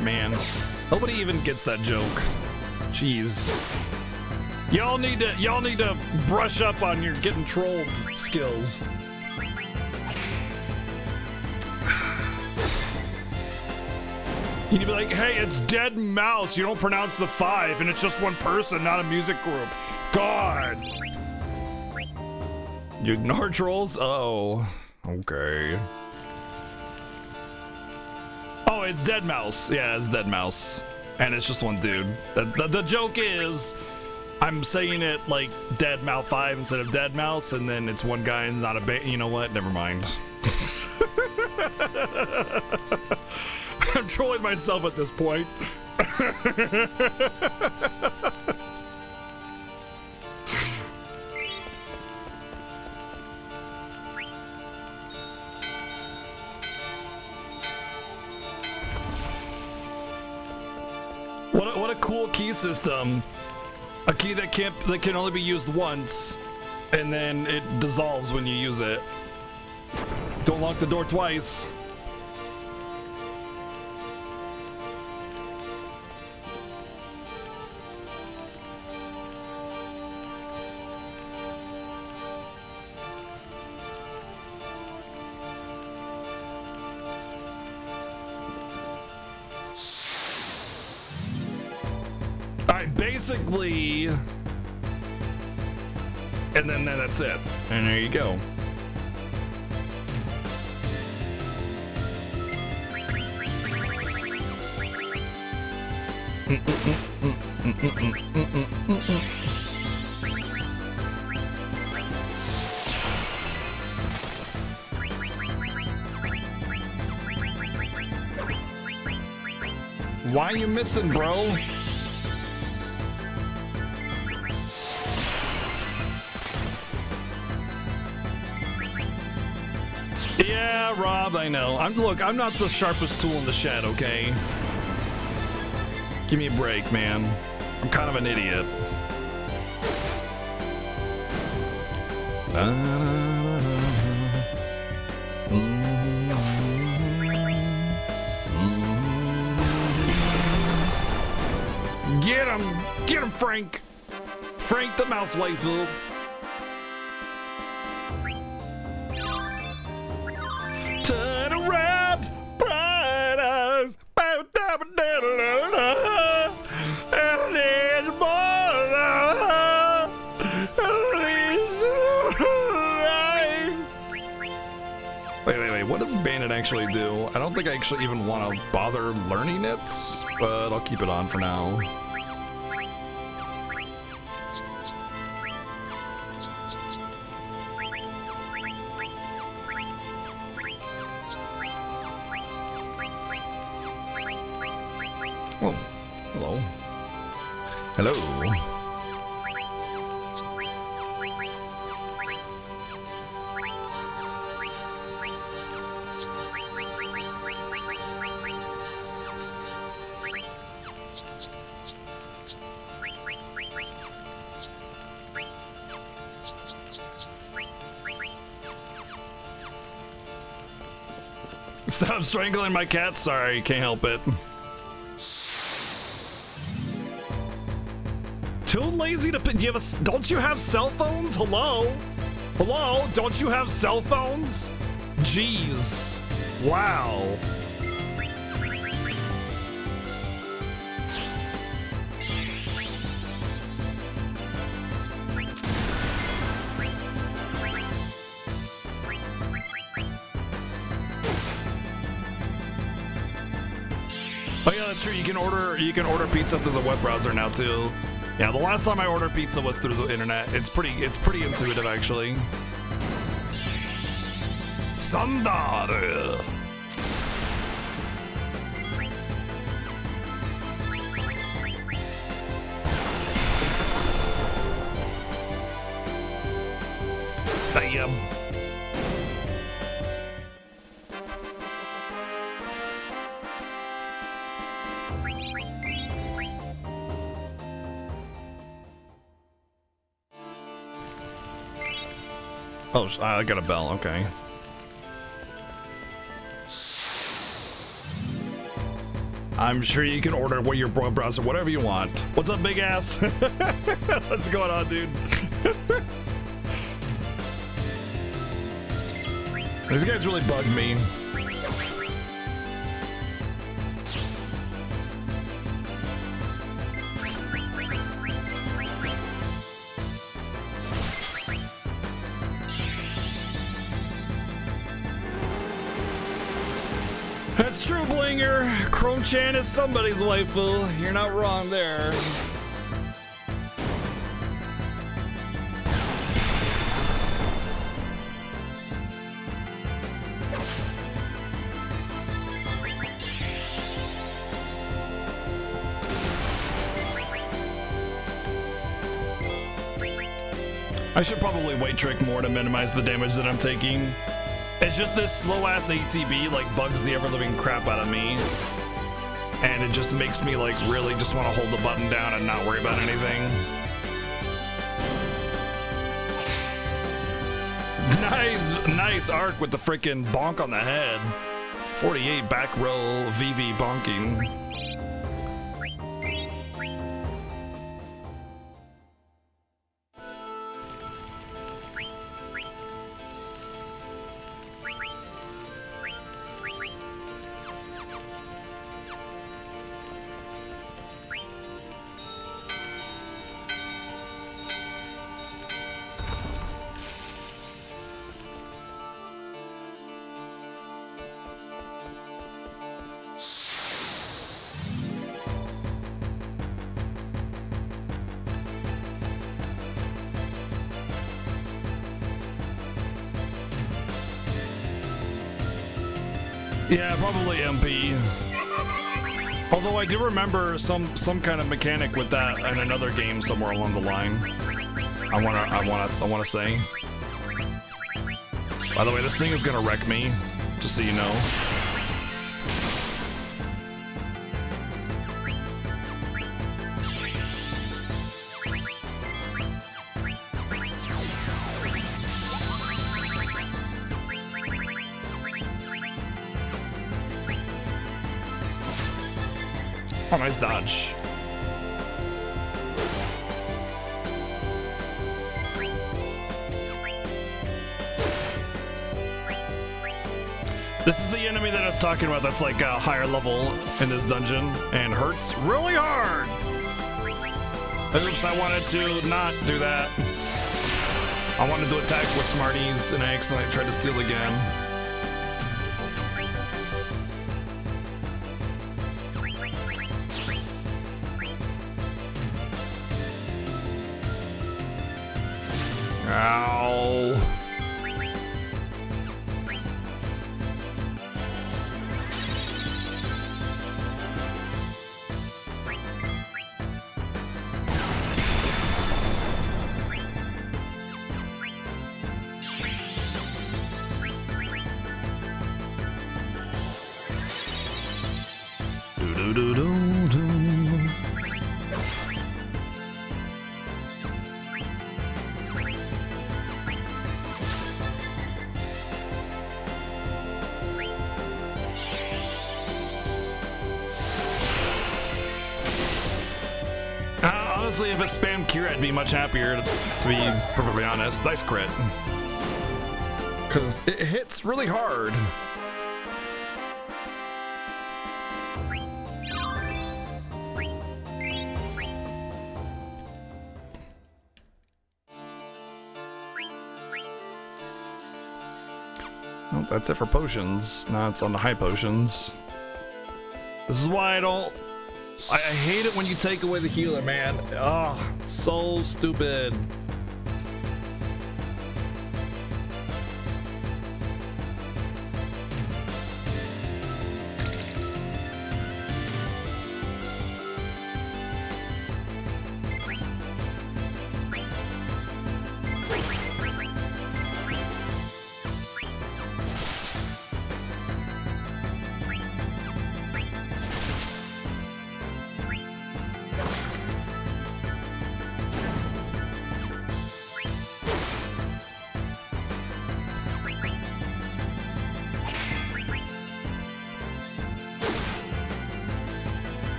Man, nobody even gets that joke. Jeez, y'all need to brush up on your getting trolled skills. You need to be like, hey, it's Dead Mouse. You don't pronounce the 5, and it's just one person, not a music group. God. You ignore trolls? Oh, okay. Oh, it's Dead Mouse. Yeah, it's Dead Mouse. And it's just one dude. The joke is, I'm saying it like Dead Mouse 5 instead of Dead Mouse, and then it's one guy and not a you know what? Never mind. I'm trolling myself at this point. What a cool key system. A key that can only be used once, and then it dissolves when you use it. Don't lock the door twice. Basically, and then that's it. And there you go. Why are you missing, bro? Yeah, Rob, I know. Look, I'm not the sharpest tool in the shed, okay? Give me a break, man. I'm kind of an idiot. Get him! Get him, Frank! Frank the mouse waifu. Turn around, bright eyes. Wait, what does Bandit actually do? I don't think I actually even want to bother learning it, but I'll keep it on for now. Oh, hello. Hello. Stop strangling my cat. Sorry, can't help it. Too lazy to pick. Don't you have cell phones? Hello? Hello? Don't you have cell phones? Jeez. Wow. Oh yeah, that's true. You can order pizza through the web browser now too. Yeah, the last time I ordered pizza was through the internet. It's pretty intuitive actually. Standard. Stab. Oh, I got a bell, okay. I'm sure you can order what your browser, whatever you want. What's up, big ass? What's going on, dude? These guys really bugged me. That's true, Blinger. Chrome-chan is somebody's waifu. You're not wrong there. I should probably weight trick more to minimize the damage that I'm taking. It's just this slow-ass ATB like bugs the ever-living crap out of me. And it just makes me like really just want to hold the button down and not worry about anything. Nice arc with the freaking bonk on the head. 48 back row VV bonking. Yeah, probably MP. Although I do remember some kind of mechanic with that in another game somewhere along the line. I wanna say. By the way, this thing is gonna wreck me, just so you know. Oh, nice dodge. This is the enemy that I was talking about that's like a higher level in this dungeon and hurts really hard. Oops, I wanted to not do that. I wanted to attack with Smarties and I accidentally tried to steal again. Ow. Honestly, if it spammed Cure, I'd be much happier, to be perfectly honest. Nice crit. Because it hits really hard. Well, that's it for potions. Now it's on the high potions. This is why I hate it when you take away the healer, man. Oh, so stupid.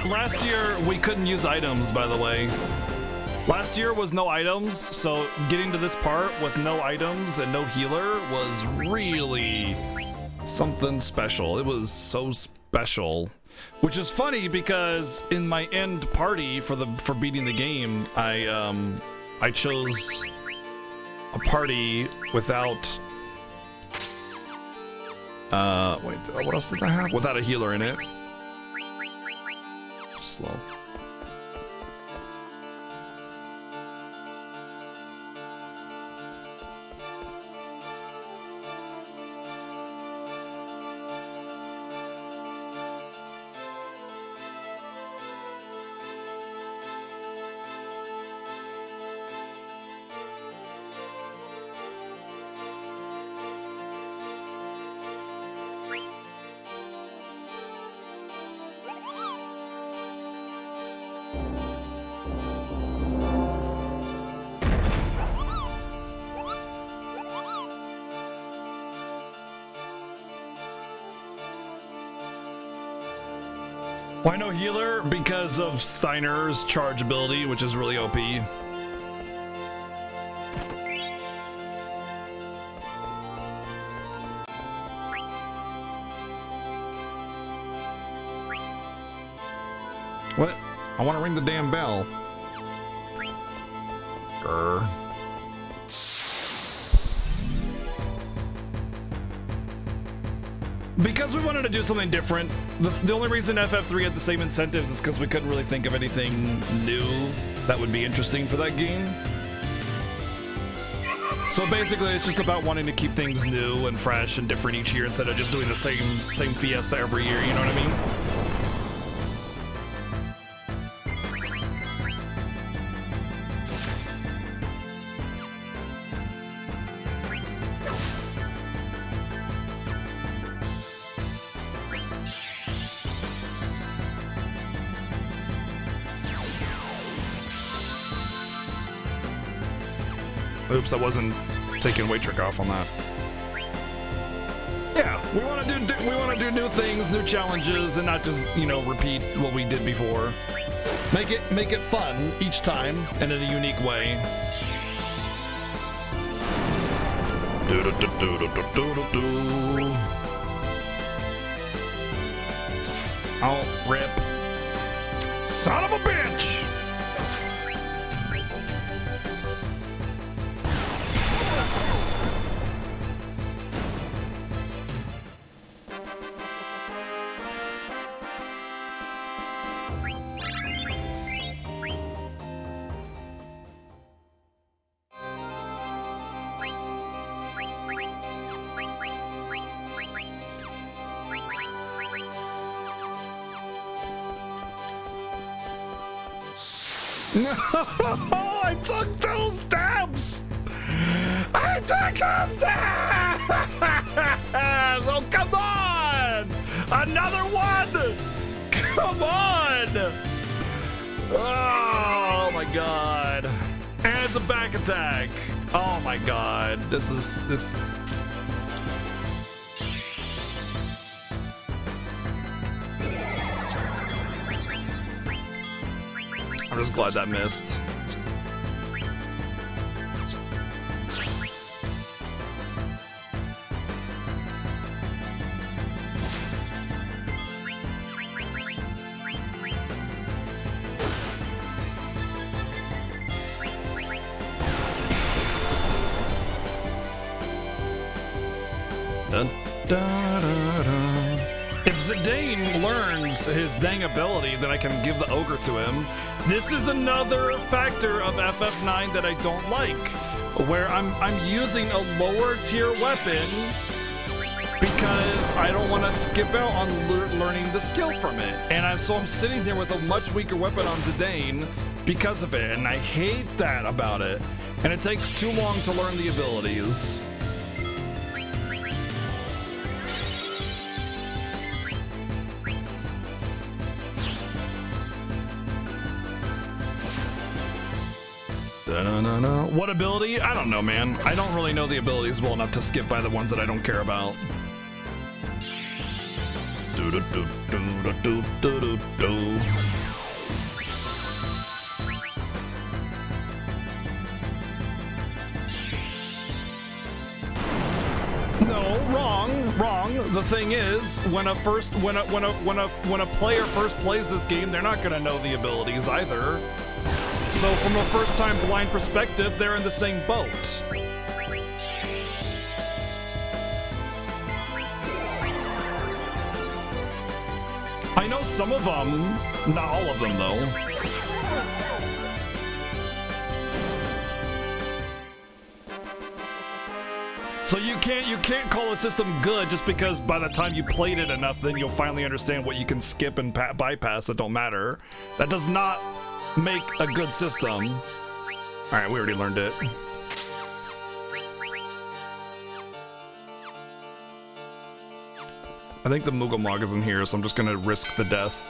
Last year, we couldn't use items, by the way. Last year was no items, so getting to this part with no items and no healer was really something special. It was so special. Which is funny because in my end party for beating the game, I chose a party without wait, what else did I have? Without a healer in it. Slow. Why no healer? Because of Steiner's charge ability, which is really OP. What? I want to ring the damn bell. Grr. Because we wanted to do something different. The only reason FF3 had the same incentives is because we couldn't really think of anything new that would be interesting for that game. So basically, it's just about wanting to keep things new and fresh and different each year instead of just doing the same Fiesta every year. You know what I mean? Oops, I wasn't taking weight trick off on that. Yeah, we want to do new things, new challenges, and not just, you know, repeat what we did before. Make it fun each time and in a unique way. Oh, rip. Son of a bitch! No, I took 2 stabs! I took 2 stabs! Oh, come on! Another one! Come on! Oh my god. And it's a back attack. Oh my god. This. I'm just glad that missed. Dun, da, da, da. If Zidane learns his dang ability, then I can give the ogre to him. This is another factor of FF9 that I don't like, where I'm using a lower tier weapon because I don't want to skip out on learning the skill from it. And I'm sitting there with a much weaker weapon on Zidane because of it, and I hate that about it. And it takes too long to learn the abilities. What ability? I don't know, man. I don't really know the abilities well enough to skip by the ones that I don't care about. No, wrong. The thing is, when a player first plays this game, they're not gonna know the abilities either. So from a first-time blind perspective, they're in the same boat. I know some of them, not all of them though. So you can't call a system good just because by the time you played it enough, then you'll finally understand what you can skip and bypass that don't matter. That does not make a good system. All right, we already learned it. I think the Moogle is in here, so I'm just gonna risk the death.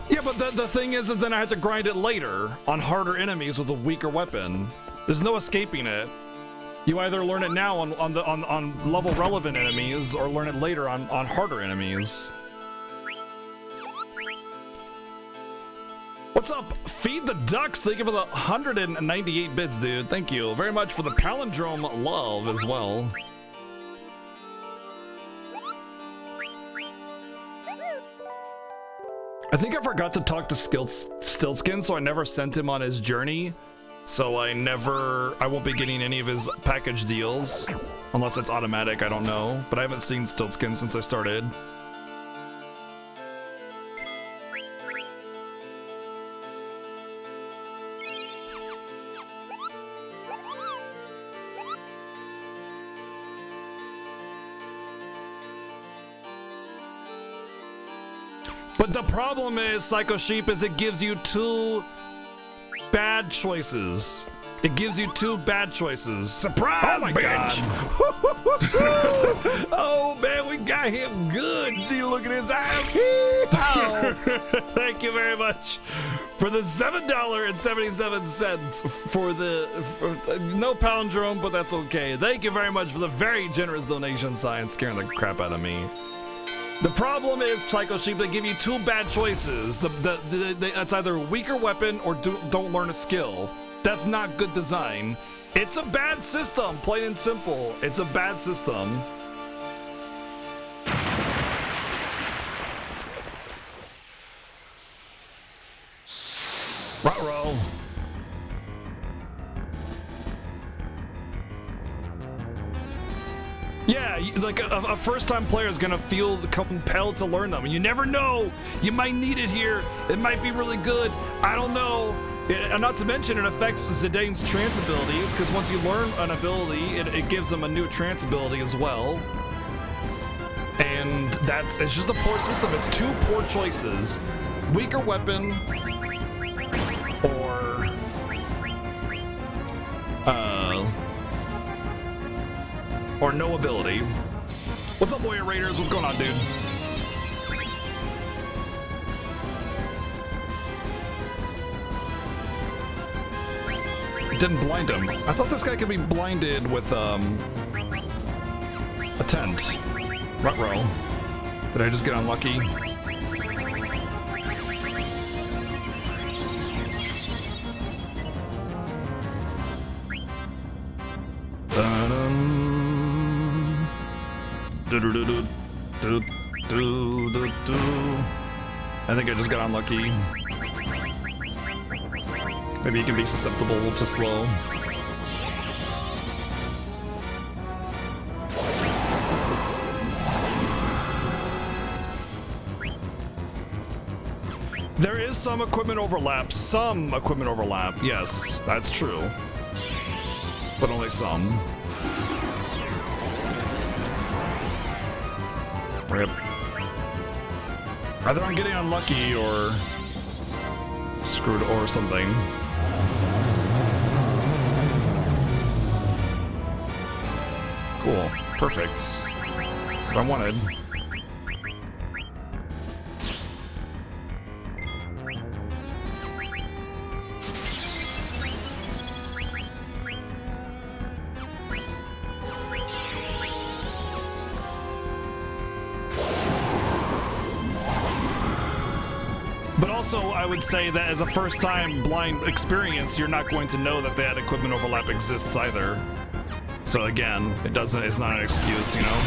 Yeah, but the thing is then I have to grind it later on harder enemies with a weaker weapon. There's no escaping it. You either learn it now on level relevant enemies or learn it later on harder enemies. What's up? Feed the Ducks. Thank you for the 198 bits, dude. Thank you very much for the palindrome love as well. I think I forgot to talk to Stiltskin, so I never sent him on his journey. So I won't be getting any of his package deals. Unless it's automatic, I don't know. But I haven't seen Stiltskin since I started. But the problem is, Psycho Sheep, is it gives you two bad choices. It gives you two bad choices. Surprise, oh my bitch! Oh man, we got him good. See, look at his eyes. Oh. Thank you very much for the $7.77 for no palindrome, but that's okay. Thank you very much for the very generous donation, Science, scaring the crap out of me. The problem is, Psycho Sheep, they give you two bad choices. It's either a weaker weapon or don't learn a skill. That's not good design. It's a bad system, plain and simple. It's a bad system. Ruh-roh. Yeah, like a first-time player is gonna feel compelled to learn them. You never know. You might need it here. It might be really good. I don't know. And not to mention, it affects Zidane's trance abilities, because once you learn an ability, it gives them a new trance ability as well. And it's just a poor system. It's two poor choices. Weaker weapon, or no ability. What's up, Warrior Raiders? What's going on, dude? Didn't blind him. I thought this guy could be blinded with a tent. Ruh-roh. Did I just get unlucky? I think I just got unlucky. Maybe you can be susceptible to slow. There is some equipment overlap. Some equipment overlap. Yes, that's true. But only some. Rip. Either I'm getting unlucky or screwed or something. Cool. Perfect. That's what I wanted. But also, I would say that as a first-time blind experience, you're not going to know that that equipment overlap exists either. So again, it's not an excuse, you know?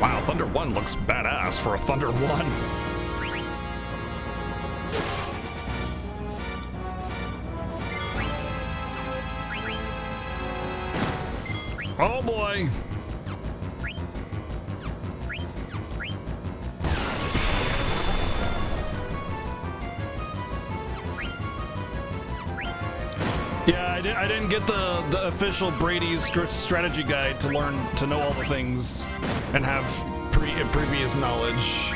Wow, Thunder 1 looks badass for a Thunder 1. Oh boy. Yeah, I didn't get the official Brady's strategy guide to learn to know all the things and have previous knowledge.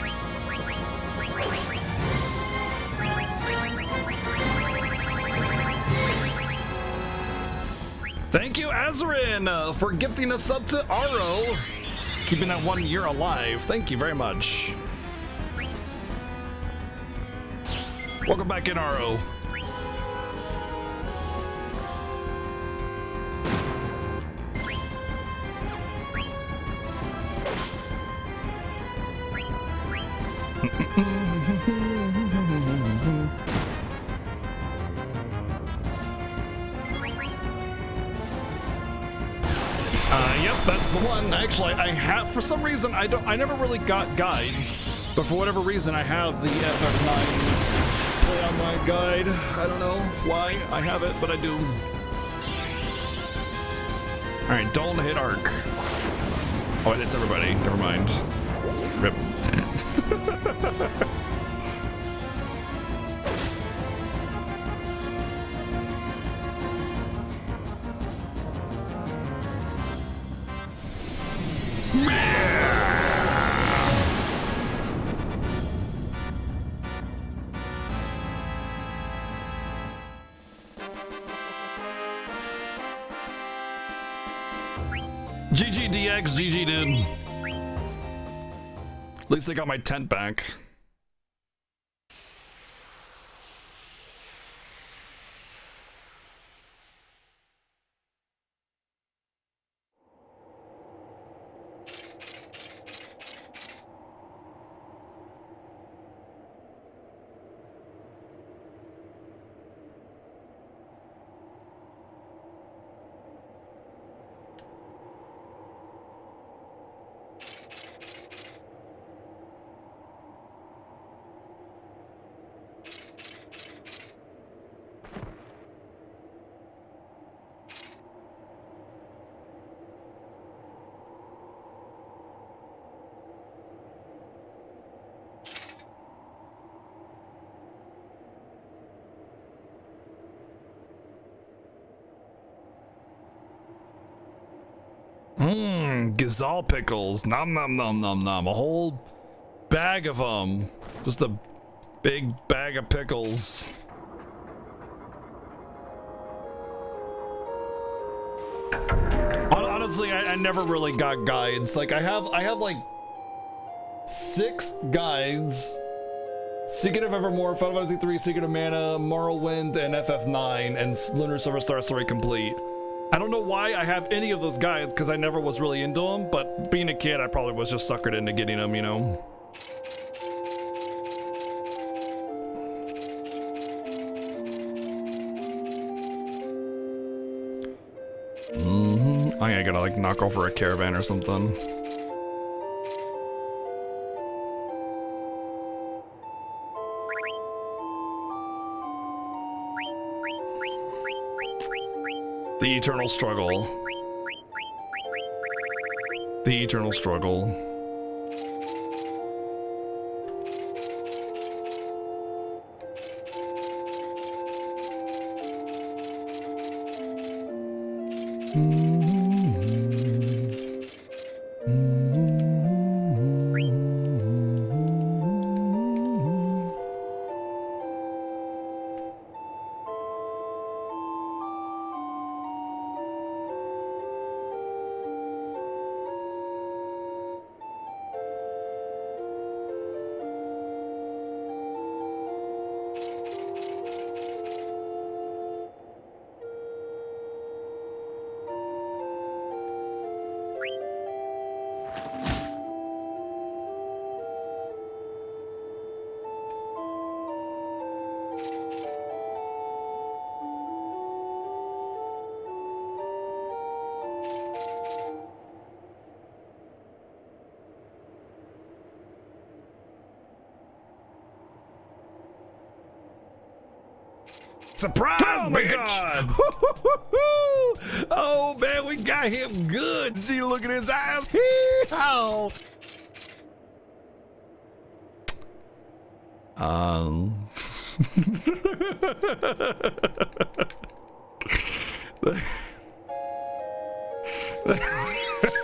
Thank you, Azarin, for gifting a sub to Aro, keeping that 1 year alive. Thank you very much. Welcome back in, Aro. Yep, that's the one. Actually, I have, for some reason, I never really got guides, but for whatever reason, I have the FF9 play online guide. I don't know why I have it, but I do. All right, don't hit arc. Oh, it hits everybody. Never mind. Rip. GG DX, GG dude. At least they got my tent back. Gazal pickles, nom nom nom nom nom, a whole bag of them, just a big bag of pickles. Honestly, I never really got guides. Like I have like 6 guides: Secret of Evermore, Final Fantasy 3, Secret of Mana, Morrowind, and FF9, and Lunar Silver Star Story Complete. I don't know why I have any of those guides, because I never was really into them, but being a kid, I probably was just suckered into getting them, you know? I think I gotta, like, knock over a caravan or something. The eternal struggle. The eternal struggle. Surprise, oh my God! Oh man, we got him good. See, look at his eyes. Hee-haw.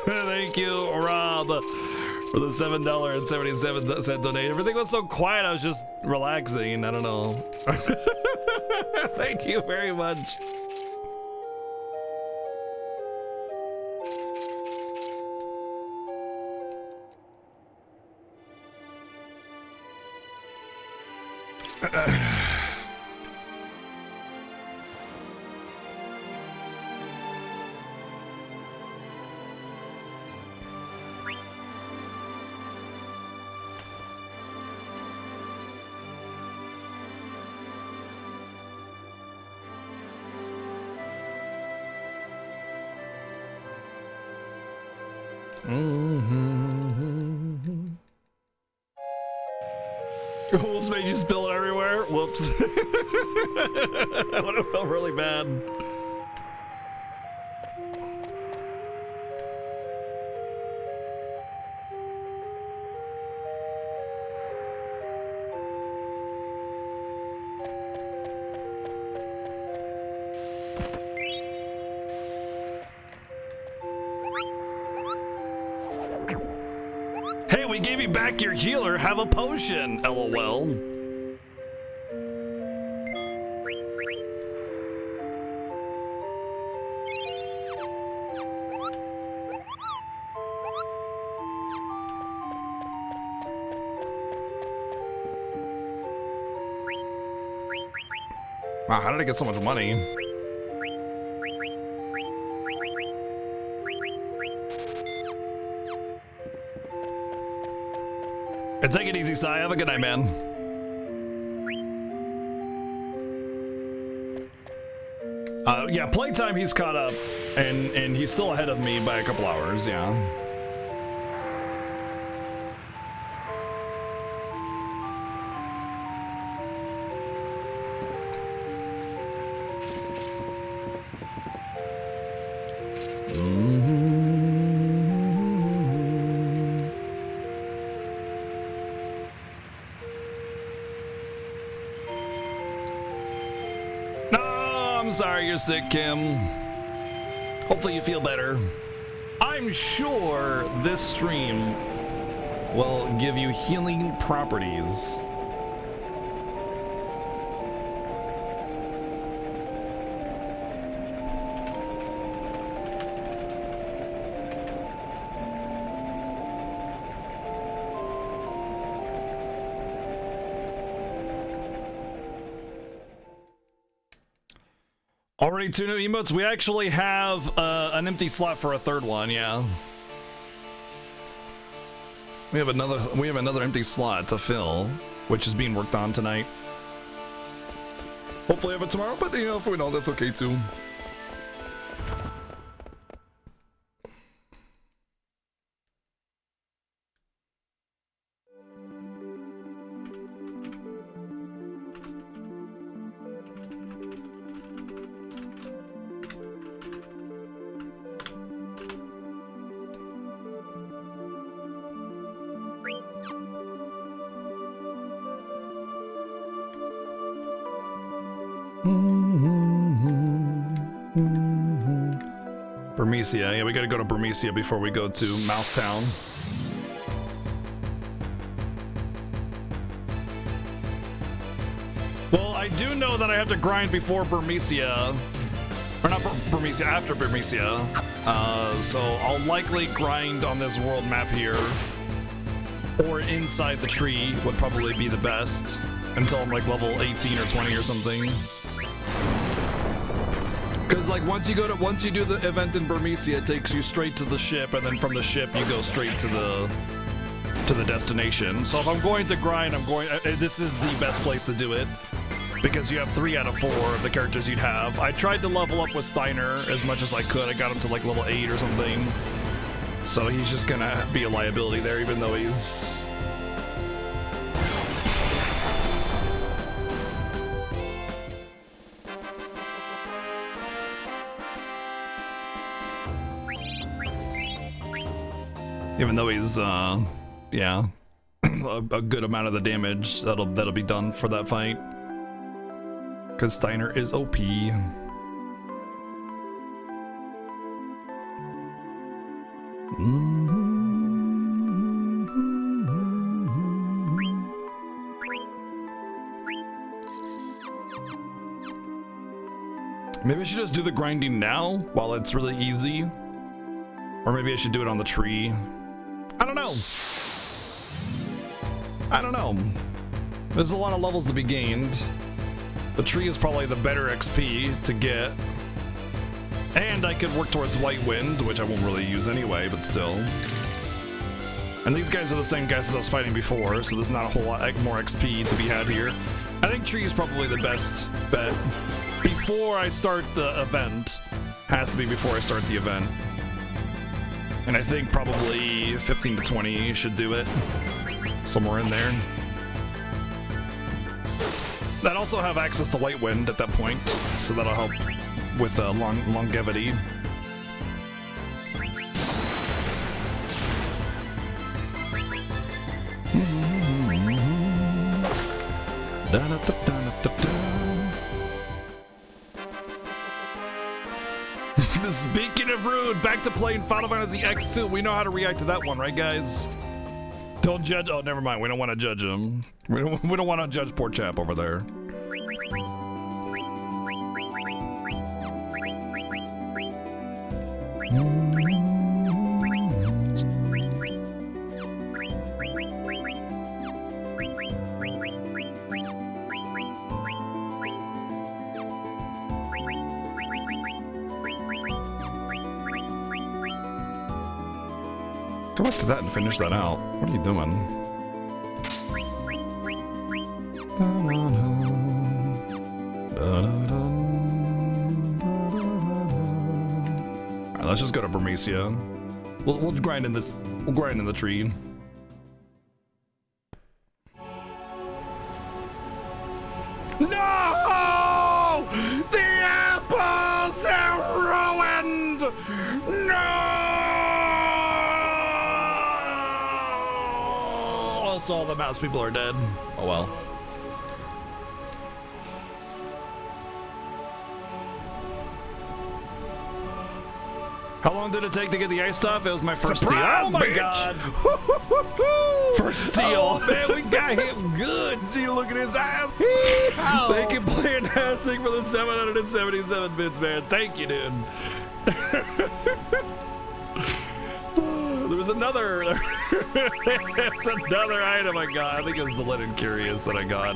Thank you, Rob, for the $7.77 donate. Everything was so quiet, I was just relaxing. I don't know. Thank you very much. Almost made you spill it everywhere. Whoops. That would have felt really bad. Hey, we gave you back your healer. Have a potion. LOL. Wow, how did I get so much money? Take it easy, Sai. Have a good night, man. Yeah, playtime, he's caught up, and he's still ahead of me by a couple hours, yeah. Sorry you're sick, Kim. Hopefully you feel better. I'm sure this stream will give you healing properties. Already 2 new emotes. We actually have an empty slot for a third one. Yeah, we have another empty slot to fill, which is being worked on tonight. Hopefully, I have it tomorrow. But you know, if we don't, that's okay too. Burmecia. Yeah, we gotta go to Burmecia before we go to Mousetown. Well, I do know that I have to grind before Burmecia. Or not Burmecia, after Burmecia. So I'll likely grind on this world map here. Or inside the tree would probably be the best. Until I'm like level 18 or 20 or something. Because like once you do the event in Burmecia, it takes you straight to the ship, and then from the ship you go straight to the destination. So if I'm going to grind, this is the best place to do it, because you have 3 out of 4 of the characters you'd have. I tried to level up with Steiner as much as I could. I got him to like level 8 or something. So he's just gonna be a liability there, even though he's... Even though he's, yeah, a good amount of the damage that'll be done for that fight. Because Steiner is OP. Maybe I should just do the grinding now while it's really easy. Or maybe I should do it on the tree. I don't know. I don't know. There's a lot of levels to be gained. The tree is probably the better XP to get. And I could work towards White Wind, which I won't really use anyway, but still. And these guys are the same guys as I was fighting before, so there's not a whole lot more XP to be had here. I think tree is probably the best bet. Before I start the event. Has to be before I start the event. And I think probably 15 to 20 should do it. Somewhere in there. That also have access to Light Wind at that point, so that'll help with longevity. Speaking of rude, back to playing Final Fantasy X2. We know how to react to that one, right, guys? Don't judge. Oh, never mind. We don't want to judge him. We don't want to judge poor chap over there. Go back to that and finish that out. What are you doing? Alright, let's just go to Burmecia. We'll grind in this. We'll grind in the tree. No! The apples are ruined! No! So all the mouse people are dead. Oh well. How long did it take to get the ice stuff? It was my first steal. Oh my god! First steal. Oh man, we got him good. See, look at his eyes. They can play fantastic for the 777 bits, man. Thank you, dude. There was another. There's another item I got. I think it was the Linen Curious that I got.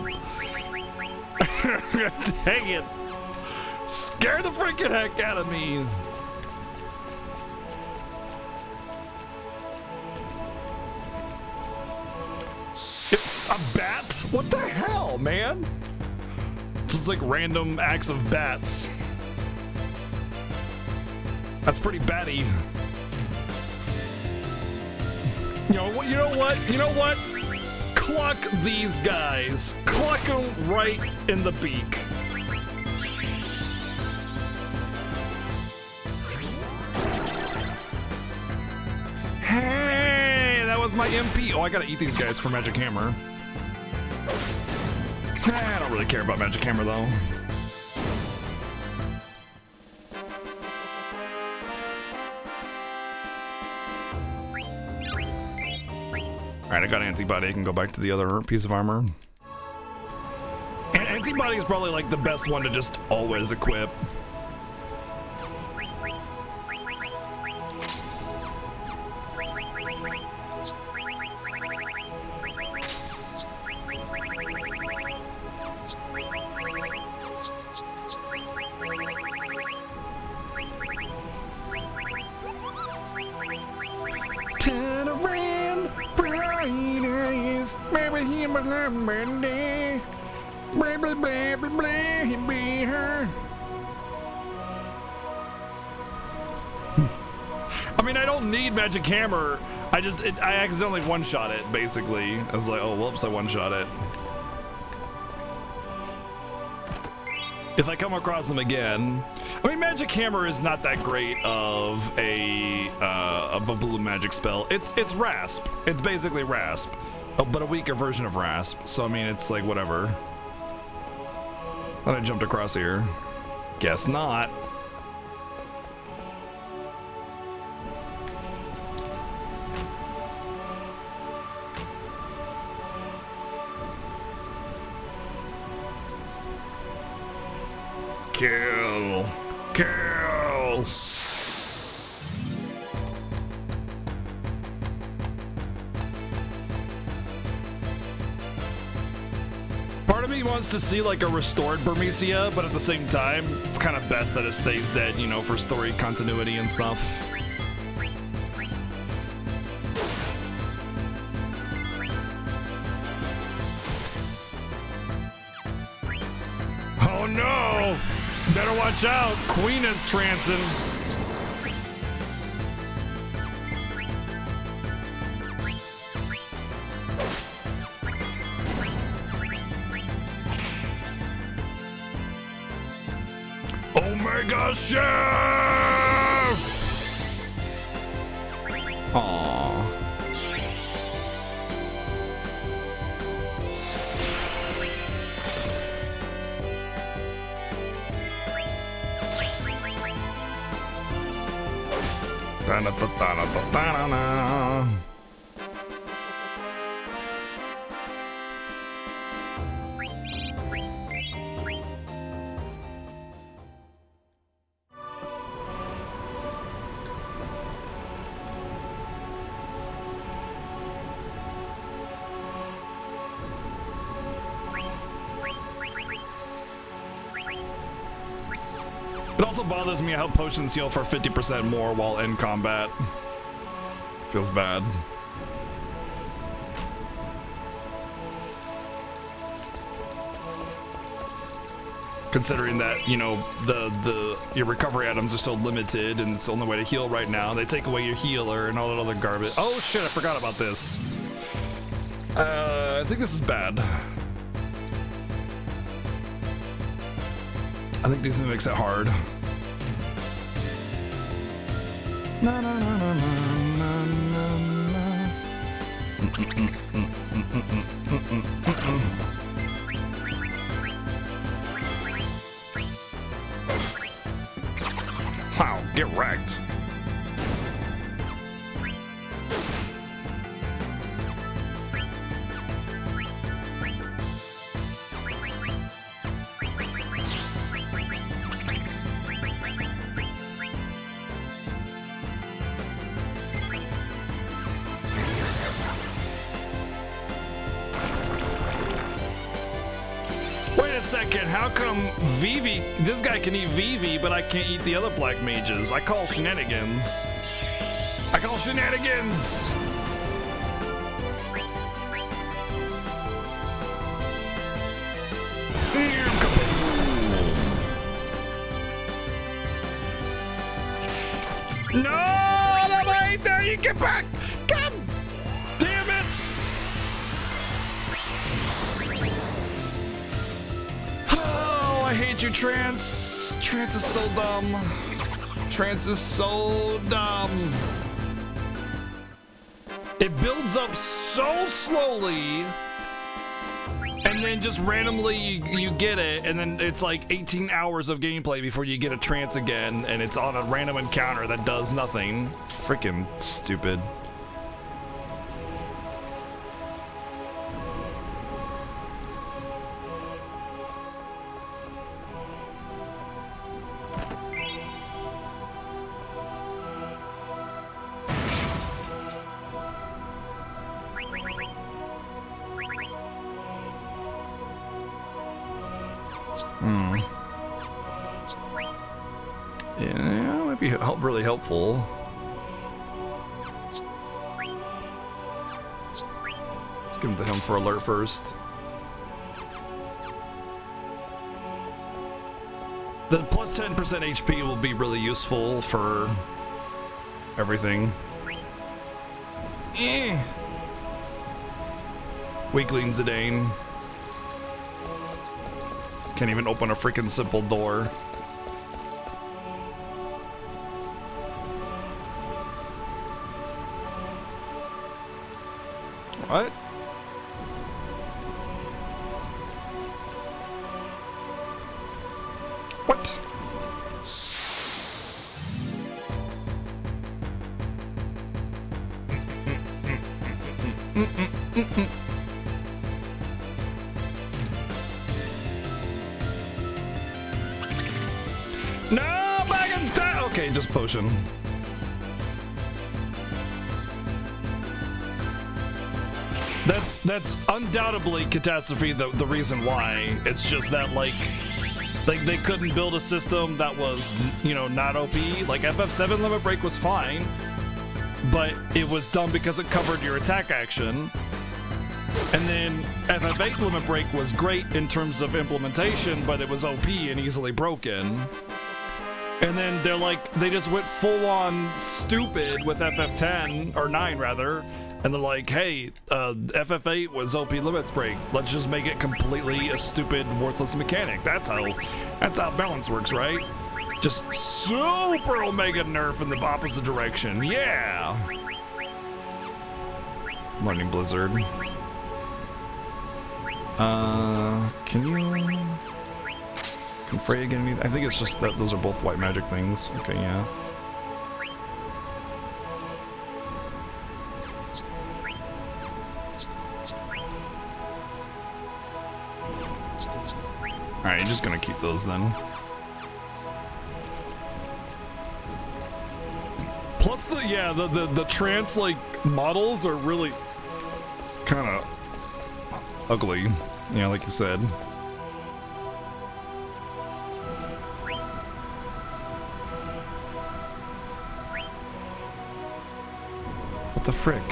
Dang it! Scare the freaking heck out of me. A bat? What the hell, man? Just like random acts of bats. That's pretty batty. You know what? You know what? Cluck these guys. Cluck them right in the beak. Hey, that was my MP. Oh, I gotta eat these guys for Magic Hammer. I don't really care about Magic Hammer though. Alright, I got Antibody. I can go back to the other piece of armor. And Antibody is probably like the best one to just always equip. Turn around, bright eyes, maybe he was a Monday. Blah blah blah blah blah, he be her. I mean, I don't need Magic Hammer. I accidentally one-shot it, basically. I was like, oh, whoops, I one-shot it. If I come across them again, I mean, Magic Hammer is not that great of a blue magic spell. It's Rasp. It's basically Rasp, but a weaker version of Rasp. So I mean, it's like whatever. Thought I jumped across here. Guess not. Kill. Kill. Part of me wants to see like a restored Burmecia, but at the same time, it's kind of best that it stays dead, you know, for story continuity and stuff. Oh no! Better watch out! Queen is trancing. Omega Chef! Aww. Da-da-da-da-da-da-da-da. It also bothers me how potions heal for 50% more while in combat. Feels bad. Considering that, you know, your recovery items are so limited and it's the only way to heal right now. They take away your healer and all that other garbage. Oh shit, I forgot about this. I think this is bad. I think these mimics it hard. Na, na, na, na, na, na, na. Wow, get wrecked. Second, how come Vivi, this guy can eat Vivi, but I can't eat the other black mages? I call shenanigans. I call shenanigans. No, wait, there you get back. God damn it. I hate you, Trance. Trance is so dumb. Trance is so dumb. It builds up so slowly, and then just randomly you get it, and then it's like 18 hours of gameplay before you get a Trance again, and it's on a random encounter that does nothing. Freaking stupid. Yeah, might be really helpful. Let's give him to him for alert first. The plus 10% HP will be really useful for everything. Weakling Zidane. Can't even open a freaking simple door. What? What? No, back in time. Okay, just potion. That's undoubtedly Catastrophe the reason why. It's just that like they couldn't build a system that was, you know, not OP. Like FF7 Limit Break was fine, but it was done because it covered your attack action. And then FF8 Limit Break was great in terms of implementation, but it was OP and easily broken. And then they're like, they just went full on stupid with FF10 or 9 rather. And they're like, hey, FF8 was OP Limits Break. Let's just make it completely a stupid, worthless mechanic. That's how balance works, right? Just super Omega nerf in the opposite direction. Yeah. Lightning Blizzard. Can Freya get any? I think it's just that those are both white magic things. Okay, yeah. Alright, you're just gonna keep those then. Plus the trance like models are really kind of ugly. Yeah, like you said. What the frick?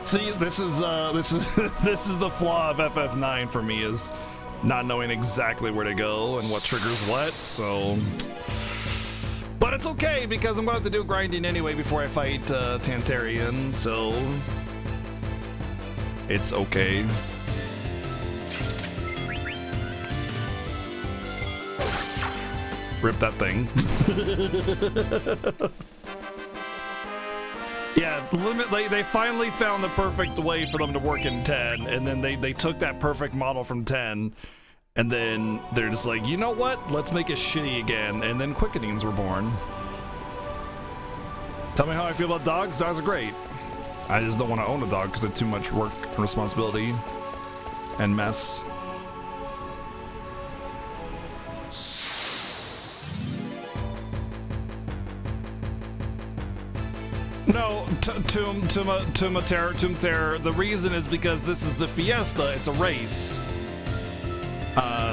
See, this is this is the flaw of FF9 for me, is not knowing exactly where to go and what triggers what, so. But it's okay because I'm going to have to do grinding anyway before I fight Tantarian, so it's okay. Rip that thing. Yeah, they finally found the perfect way for them to work in 10, and then they took that perfect model from 10, and then they're just like, you know what? Let's make it shitty again, and then Quickenings were born. Tell me how I feel about dogs. Dogs are great. I just don't want to own a dog because it's too much work and responsibility and mess. No, Tumter, the reason is because this is the Fiesta, it's a race.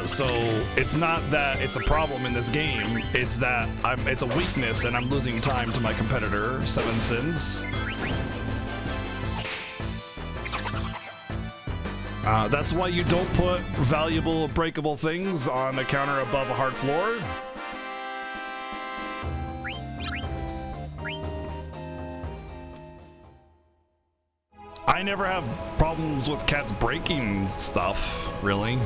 So it's not that it's a problem in this game, it's that it's a weakness and I'm losing time to my competitor, SevenS1ns. That's why you don't put valuable, breakable things on a counter above a hard floor. I never have problems with cats breaking stuff, really.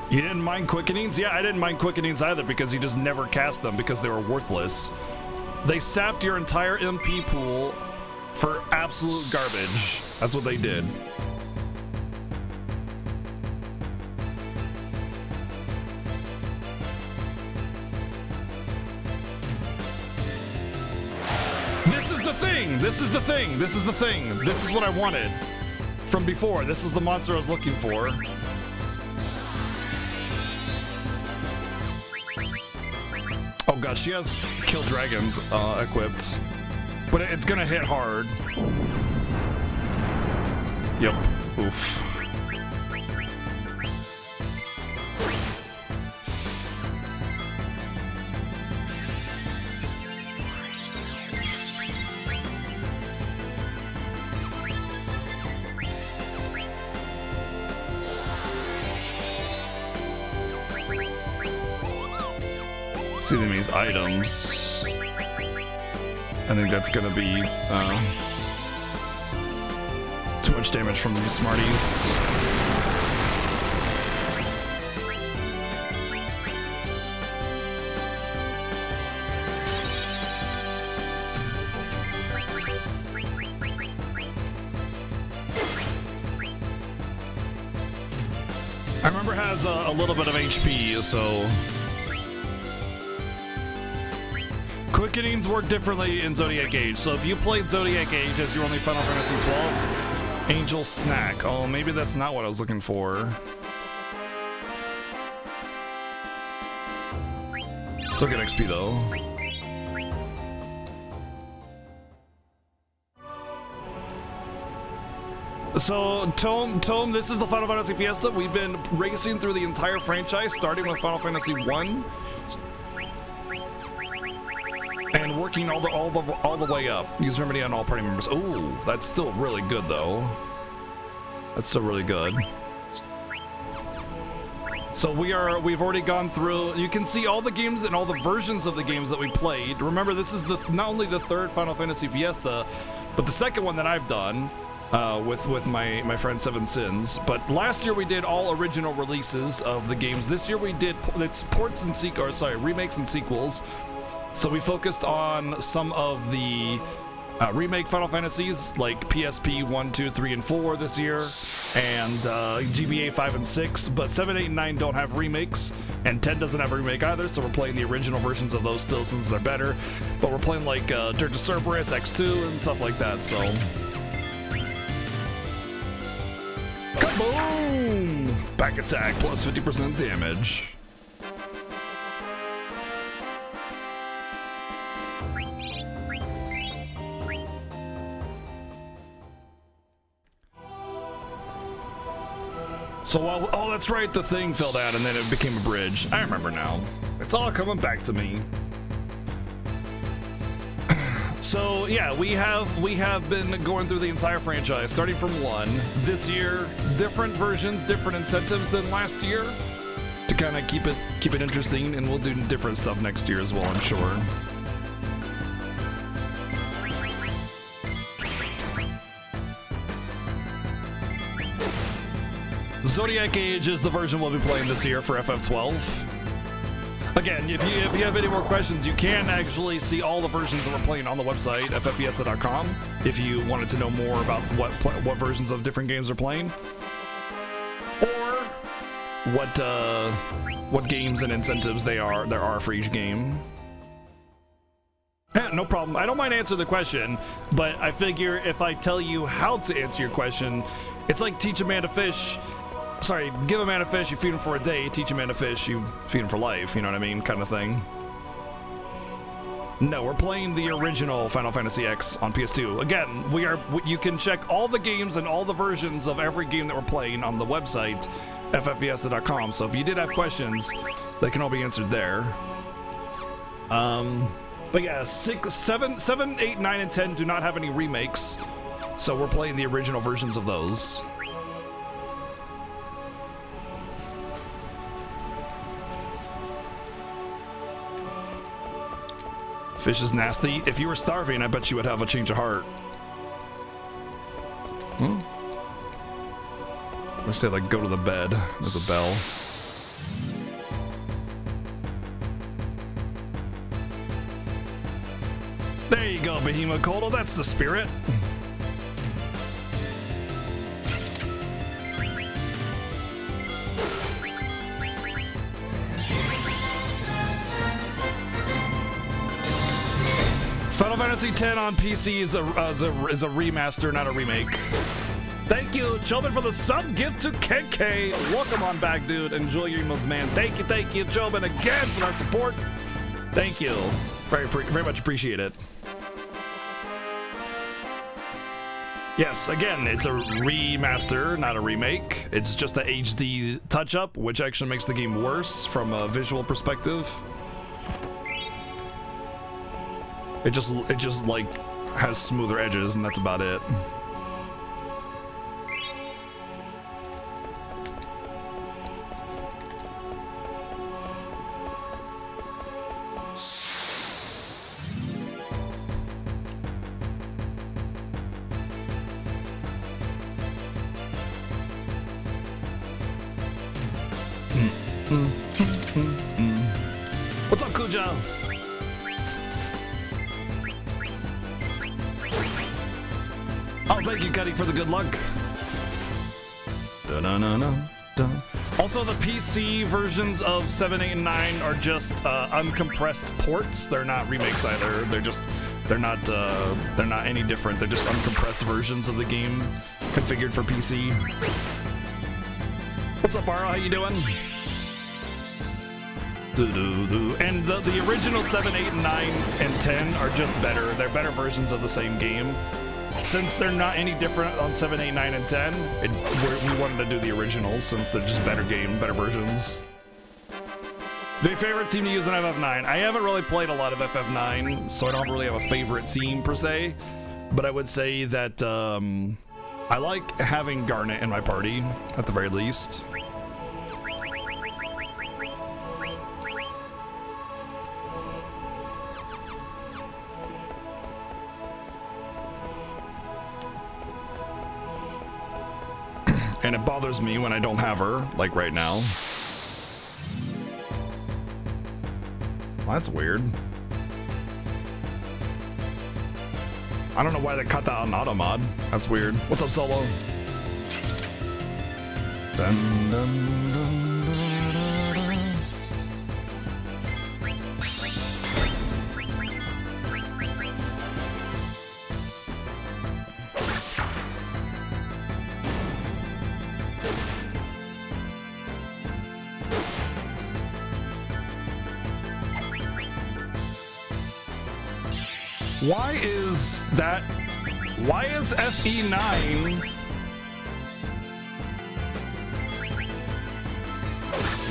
You didn't mind Quickenings? Yeah, I didn't mind Quickenings either because you just never cast them because they were worthless. They sapped your entire MP pool for absolute garbage. That's what they did. This is the thing! This is the thing! This is the thing! This is what I wanted from before. This is the monster I was looking for. Oh gosh, she has Kill Dragons equipped, but it's gonna hit hard. Yep. Oof. See these items. I think that's gonna be too much damage from these Smarties. I remember it has a little bit of HP, so. Quickenings work differently in Zodiac Age. So if you played Zodiac Age as your only Final Fantasy 12, Angel Snack. Oh, maybe that's not what I was looking for. Still get XP though. So, Tome, this is the Final Fantasy Fiesta. We've been racing through the entire franchise, starting with Final Fantasy 1. And working all the way up. Use remedy on all party members. Oh, that's still really good though. That's still really good. So we've already gone through. You can see all the games and all the versions of the games that we played. Remember, this is not only the third Final Fantasy Fiesta, but the second one that I've done with my friend SevenS1ns. But last year we did all original releases of the games. This year we did remakes and sequels. So we focused on some of the remake Final Fantasies like PSP 1, 2, 3, and 4 this year, and GBA 5 and 6, but 7, 8, and 9 don't have remakes, and 10 doesn't have a remake either, so we're playing the original versions of those still since they're better, but we're playing like Dirge of Cerberus, X2, and stuff like that, so... Kaboom! Back attack plus 50% damage. So, oh, that's right, the thing fell down and then it became a bridge. I remember now. It's all coming back to me. So, yeah, we have been going through the entire franchise, starting from 1. This year, different versions, different incentives than last year, to kind of keep it interesting, and we'll do different stuff next year as well, I'm sure. Zodiac Age is the version we'll be playing this year for FF12. Again, if you have any more questions, you can actually see all the versions that we're playing on the website, fffiesta.com, if you wanted to know more about what versions of different games we're playing, or what games and incentives there are for each game. No problem. I don't mind answering the question, but I figure if I tell you how to answer your question, it's like teach a man to fish. Sorry, give a man a fish, you feed him for a day. Teach a man to fish, you feed him for life. You know what I mean? Kind of thing. No, we're playing the original Final Fantasy X on PS2. Again, you can check all the games and all the versions of every game that we're playing on the website, fffiesta.com. So if you did have questions, they can all be answered there. But yeah, 7, 8, 9, and 10 do not have any remakes. So we're playing the original versions of those. Fish is nasty. If you were starving, I bet you would have a change of heart. Let's say, like, go to the bed. There's a bell. There you go, Behemoth Kodo. That's the spirit. Final Fantasy X on PC is a remaster, not a remake. Thank you, Jobin, for the sub gift to KK. Welcome on back, dude. Enjoy your emails, man. Thank you, Jobin, again for that support. Thank you. Very much appreciate it. Yes, again, it's a remaster, not a remake. It's just the HD touch-up, which actually makes the game worse from a visual perspective. It just like has smoother edges, and that's about it. What's up, Kuja? Oh, thank you, Cuddy, for the good luck. Also, the PC versions of 7, 8, and 9 are just uncompressed ports. They're not remakes either. They're not any different. They're just uncompressed versions of the game configured for PC. What's up, Baro? How you doing? And the original 7, 8, and 9, and 10 are just better. They're better versions of the same game. Since they're not any different on 7, 8, 9, and 10, we wanted to do the originals since they're just better versions. The favorite team to use in FF9? I haven't really played a lot of FF9, so I don't really have a favorite team per se. But I would say that I like having Garnet in my party, at the very least. And it bothers me when I don't have her, like right now. Well, that's weird. I don't know why they cut that on auto mod. That's weird. What's up, Solo? Dun, dun, dun, dun, dun. Why is FE9?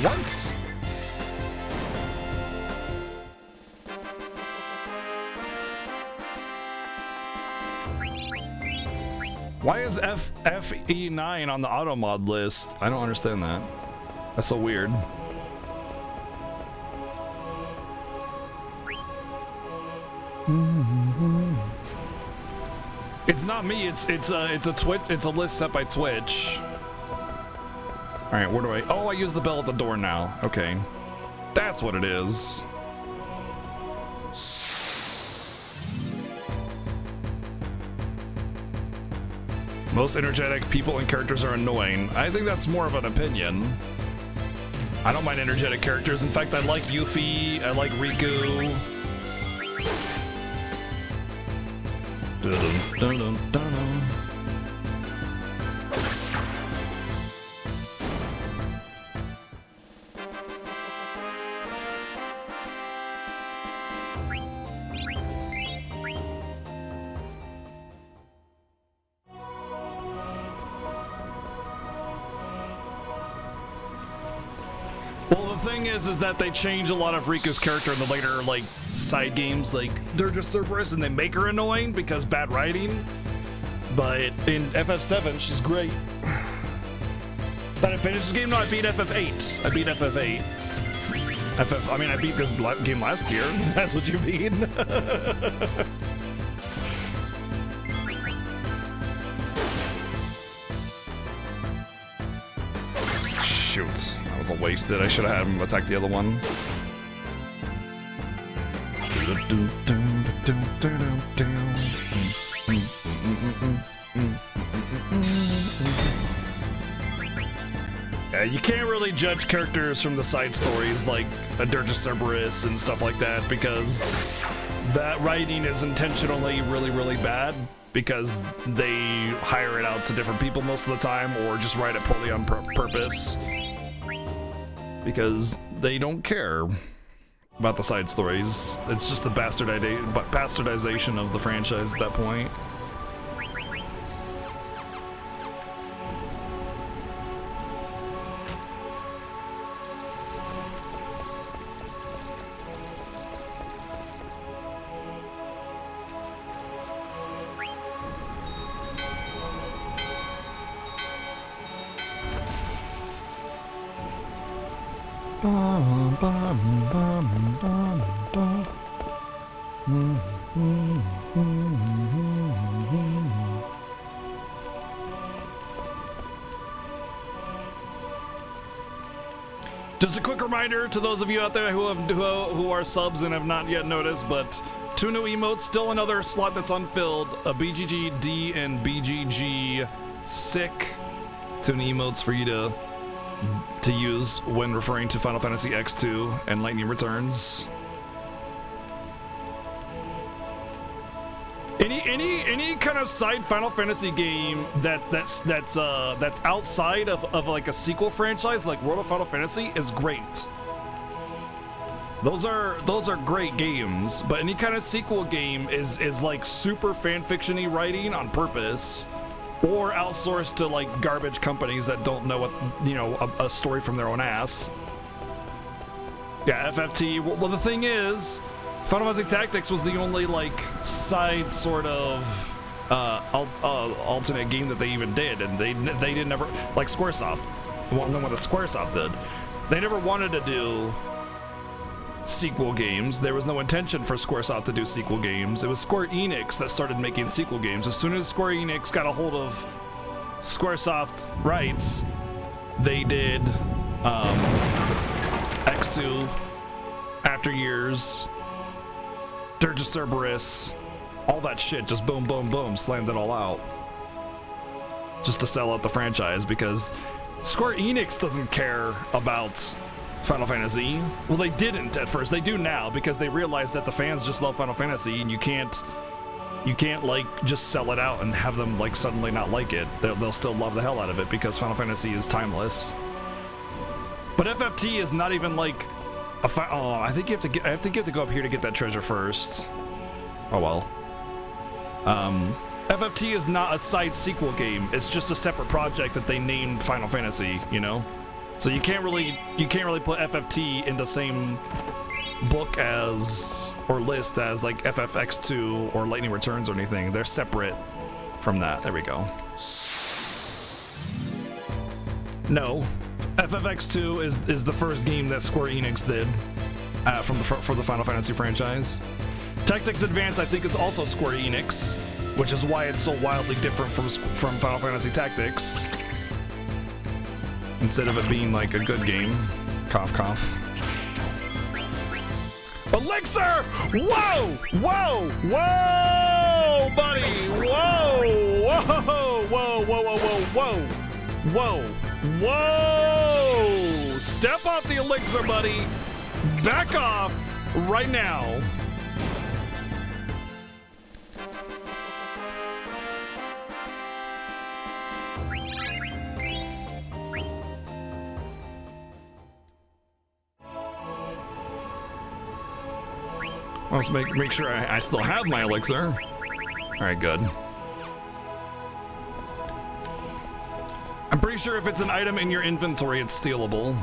What? Why is FE9 on the auto mod list? I don't understand that. That's so weird. It's not me. It's a list set by Twitch. All right, where do I? Oh, I use the bell at the door now. Okay, that's what it is. Most energetic people and characters are annoying. I think that's more of an opinion. I don't mind energetic characters. In fact, I like Yuffie. I like Riku. Dun, dun, dun, dun, dun. Well, the thing is that they change a lot of Riku's character in the later, like, side games. Like, they're just Cerberus and they make her annoying because bad writing. But in FF7, she's great. Did I finish this game? No, I beat FF8. I beat FF8. I beat this game last year. That's what you mean. Shoot. Was wasted. I should have had him attack the other one. You can't really judge characters from the side stories like a Dirge of Cerberus and stuff like that because that writing is intentionally really bad because they hire it out to different people most of the time or just write it poorly on purpose. Because they don't care about the side stories. It's just the bastardization of the franchise at that point. Just a quick reminder to those of you out there who are subs and have not yet noticed, but 2 new emotes, still another slot that's unfilled, a BGG D and BGG sick. 2 new emotes for you to to use when referring to Final Fantasy X2 and Lightning Returns. Any kind of side Final Fantasy game that's outside of like a sequel franchise like World of Final Fantasy is great. Those are great games, but any kind of sequel game is like super fanfiction-y writing on purpose, or outsourced to like garbage companies that don't know what, you know, a story from their own ass. Yeah, FFT. Well, the thing is, Final Fantasy Tactics was the only like side sort of alternate game that they even did, and they didn't ever, like Squaresoft. Well, no, what the Squaresoft did, they never wanted to do sequel games. There was no intention for Squaresoft to do sequel games. It was Square Enix that started making sequel games. As soon as Square Enix got a hold of Squaresoft's rights, they did X2, After Years, Dirge Cerberus, all that shit, just boom, boom, boom, slammed it all out. Just to sell out the franchise, because Square Enix doesn't care about Final Fantasy. Well, they didn't at first. They do now, because they realize that the fans just love Final Fantasy, and you can't like just sell it out and have them like suddenly not like it. They'll still love the hell out of it, because Final Fantasy is timeless. But FFT is not even like I think you have to go up here to get that treasure first. Oh well. FFT is not a side sequel game. It's just a separate project that they named Final Fantasy, you know? So you can't really put FFT in the same book as, or list as, like FFX2 or Lightning Returns or anything. They're separate from that. There we go. No, FFX2 is the first game that Square Enix did for the Final Fantasy franchise. Tactics Advance, I think, is also Square Enix, which is why it's so wildly different from Final Fantasy Tactics. Instead of it being like a good game. Cough, cough. Elixir! Whoa! Whoa! Whoa, buddy! Whoa! Whoa! Whoa! Whoa! Whoa! Whoa! Whoa! Whoa! Step off the elixir, buddy! Back off right now! Let's make sure I still have my elixir. All right, good. I'm pretty sure if it's an item in your inventory, it's stealable.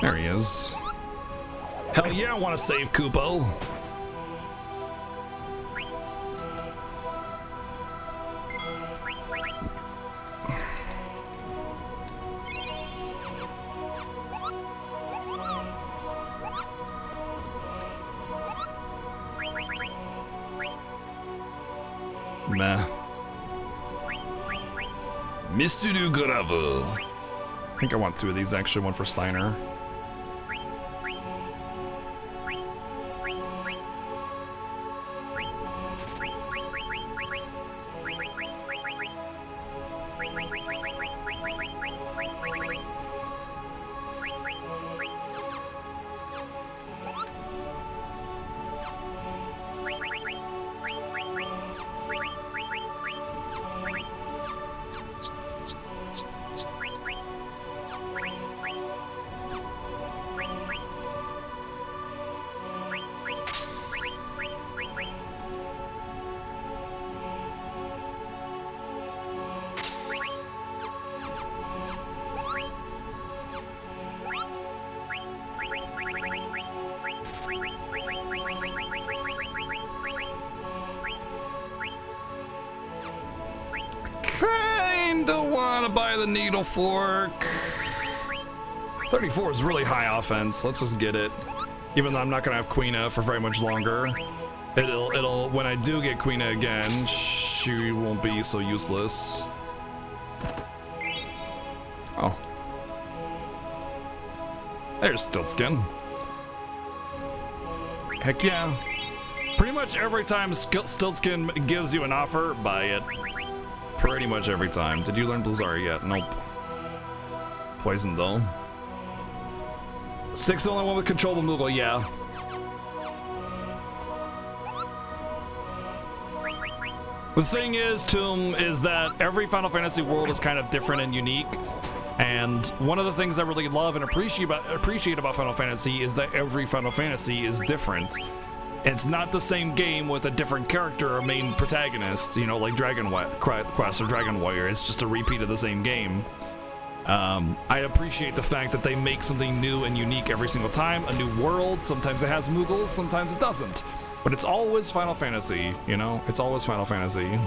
There he is. Hell yeah, I want to save Kupo. Meh. Mr. Gravel. I think I want two of these, actually, one for Steiner. Needle fork. 34 is really high offense. Let's just get it. Even though I'm not gonna have Quina for very much longer. It'll when I do get Quina again, she won't be so useless. Oh. There's Stiltskin. Heck yeah. Pretty much every time Stiltskin gives you an offer, buy it. Pretty much every time. Did you learn Blizzard yet? Nope. Poison though. 6 the only one with controllable Moogle, yeah. The thing is, Tomb, is that every Final Fantasy world is kind of different and unique. And one of the things I really love and appreciate about Final Fantasy is that every Final Fantasy is different. It's not the same game with a different character or main protagonist, you know, like Dragon Quest or Dragon Warrior. It's just a repeat of the same game. I appreciate the fact that they make something new and unique every single time. A new world. Sometimes it has Moogles, sometimes it doesn't. But it's always Final Fantasy, you know? It's always Final Fantasy.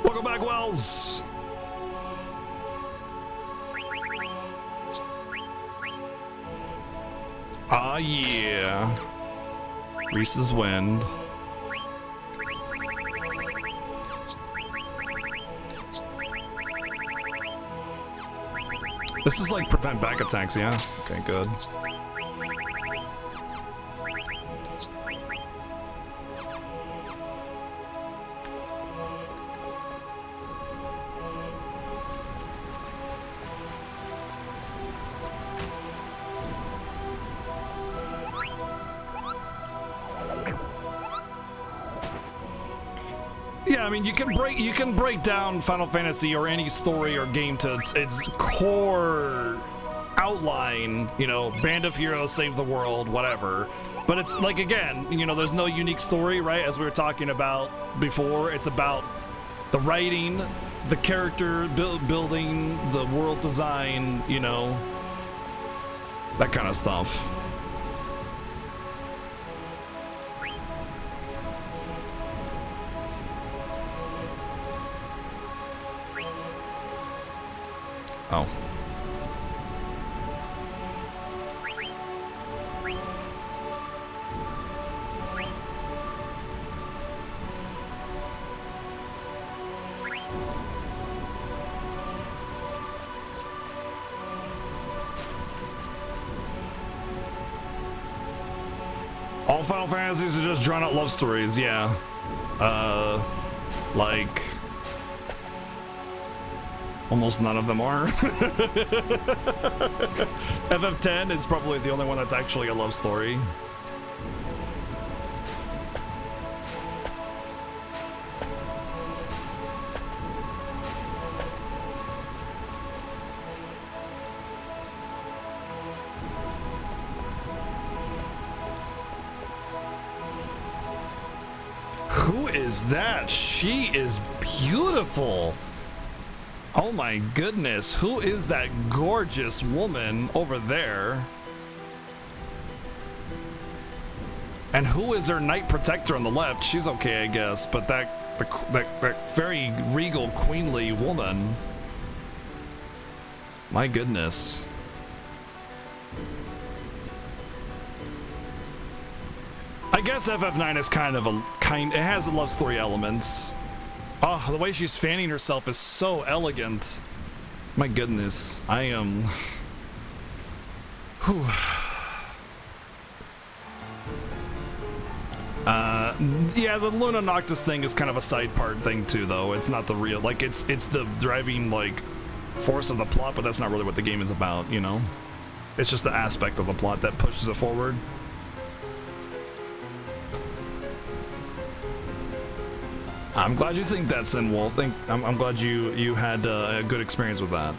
Welcome back, Wells. Ah, yeah. Reese's Wind. This is like prevent back attacks, yeah? Okay, good. Yeah, I mean, you can break down Final Fantasy or any story or game to its core outline, you know, band of heroes save the world, whatever. But it's like, again, you know, there's no unique story, right? As we were talking about before, it's about the writing, the character building, the world design, you know, that kind of stuff. Oh. All Final Fantasies are just drawn out love stories, yeah. Like... almost none of them are. FF10 is probably the only one that's actually a love story. Who is that? She is beautiful. Oh my goodness, who is that gorgeous woman over there? And who is her knight protector on the left? She's okay, I guess, but that very regal, queenly woman. My goodness. I guess FF9 is it has a love story elements. Oh, the way she's fanning herself is so elegant. My goodness, I am... Whew. Yeah, the Luna Noctis thing is kind of a side part thing too, though. It's not the real, like, it's the driving, like, force of the plot, but that's not really what the game is about, you know? It's just the aspect of the plot that pushes it forward. I'm glad you think that, Sinwolf. I'm glad you had a good experience with that.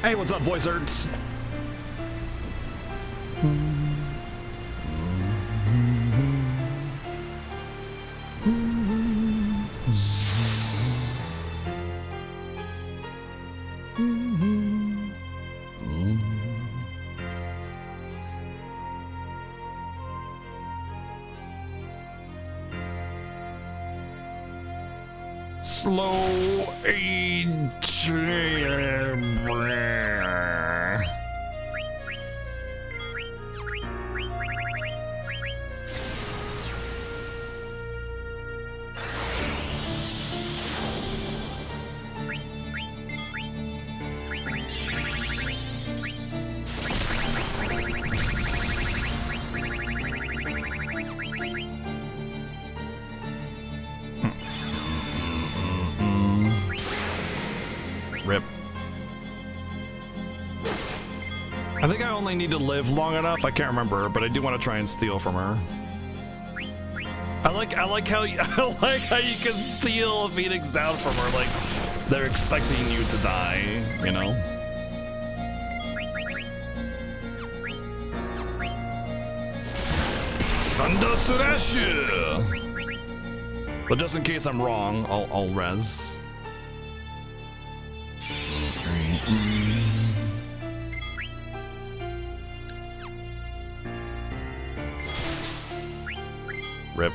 Hey, what's up, voice arts? Slow Rip. I think I only need to live long enough. I can't remember, but I do want to try and steal from her. I like how you, I like how you can steal a Phoenix down from her. Like they're expecting you to die, you know. Thunder Surashu. But just in case I'm wrong, I'll res. Rip.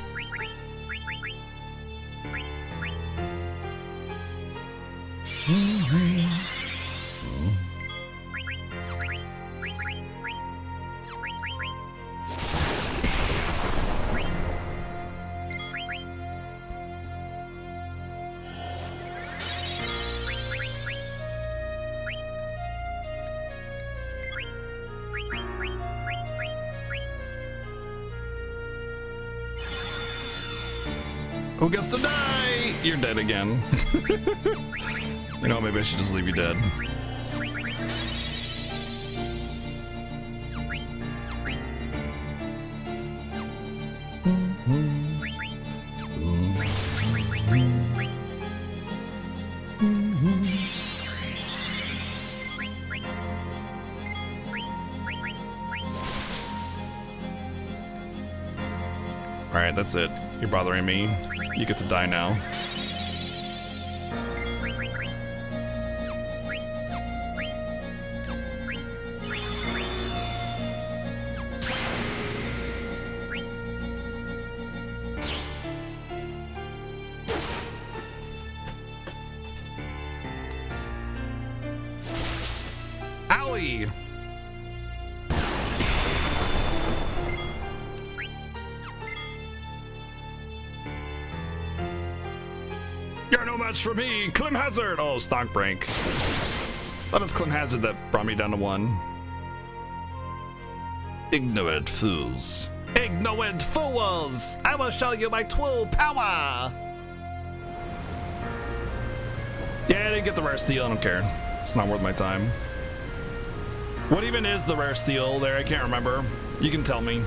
Who gets to die? You're dead again. You know, maybe I should just leave you dead. All right, that's it. You're bothering me. You get to die now. Owie! You're no match for me, Clem Hazard! Oh, stock break. That is Clem Hazard that brought me down to 1. Ignorant fools. Ignorant fools! I will show you my true power! Yeah, I didn't get the rare steal, I don't care. It's not worth my time. What even is the rare steal there? I can't remember. You can tell me.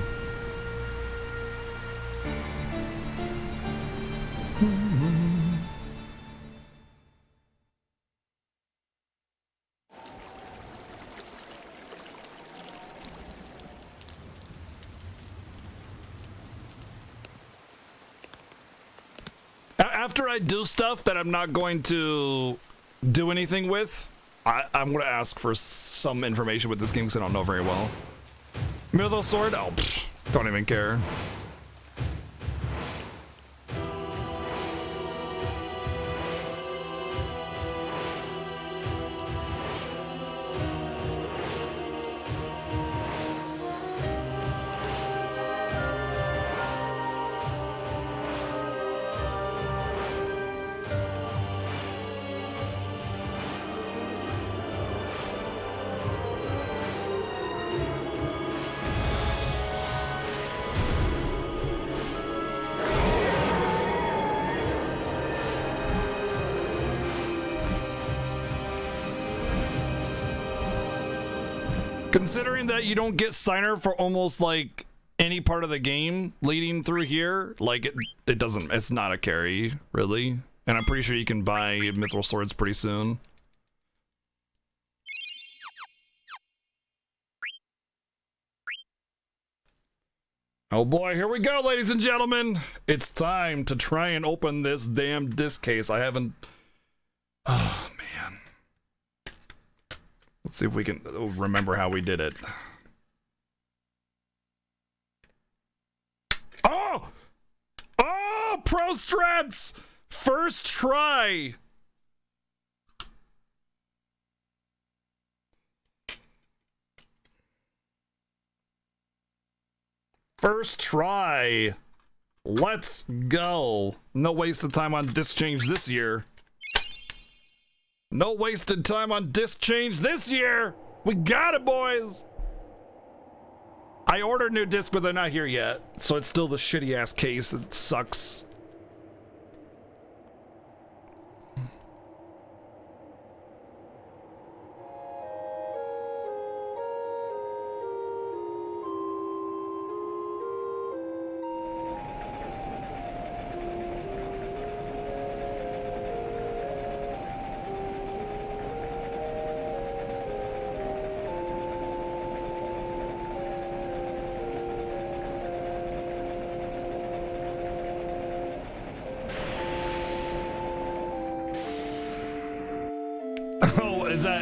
After I do stuff that I'm not going to do anything with, I'm going to ask for some information with this game because I don't know very well. Middle sword? Oh, pfft, don't even care. Considering that you don't get Signer for almost like any part of the game leading through here, like it doesn't, it's not a carry really. And I'm pretty sure you can buy Mithril Swords pretty soon. Oh boy, here we go, ladies and gentlemen. It's time to try and open this damn disc case. I haven't, oh man. Let's see if we can remember how we did it. Oh! Oh! Pro strats! First try. First try. Let's go. No wasted time on disc change this year. No wasted time on disc change this year. We got it, boys. I ordered new discs, but they're not here yet. So it's still the shitty ass case. It sucks.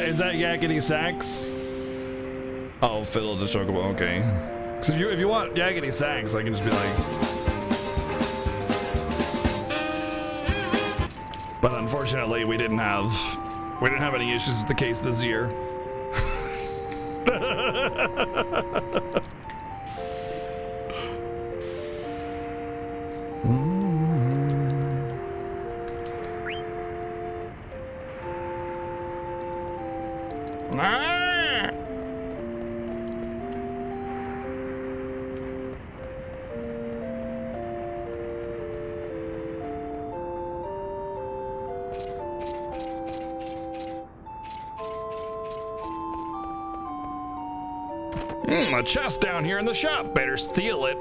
Is that Yakety Sax? Oh, Fiddle to Chocobo, okay. So if you want Yakety Sax, I can just be like... But unfortunately, we didn't have any issues with the case this year. A chest down here in the shop. Better steal it.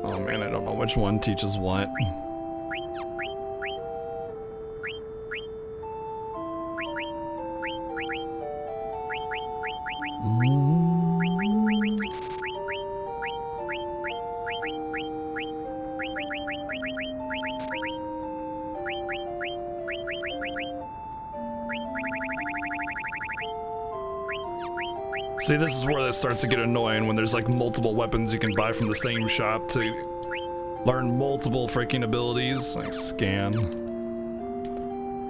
Oh man, I don't know which one teaches what. See, this is where this starts to get annoying when there's like multiple weapons you can buy from the same shop to learn multiple freaking abilities. Like scan.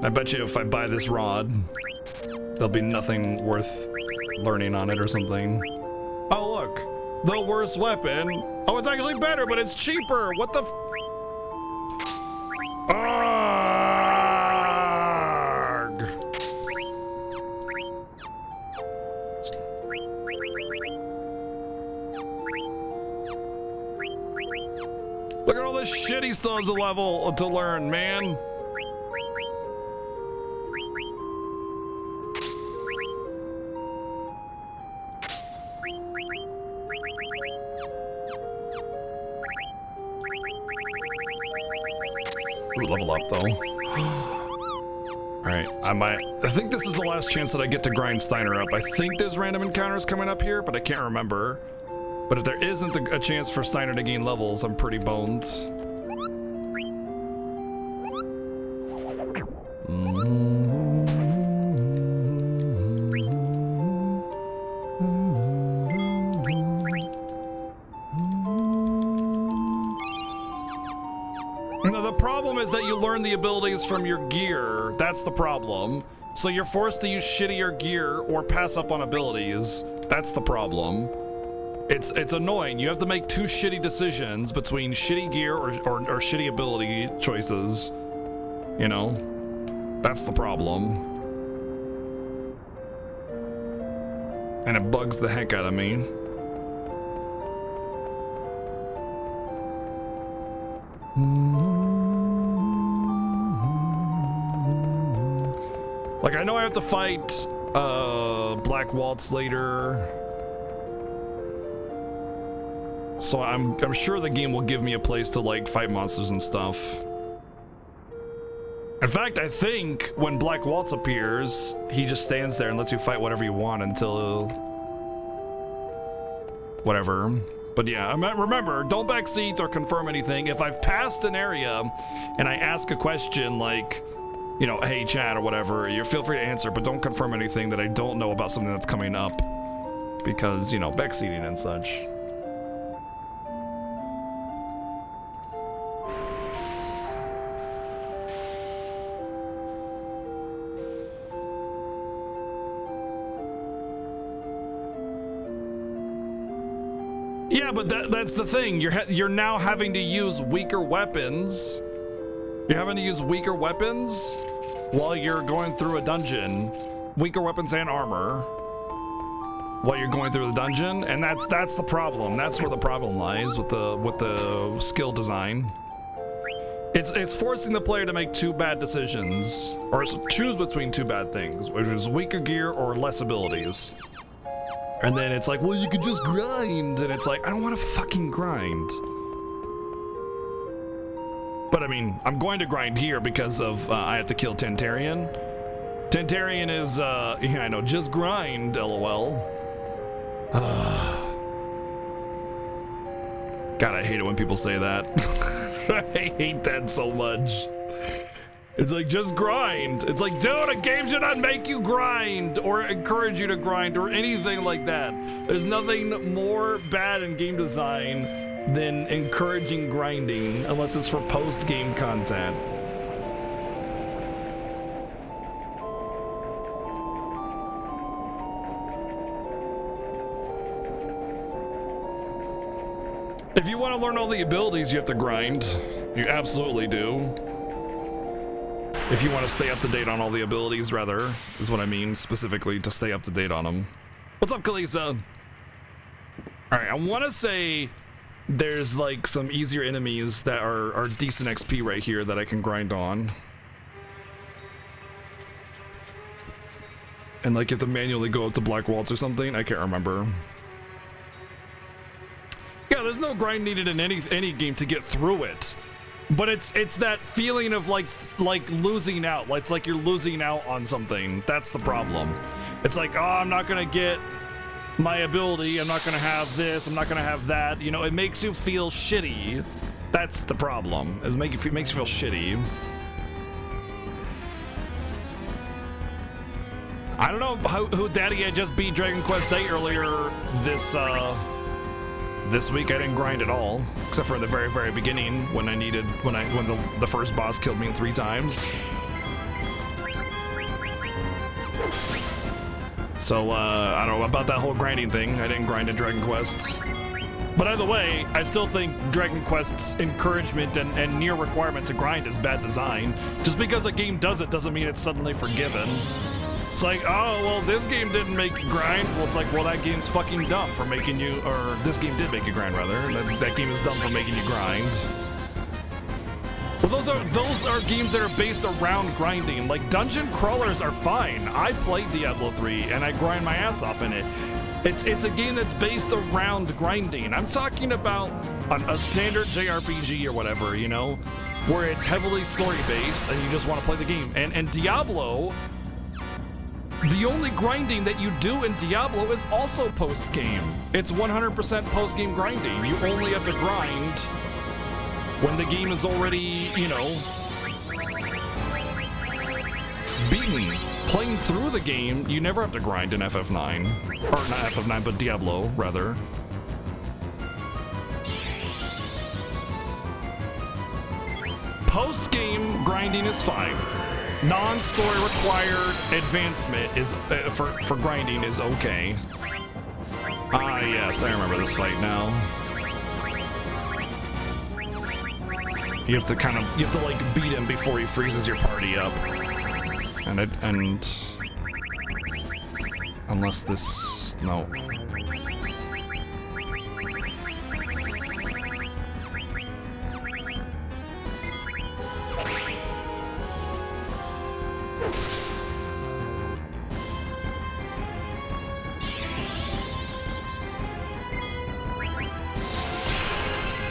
I bet you if I buy this rod, there'll be nothing worth learning on it or something. Oh look, the worst weapon. Oh, it's actually better, but it's cheaper. What the? Look at all this shit he still has a level to learn, man. Ooh, level up though. Alright, I think this is the last chance that I get to grind Steiner up. I think there's random encounters coming up here, but I can't remember. But if there isn't a chance for Steiner to gain levels, I'm pretty boned. Now, the problem is that you learn the abilities from your gear. That's the problem. So you're forced to use shittier gear or pass up on abilities. That's the problem. It's annoying. You have to make two shitty decisions between shitty gear or shitty ability choices. You know? That's the problem. And it bugs the heck out of me. Like, I know I have to fight Black Waltz later. So I'm sure the game will give me a place to like fight monsters and stuff. In fact, I think when Black Waltz appears, he just stands there and lets you fight whatever you want until whatever. But yeah, remember, don't backseat or confirm anything. If I've passed an area and I ask a question like, you know, hey chat or whatever, you feel free to answer, but don't confirm anything that I don't know about something that's coming up. Because, you know, backseating and such. Yeah, but that's the thing. You're now having to use weaker weapons. You're having to use weaker weapons while you're going through a dungeon. Weaker weapons and armor while you're going through the dungeon, and that's the problem. That's where the problem lies with the skill design. It's forcing the player to make two bad decisions, or choose between two bad things, which is weaker gear or less abilities. And then it's like, well, you could just grind. And it's like, I don't want to fucking grind. But I mean, I'm going to grind here because of, I have to kill Tantarian. Tantarian is, yeah, I know, just grind, lol. God, I hate it when people say that. I hate that so much. It's like, just grind. It's like, dude, a game should not make you grind or encourage you to grind or anything like that. There's nothing more bad in game design than encouraging grinding, unless it's for post-game content. If you want to learn all the abilities, you have to grind. You absolutely do. If you want to stay up to date on all the abilities, rather, is what I mean, specifically to stay up to date on them. What's up, Kalisa? Alright, I want to say there's like some easier enemies that are decent XP right here that I can grind on. And like you have to manually go up to Black Waltz or something, I can't remember. Yeah, there's no grind needed in any game to get through it. But it's that feeling of like losing out. It's like you're losing out on something. That's the problem. It's like, oh, I'm not gonna get my ability. I'm not gonna have this. I'm not gonna have that. You know, it makes you feel shitty. That's the problem. It makes you feel shitty. I don't know who Daddy had just beat Dragon Quest 8 earlier this week. I didn't grind at all, except for the very beginning when the first boss killed me 3 times. So I don't know about that whole grinding thing. I didn't grind in Dragon Quest. But either way, I still think Dragon Quest's encouragement and near requirement to grind is bad design. Just because a game does it doesn't mean it's suddenly forgiven. It's like, oh, well, this game didn't make you grind. Well, it's like, well, that game's fucking dumb for making you, or this game did make you grind, rather. That game is dumb for making you grind. Well, those are games that are based around grinding. Like, dungeon crawlers are fine. I played Diablo 3, and I grind my ass off in it. It's a game that's based around grinding. I'm talking about a standard JRPG or whatever, you know, where it's heavily story-based, and you just want to play the game. And Diablo... The only grinding that you do in Diablo is also post-game. It's 100% post-game grinding. You only have to grind when the game is already, you know, beaten. Playing through the game, you never have to grind in FF9. Or not FF9, but Diablo, rather. Post-game grinding is fine. Non-story required advancement is for grinding is okay. Ah, yes, I remember this fight now. You have to like beat him before he freezes your party up. And unless this, no.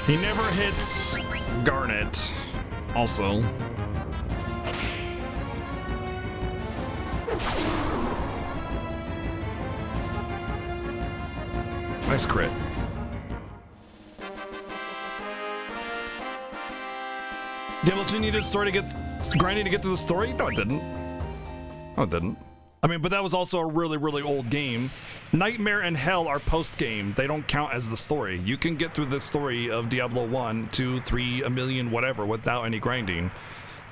He never hits Garnet, also. Nice crit. Diablo 2 needed a story to get grinding to get through the story? No, it didn't. No, it didn't. I mean, but that was also a really, really old game. Nightmare and Hell are post-game. They don't count as the story. You can get through the story of Diablo 1, 2, 3, a million, whatever, without any grinding.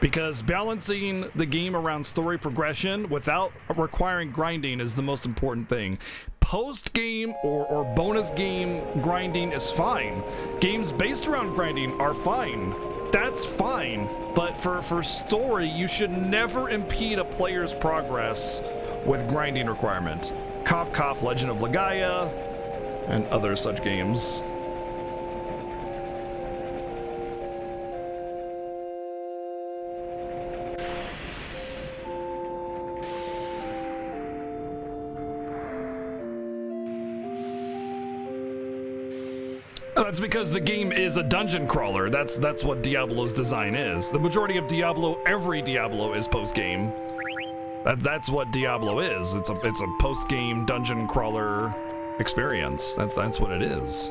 Because balancing the game around story progression without requiring grinding is the most important thing. Post-game or bonus game grinding is fine. Games based around grinding are fine. That's fine. But for story, you should never impede a player's progress with grinding requirement. Cough Cough, Legend of Legaia, and other such games. That's because the game is a dungeon crawler. That's what Diablo's design is. The majority of Diablo, every Diablo is post-game. That's what Diablo is. It's a post-game dungeon crawler experience. That's what it is.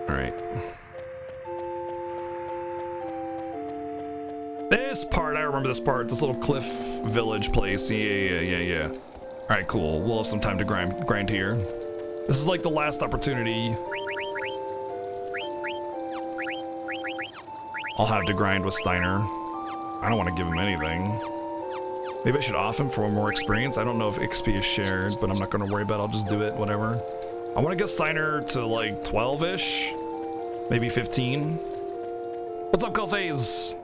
All right. This part, I remember this part. This little cliff village place. Yeah. All right, cool. We'll have some time to grind here. This is like the last opportunity I'll have to grind with Steiner. I don't want to give him anything. Maybe I should off him for more experience. I don't know if XP is shared, but I'm not going to worry about it. I'll just do it, whatever. I want to get Steiner to like 12-ish, maybe 15. What's up, Kelphase?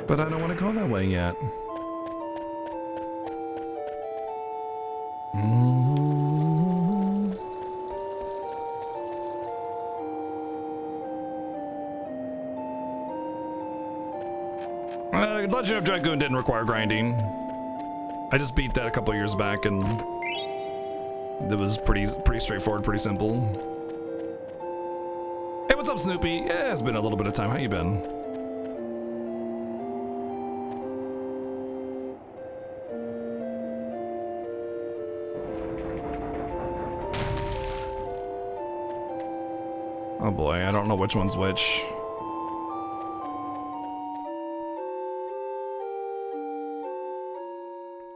But I don't want to go that way yet. Legend of Dragoon didn't require grinding. I just beat that a couple years back, and it was pretty straightforward, pretty simple. Hey, what's up, Snoopy? Yeah, it's been a little bit of time. How you been? Oh boy, I don't know which one's which.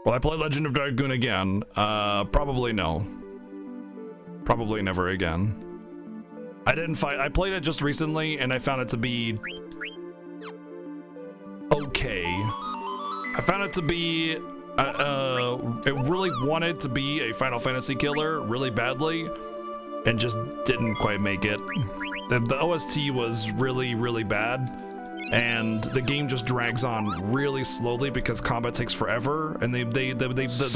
Will I play Legend of Dragoon again? Probably no. Probably never again. I played it just recently and I found it to be okay. I found it to be it really wanted to be a Final Fantasy killer really badly and just didn't quite make it. The OST was really, really bad. And the game just drags on really slowly because combat takes forever, and the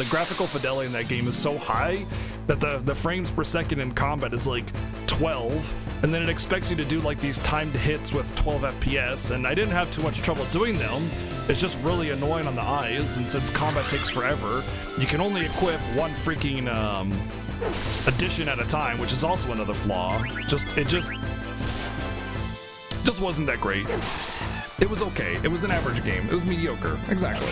graphical fidelity in that game is so high that the frames per second in combat is like 12, and then it expects you to do like these timed hits with 12 FPS, and I didn't have too much trouble doing them. It's just really annoying on the eyes, and since combat takes forever, you can only equip one freaking addition at a time, which is also another flaw. It just wasn't that great. It was okay. It was an average game. It was mediocre. Exactly.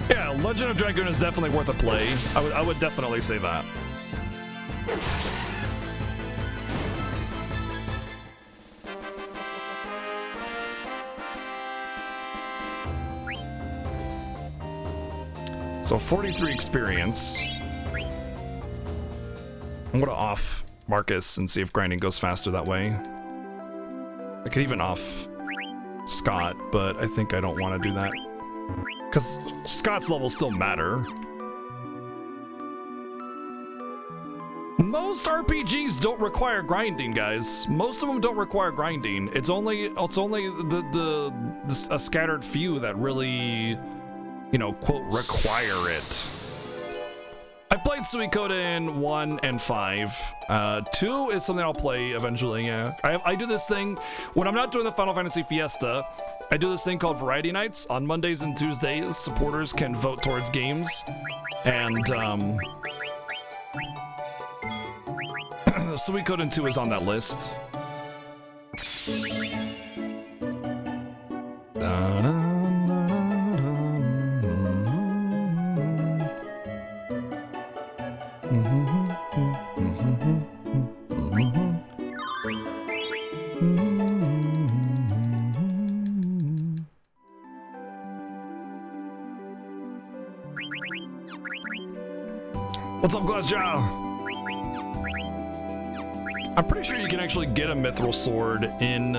Yeah, Legend of Dragoon is definitely worth a play. I would definitely say that. So 43 experience. I'm gonna off Marcus and see if grinding goes faster that way. I could even off Scott, but I think I don't want to do that because Scott's levels still matter. Most RPGs don't require grinding, guys. Most of them don't require grinding. It's only a scattered few that really, you know, quote, require it. I played Suikoden 1 and 5. 2 is something I'll play eventually, yeah. I do this thing when I'm not doing the Final Fantasy Fiesta. I do this thing called Variety Nights. On Mondays and Tuesdays, supporters can vote towards games. And Suikoden 2 is on that list. What's up, Glassjaw? I'm pretty sure you can actually get a mithril sword in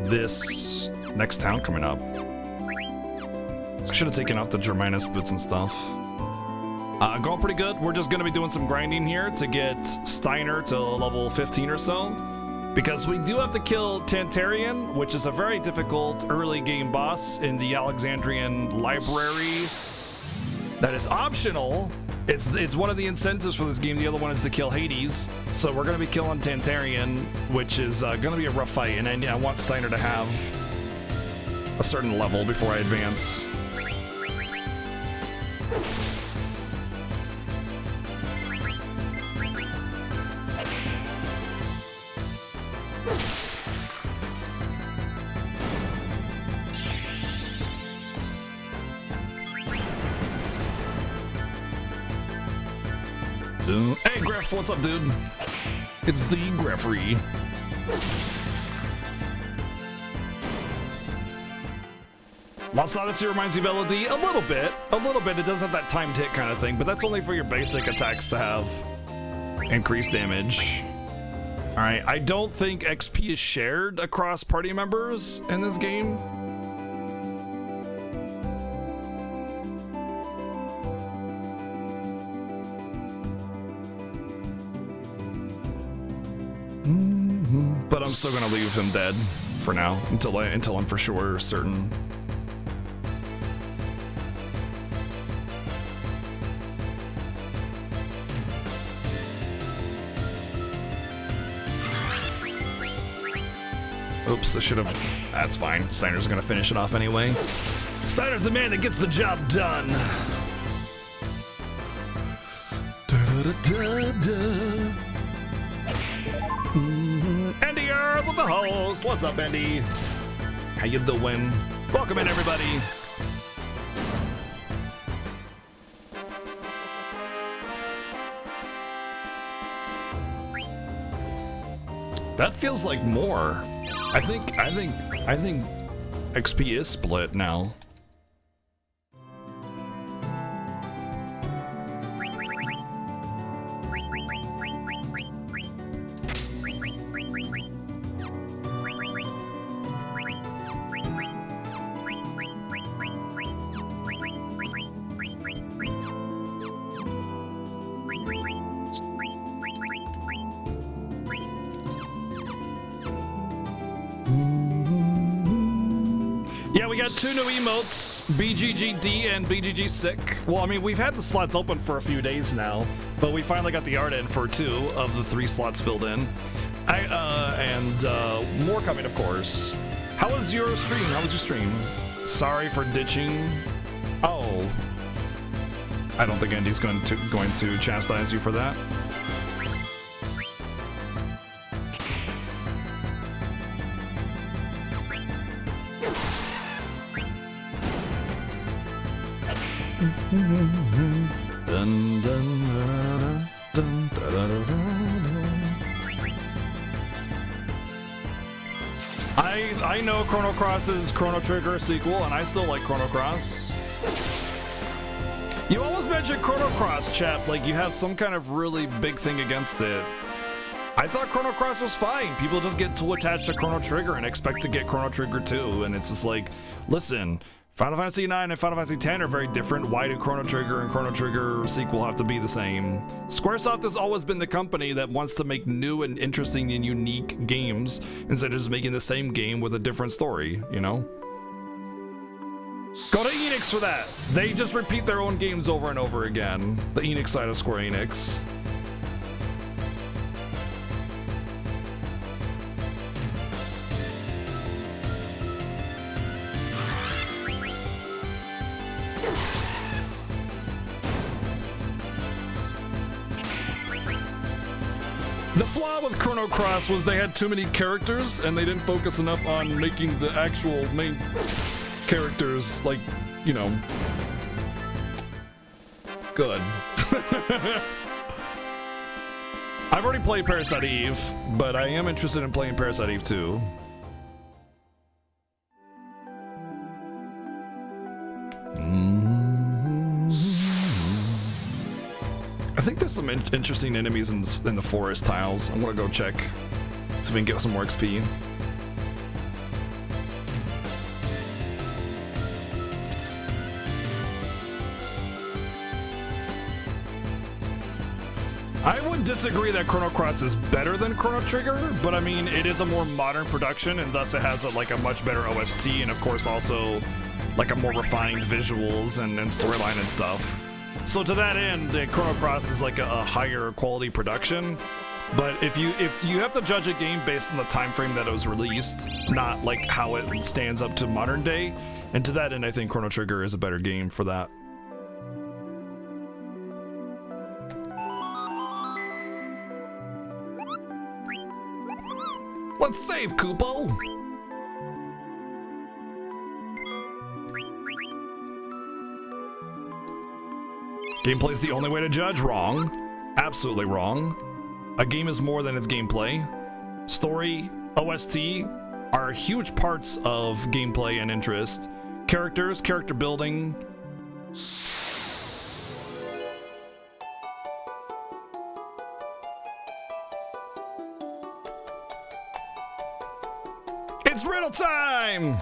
this next town coming up. I should have taken out the Germanus boots and stuff. Going pretty good. We're just going to be doing some grinding here to get Steiner to level 15 or so. Because we do have to kill Tantarian, which is a very difficult early game boss in the Alexandrian library. That is optional. It's one of the incentives for this game. The other one is to kill Hades. So we're going to be killing Tantarian, which is going to be a rough fight. And I want Steiner to have a certain level before I advance. Hey, Griff, what's up, dude? It's the Griffrey. Lost Odyssey reminds you of LOD a little bit. It does have that timed hit kind of thing, but that's only for your basic attacks to have increased damage. All right, I don't think XP is shared across party members in this game. But I'm still gonna leave him dead for now until I'm for sure certain. Oops, I should have. That's fine. Steiner's gonna finish it off anyway. Steiner's the man that gets the job done. Andy Earth with the host. What's up, Andy? How you doing? Welcome in, everybody. That feels like more. I think XP is split now. Two new emotes, BGGD and BGG Sick. Well, I mean, we've had the slots open for a few days now, but we finally got the art in for 2 of the 3 slots filled in. And more coming, of course. How was your stream? Sorry for ditching. Oh. I don't think Andy's going to chastise you for that. I know Chrono Cross is Chrono Trigger sequel, and I still like Chrono Cross. You always mention Chrono Cross, chap, like you have some kind of really big thing against it. I thought Chrono Cross was fine. People just get too attached to Chrono Trigger and expect to get Chrono Trigger 2, and it's just like, listen, Final Fantasy 9 and Final Fantasy 10 are very different. Why do Chrono Trigger and Chrono Trigger sequel have to be the same? Squaresoft has always been the company that wants to make new and interesting and unique games instead of just making the same game with a different story, you know? Go to Enix for that. They just repeat their own games over and over again. The Enix side of Square Enix. The flaw with Chrono Cross was they had too many characters and they didn't focus enough on making the actual main characters, like, you know, good. I've already played Parasite Eve, but I am interested in playing Parasite Eve 2. I think there's some interesting enemies in the forest tiles. I'm gonna go check, see if we can get some more XP. I would disagree that Chrono Cross is better than Chrono Trigger, but I mean, it is a more modern production, and thus it has a much better OST, and of course also like a more refined visuals and storyline and stuff. So to that end, Chrono Cross is like a higher quality production. But if you have to judge a game based on the time frame that it was released, not like how it stands up to modern day, and to that end, I think Chrono Trigger is a better game for that. Let's save, Kupo! Gameplay's the only way to judge? Wrong. Absolutely wrong. A game is more than its gameplay. Story, OST are huge parts of gameplay and interest. Characters, character building. It's riddle time!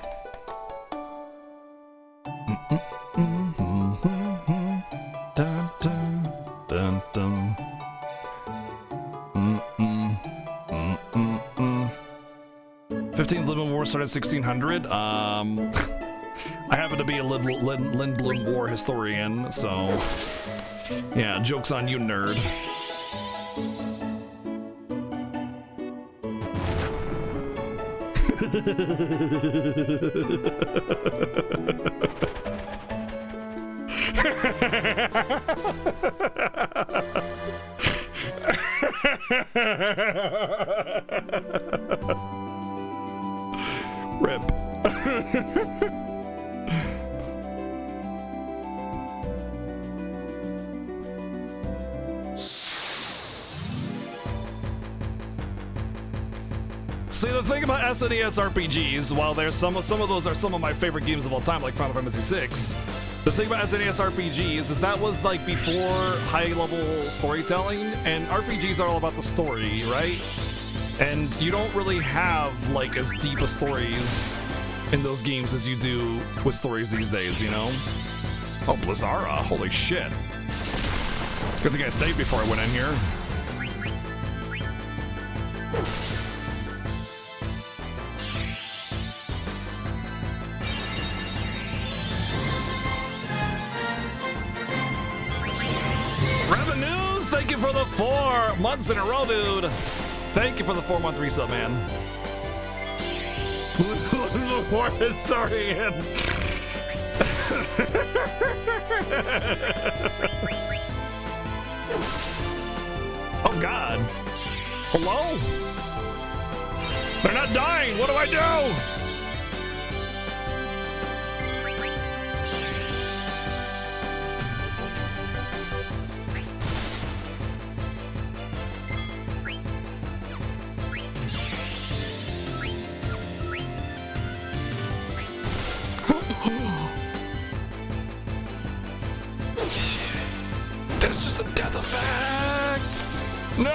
Dun, dun, dun, dun. 15th Lindblom War started 1600. I happen to be a Lindblom War historian, so yeah, joke's on you, nerd. Rip. See, the thing about SNES RPGs, while there's some of those are some of my favorite games of all time, like Final Fantasy VI, the thing about SNES RPGs is that was like before high-level storytelling, and RPGs are all about the story, right? And you don't really have like as deep of stories in those games as you do with stories these days, you know? Oh, Blizzara, holy shit. It's a good thing I saved before I went in here. Revenues, thank you for the 4 months in a row, dude. Thank you for the 4-month resub, man. War historian. Oh God. Hello? They're not dying. What do I do? There's just a death effect. No!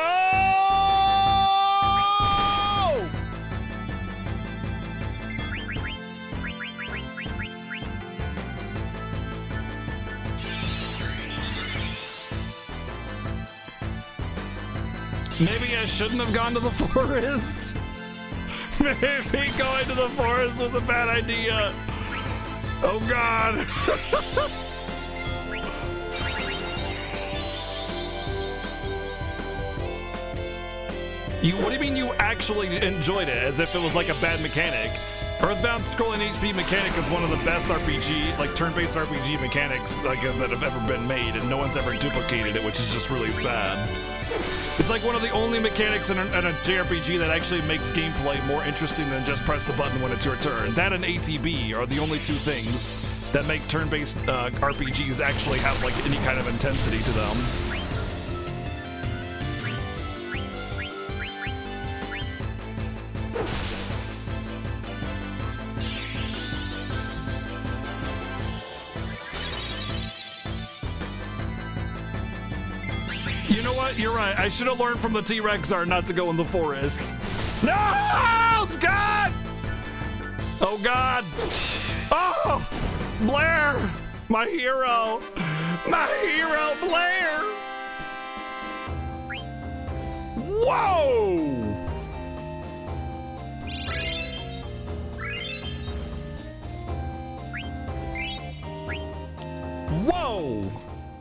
Maybe I shouldn't have gone to the forest. Maybe going to the forest was a bad idea. Oh God. What do you mean you actually enjoyed it? As if it was like a bad mechanic? Earthbound scrolling HP mechanic is one of the best RPG, like turn-based RPG mechanics like that have ever been made, and no one's ever duplicated it, which is just really sad. It's like one of the only mechanics in a JRPG that actually makes gameplay more interesting than just press the button when it's your turn. That and ATB are the only two things that make turn-based RPGs actually have like any kind of intensity to them. You know what? You're right. I should have learned from the T-Rex are not to go in the forest. No, Scott! Oh God! Oh, Blair, my hero, Blair! Whoa! Whoa!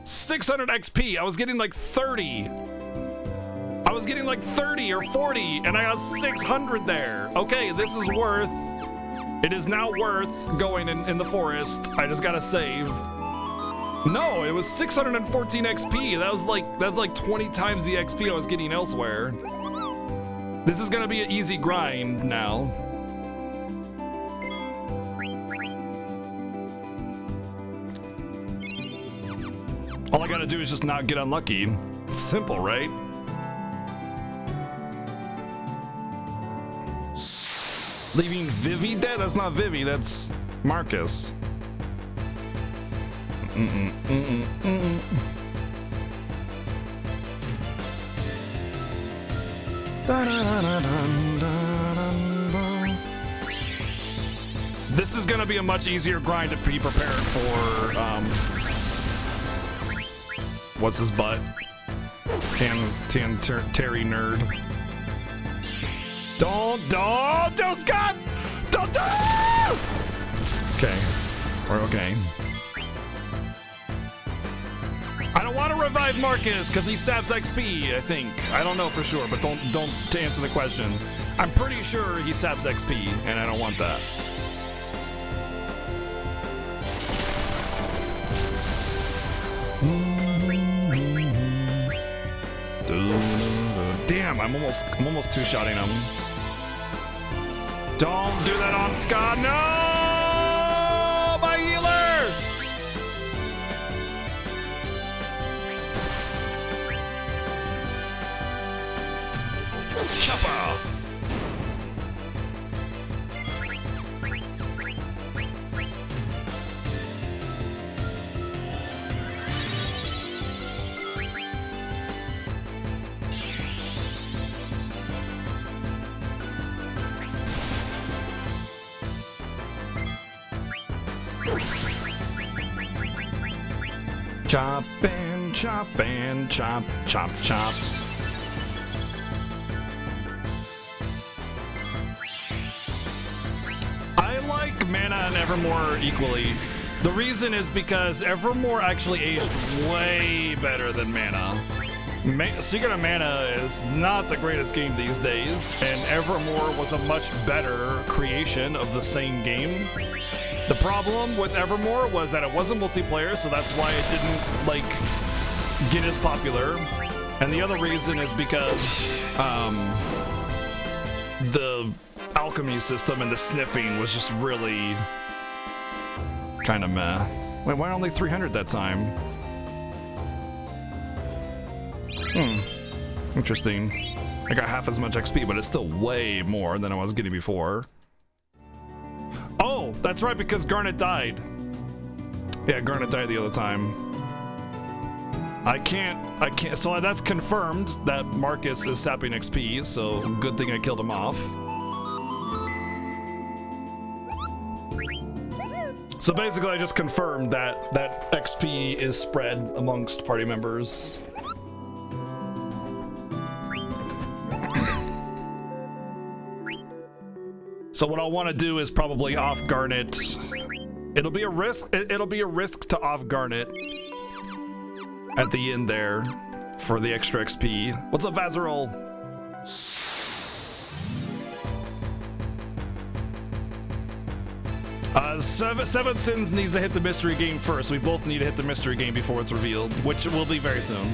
600 XP. I was getting like 30. I was getting like 30 or 40, and I got 600 there. Okay, this is worth. It is now worth going in the forest. I just gotta save. No, it was 614 XP. That's like 20 times the XP I was getting elsewhere. This is gonna be an easy grind now. All I gotta do is just not get unlucky. It's simple, right? Leaving Vivi dead? That's not Vivi, that's Marcus. This is gonna be a much easier grind to be prepared for, what's his butt? Terry nerd. Don't, Scott! Don't! Okay, we're okay. I don't want to revive Marcus because he saps XP, I think. I don't know for sure, but don't to answer the question. I'm pretty sure he saps XP, and I don't want that. Damn, I'm almost two-shotting him. Don't do that on Scott. No! My healer! Chopper! Chop and chop and chop, chop, chop. I like Mana and Evermore equally. The reason is because Evermore actually aged way better than Mana. Secret of Mana is not the greatest game these days, and Evermore was a much better creation of the same game. The problem with Evermore was that it wasn't multiplayer, so that's why it didn't, like, get as popular. And the other reason is because the alchemy system and the sniffing was just really kind of meh. Wait, why only 300 that time? Interesting. I got half as much XP, but it's still way more than I was getting before. Oh, that's right, because Garnet died. Yeah, Garnet died the other time. I can't, so that's confirmed that Marcus is sapping XP, so good thing I killed him off. So basically I just confirmed that XP is spread amongst party members. So what I'll want to do is probably off Garnet. It'll be a risk to off Garnet at the end there for the extra XP. What's up, Vazerol? SevenS1ns needs to hit the mystery game first. We both need to hit the mystery game before it's revealed, which will be very soon.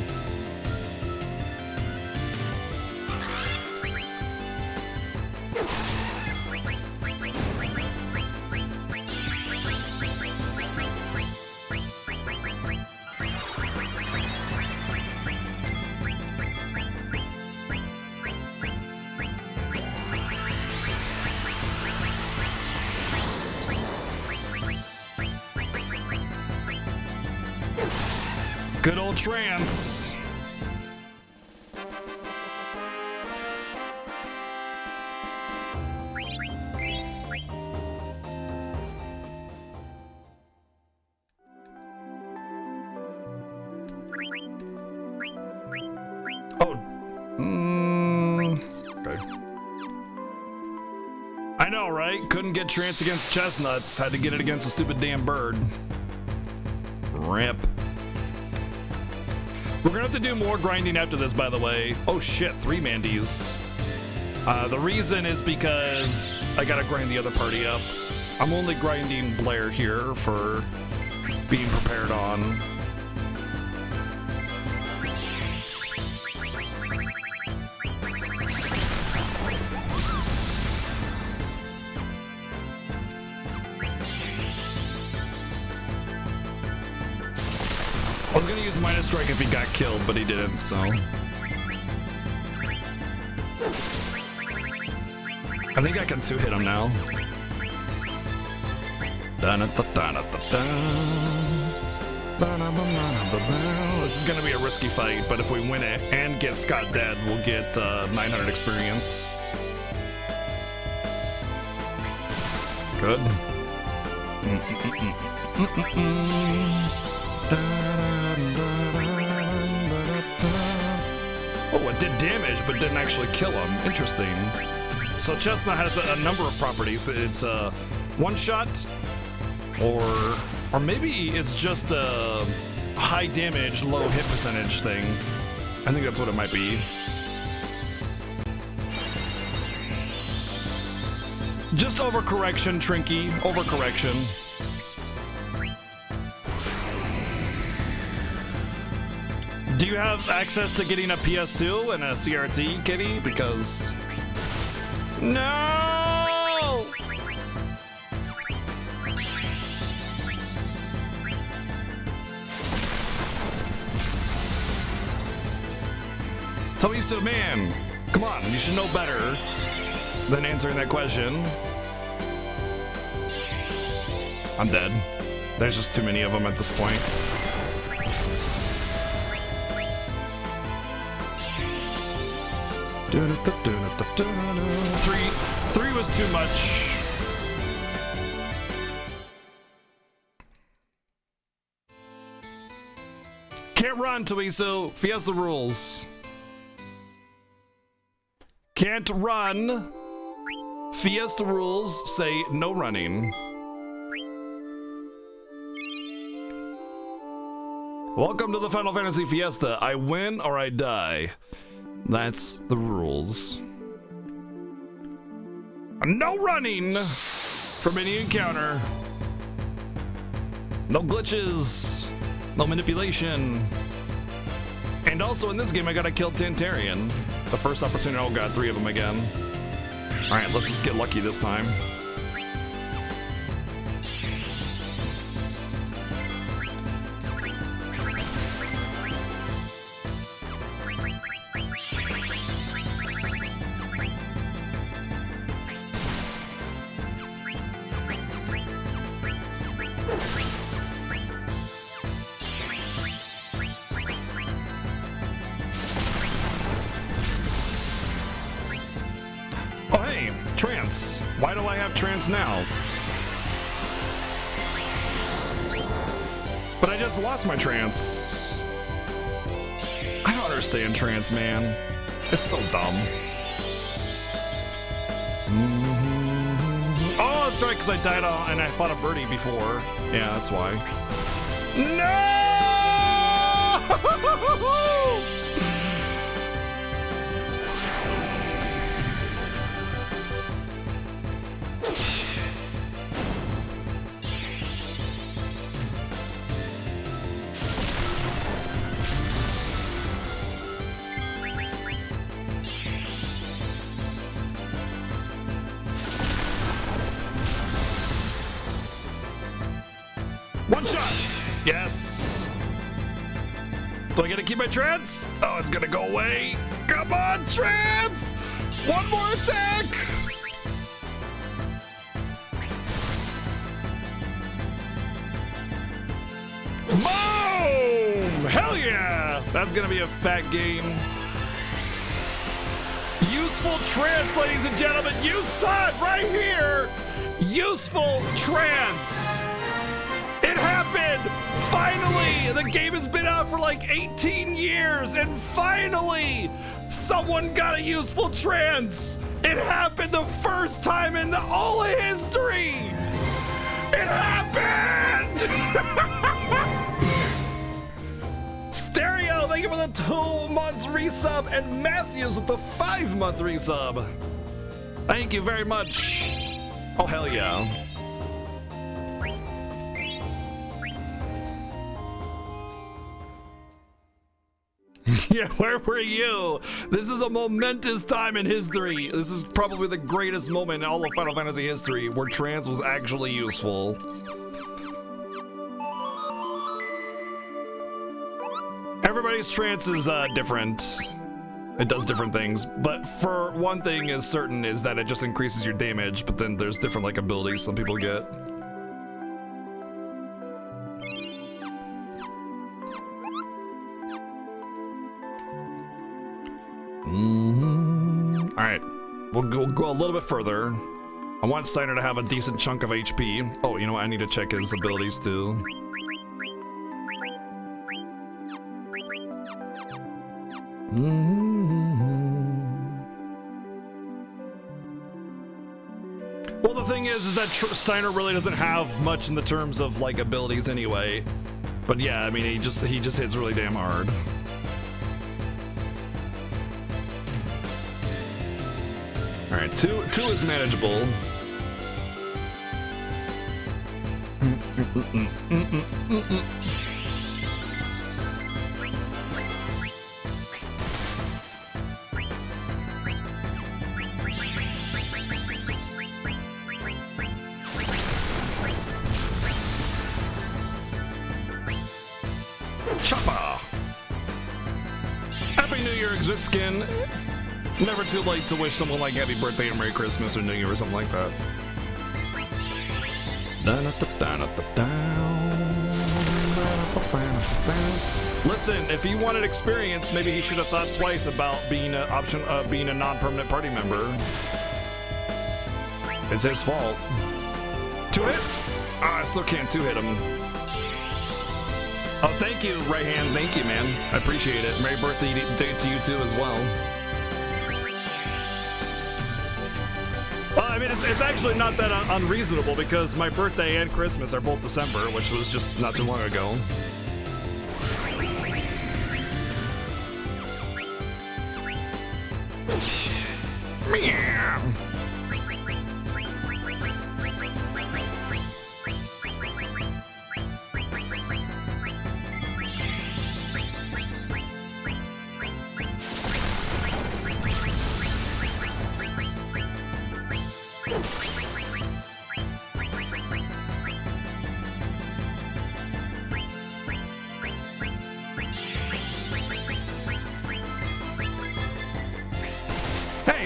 Good old trance. Oh. Okay. I know, right? Couldn't get trance against chestnuts. Had to get it against a stupid damn bird. Rip. We're gonna have to do more grinding after this, by the way. Oh shit, 3 Mandies. The reason is because I gotta grind the other party up. I'm only grinding Blair here for being prepared on. I was gonna use minus strike if he got killed, but he didn't, so. I think I can 2-hit him now. This is gonna be a risky fight, but if we win it and get Scott dead, we'll get 900 experience. Good. Oh, it did damage, but didn't actually kill him. Interesting. So Chestnut has a number of properties. It's a one-shot, or maybe it's just a high damage, low hit percentage thing. I think that's what it might be. Just overcorrection, Trinky. Overcorrection. Do you have access to getting a PS2 and a CRT, Kitty? Because... No! Toisu, man, come on, you should know better than answering that question. I'm dead. There's just too many of them at this point. Three was too much. Can't run, Toisu. Fiesta rules. Can't run. Fiesta rules say no running. Welcome to the Final Fantasy Fiesta. I win or I die. That's the rules. No running from any encounter. No glitches. No manipulation. And also in this game, I gotta kill Tantarian. The first opportunity, oh god, 3 of them again. Alright, let's just get lucky this time. Why do I have trance now? But I just lost my trance. I don't understand trance, man. It's so dumb. Oh, that's right, because I died and I fought a birdie before. Yeah, that's why. No! Yes. Do I get to keep my trance? Oh, it's gonna go away. Come on, trance! One more attack! Boom! Hell yeah! That's gonna be a fat game. Useful trance, ladies and gentlemen. You saw it right here. Useful trance. It happened. Finally, the game has been out for like 18 years, and finally, someone got a useful trance. It happened the first time in all of history. It happened. Stereo, thank you for the 2 months resub, and Matthews with the 5-month resub. Thank you very much. Oh, hell yeah. Yeah, where were you? This is a momentous time in history. This is probably the greatest moment in all of Final Fantasy history where trance was actually useful. Everybody's trance is different. It does different things, but for one thing is certain is that it just increases your damage, but then there's different like abilities some people get. All right, we'll go a little bit further. I want Steiner to have a decent chunk of HP. Oh, you know what? I need to check his abilities too. Well, the thing is that Steiner really doesn't have much in the terms of like abilities anyway. But yeah, I mean, he just hits really damn hard. All right, two is manageable. Choppa! Happy New Year, Exit Skin. Never too late to wish someone like happy birthday or Merry Christmas or New Year or something like that. Listen, if he wanted experience, maybe he should have thought twice about being being a non-permanent party member. It's his fault. 2-hit? Ah, I still can't 2-hit him. Oh, thank you, right hand. Thank you, man. I appreciate it. Merry birthday to you too as well. Well, I mean, it's actually not that unreasonable because my birthday and Christmas are both December, which was just not too long ago. Meow.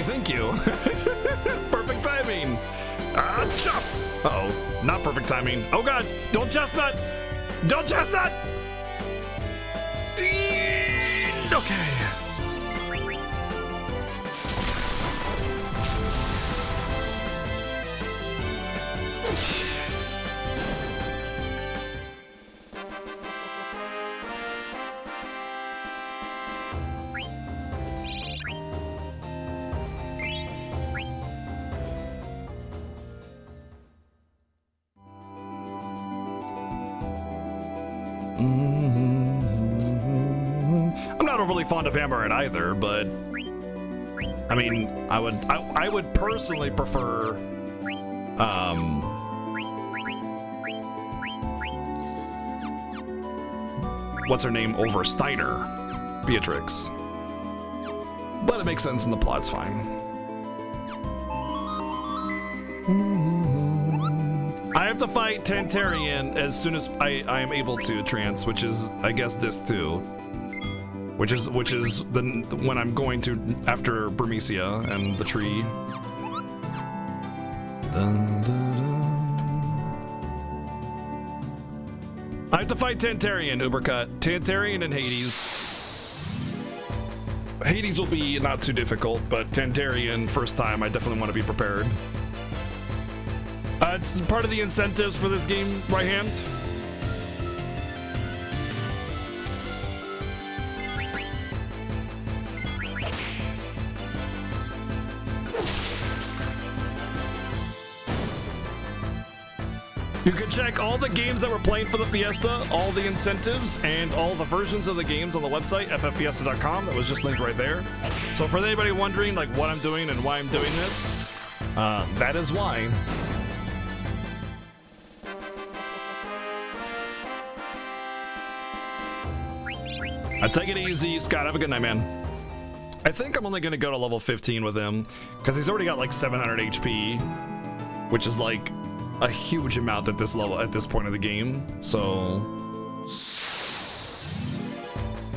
Thank you. Perfect timing. Chop. Uh-oh, not perfect timing. Oh god, don't chestnut. Don't chestnut. Okay. I'm not overly fond of Amaranth either, but I mean, I would personally prefer what's her name over Steiner, Beatrix. But it makes sense and the plot's fine. I have to fight Tantarian as soon as I am able to, Trance, which is, I guess, this too. Which is when I'm going to after Burmecia and the tree. Dun, dun, dun. I have to fight Tantarian, Ubercut. Tantarian and Hades. Hades will be not too difficult, but Tantarian, first time, I definitely want to be prepared. It's part of the incentives for this game, right hand. You can check all the games that we're playing for the Fiesta, all the incentives, and all the versions of the games on the website, fffiesta.com. That was just linked right there. So for anybody wondering like what I'm doing and why I'm doing this, that is why. Take it easy, Scott. Have a good night, man. I think I'm only going to go to level 15 with him because he's already got like 700 HP, which is like a huge amount at this level, at this point of the game. So,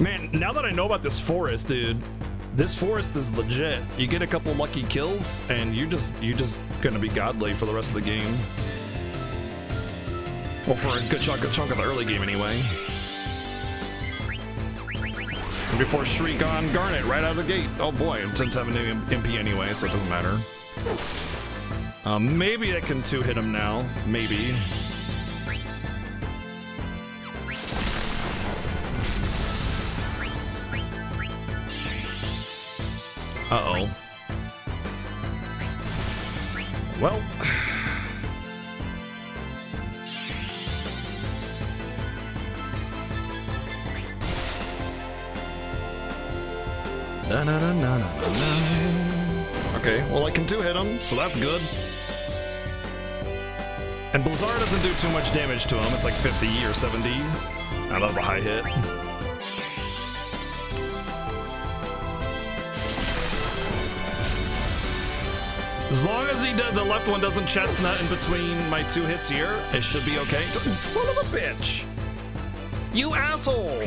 man, now that I know about this forest, dude, this forest is legit. You get a couple lucky kills, and you're just gonna be godly for the rest of the game. Well, for a good chunk of the early game, anyway. And before Shriek on Garnet right out of the gate. Oh boy, it doesn't have a new MP anyway, so it doesn't matter. Maybe I can two-hit him now. Maybe. Uh-oh. Well. Okay, well I can two-hit him, so that's good. And Blizzard doesn't do too much damage to him. It's like 50 or 70. Now that was a high hit. As long as the left one doesn't chestnut in between my two hits here, it should be okay. Son of a bitch! You asshole!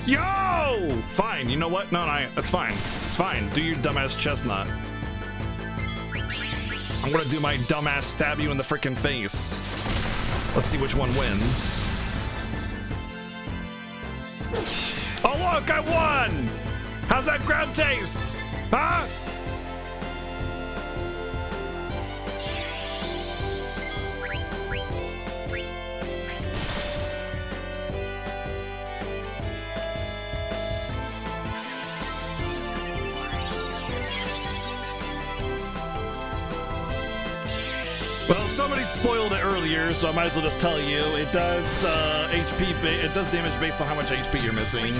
Yo! Fine, you know what? No, that's fine. It's fine. Do your dumbass chestnut. I'm gonna do my dumbass stab you in the frickin' face. Let's see which one wins. Oh look, I won! How's that grab taste? Huh? Well, somebody spoiled it earlier, so I might as well just tell you. It does it does damage based on how much HP you're missing.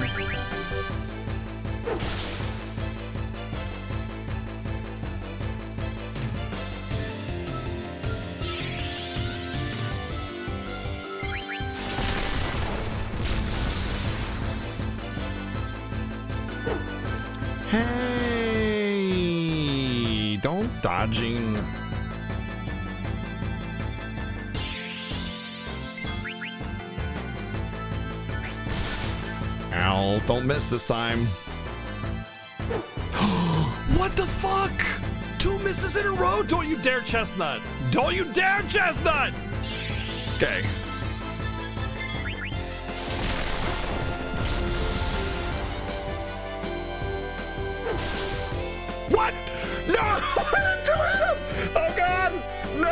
Hey, don't dodging. Ow, don't miss this time. What the fuck? 2 misses in a row? Don't you dare, Chestnut. Don't you dare, Chestnut! Okay. What? No! I didn't do it! Oh god! No!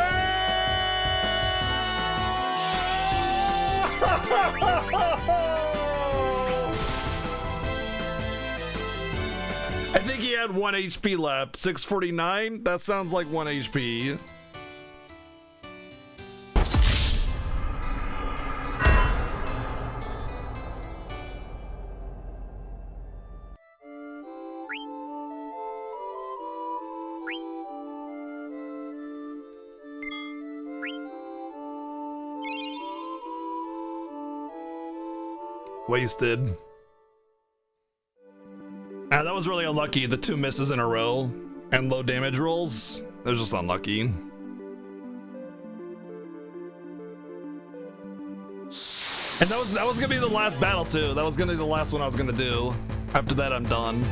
I think he had 1 HP left. 649? That sounds like 1 HP. Wasted. Ah, that was really unlucky. The 2 misses in a row and low damage rolls. They're just unlucky. And that was gonna be the last battle too. That was gonna be the last one I was gonna do. After that, I'm done.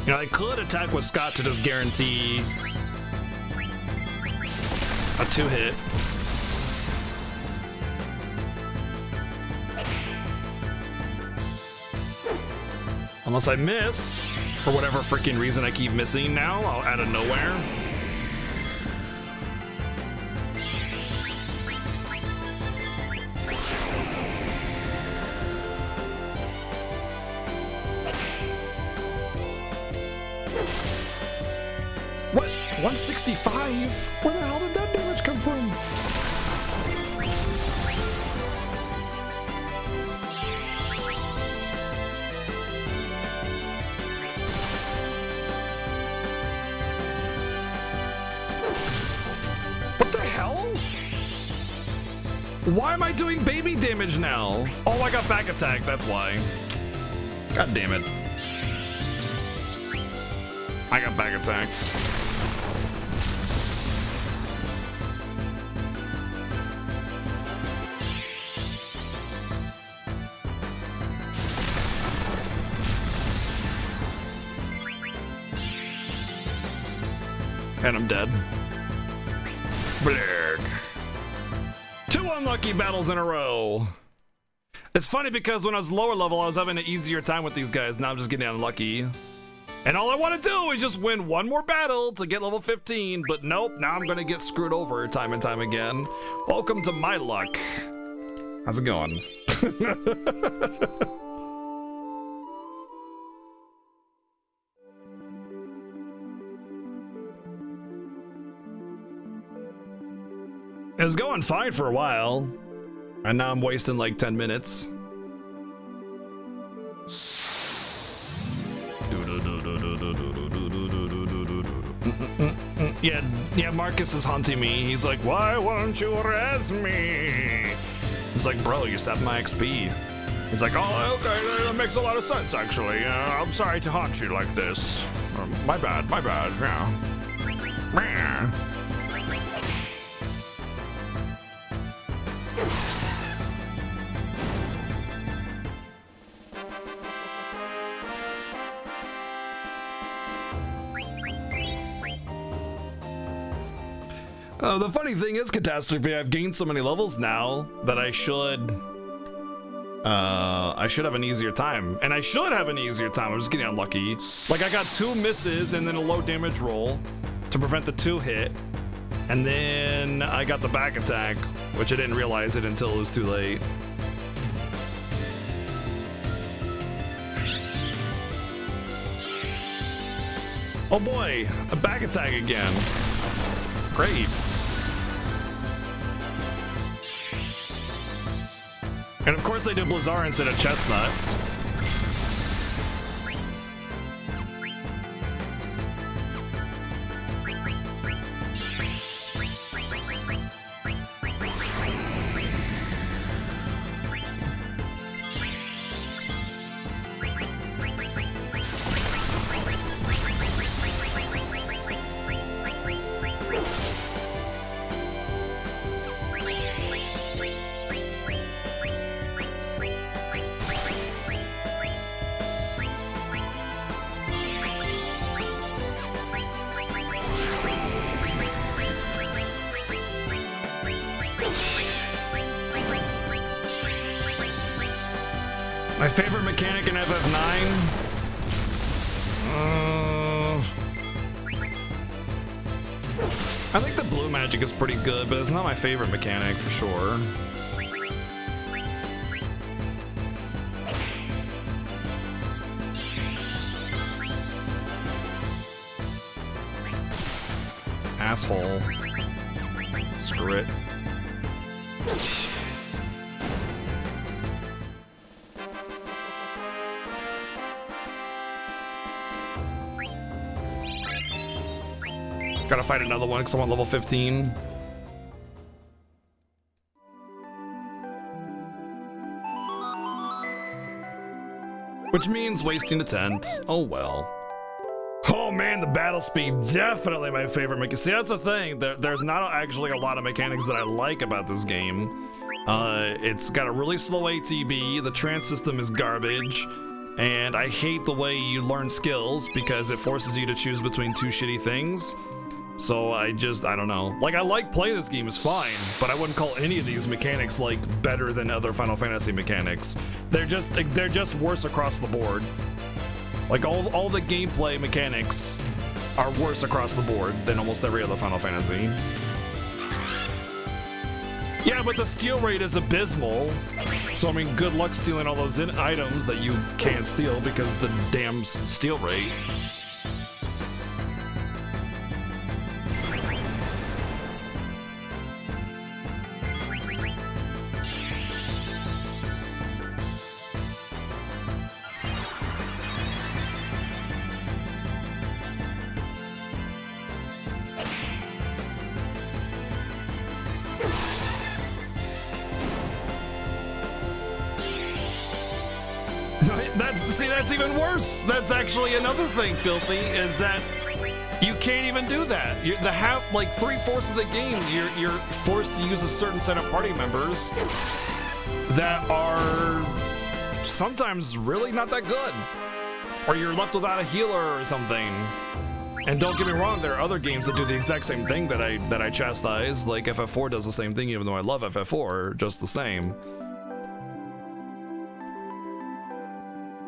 You know, I could attack with Scott to just guarantee a 2-hit. Unless I miss, for whatever freaking reason I keep missing now, out of nowhere. What? 165? Where the hell did that damage come from? What the hell? Why am I doing baby damage now? Oh, I got back attack, that's why. God damn it. I got back attacks. And I'm dead. Blurg. 2 unlucky battles in a row. It's funny because when I was lower level, I was having an easier time with these guys. Now I'm just getting unlucky. And all I want to do is just win one more battle to get level 15. But nope, now I'm going to get screwed over time and time again. Welcome to my luck. How's it going? It was going fine for a while, and now I'm wasting like 10 minutes. Yeah, Marcus is hunting me. He's like, why won't you arrest me? He's like, bro, you sapped my XP. He's like, oh, okay, that makes a lot of sense, actually. I'm sorry to haunt you like this. My bad, yeah. The funny thing is, Catastrophe, I've gained so many levels now that I should have an easier time. And I should have an easier time. I'm just getting unlucky. Like, I got 2 misses and then a low damage roll to prevent the 2-hit. And then I got the back attack, which I didn't realize it until it was too late. Oh boy, a back attack again. Great. And of course they do Blizzard instead of Chestnut. My favorite mechanic in FF9? I think the blue magic is pretty good, but it's not my favorite mechanic for sure. Asshole. Screw it. Gotta fight another one because I'm on level 15. Which means wasting a tent. Oh well. Oh man, the battle speed, definitely my favorite mechanic. See, that's the thing. There's not actually a lot of mechanics that I like about this game. It's got a really slow ATB, the trance system is garbage, and I hate the way you learn skills because it forces you to choose between two shitty things. So I don't know. Like, I like playing this game, is fine, but I wouldn't call any of these mechanics like better than other Final Fantasy mechanics. They're just worse across the board. Like, all the gameplay mechanics are worse across the board than almost every other Final Fantasy. Yeah, but the steal rate is abysmal. So, I mean, good luck stealing all those items that you can't steal because the damn steal rate. That's even worse. That's actually another thing, Filthy, is that you can't even do that. Like 3/4 of the game, you're forced to use a certain set of party members that are sometimes really not that good, or you're left without a healer or something. And don't get me wrong, there are other games that do the exact same thing that I chastise. Like FF4 does the same thing, even though I love FF4 just the same.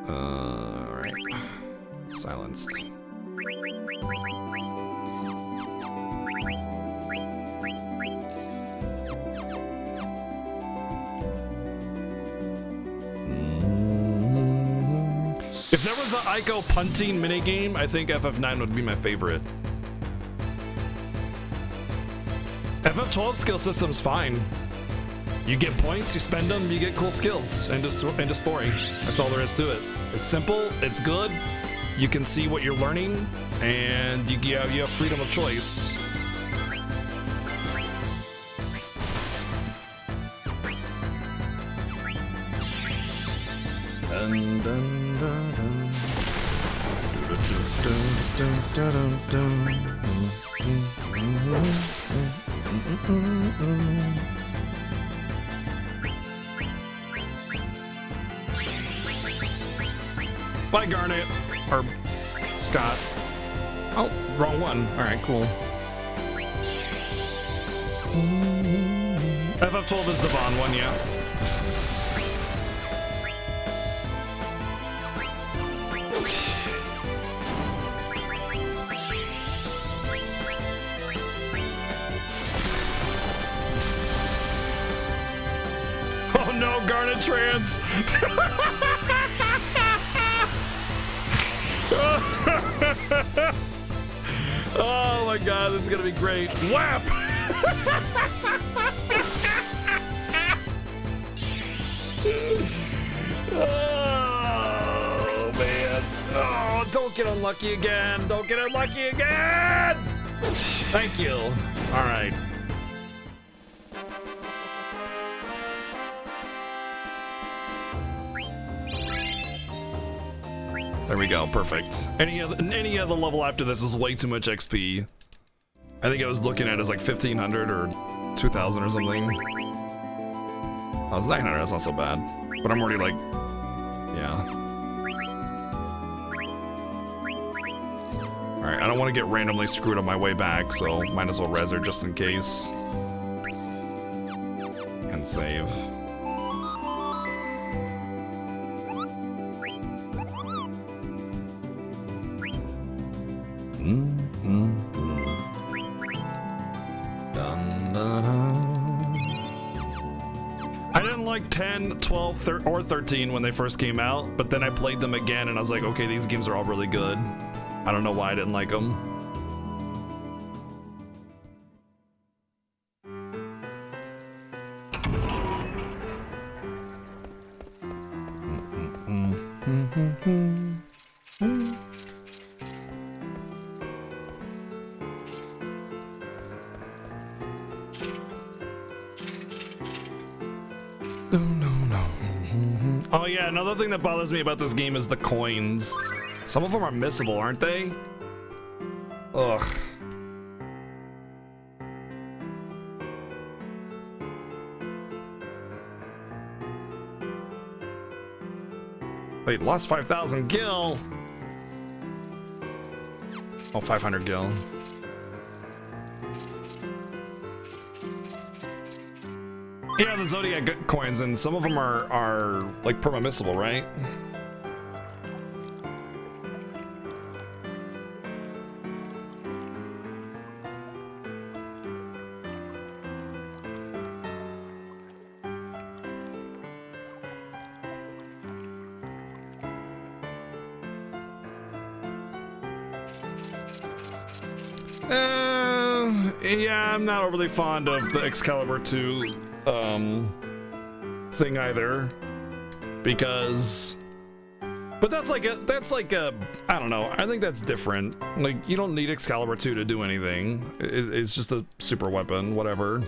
Alright. Silenced. If there was an Ico punting minigame, I think FF9 would be my favorite. FF12 skill system's fine. You get points, you spend them, you get cool skills. End of story. That's all there is to it. It's simple, it's good, you can see what you're learning, and you have freedom of choice. Dun, dun, dun, dun. Bye, Garnet. Or Scott. Oh, wrong one. Alright, cool. FF12 is the Vaughn one, yeah. Oh no, Garnet Trans! Oh my god, this is gonna be great. Whap! Oh man. Oh, don't get unlucky again. Don't get unlucky again! Thank you. Alright. There we go, perfect. Any other level after this is way too much XP. I think I was looking at it as like 1,500 or 2,000 or something. Oh, it's 900, that's not so bad. But I'm already like, yeah. Alright, I don't want to get randomly screwed on my way back, so might as well res her just in case. And save. I didn't like 10, 12, or 13 when they first came out, but then I played them again and I was like, okay, these games are all really good. I don't know why I didn't like them. No. Oh yeah, another thing that bothers me about this game is the coins. Some of them are missable, aren't they? Ugh. Wait, lost 5,000 gil. Oh, 500 gil. Yeah, the Zodiac coins, and some of them are like perma-missable, right? Yeah, I'm not overly fond of the Excalibur 2 thing either, because, but that's like a I don't know, I think that's different. Like, you don't need Excalibur 2 to do anything. It's just a super weapon, whatever.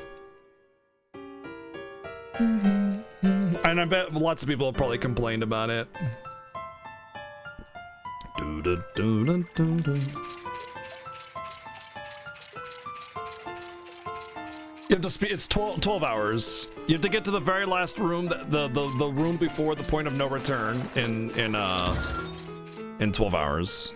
And I bet lots of people have probably complained about it. You have to speed. It's 12 hours. You have to get to the very last room, the room before the point of no return in 12 hours.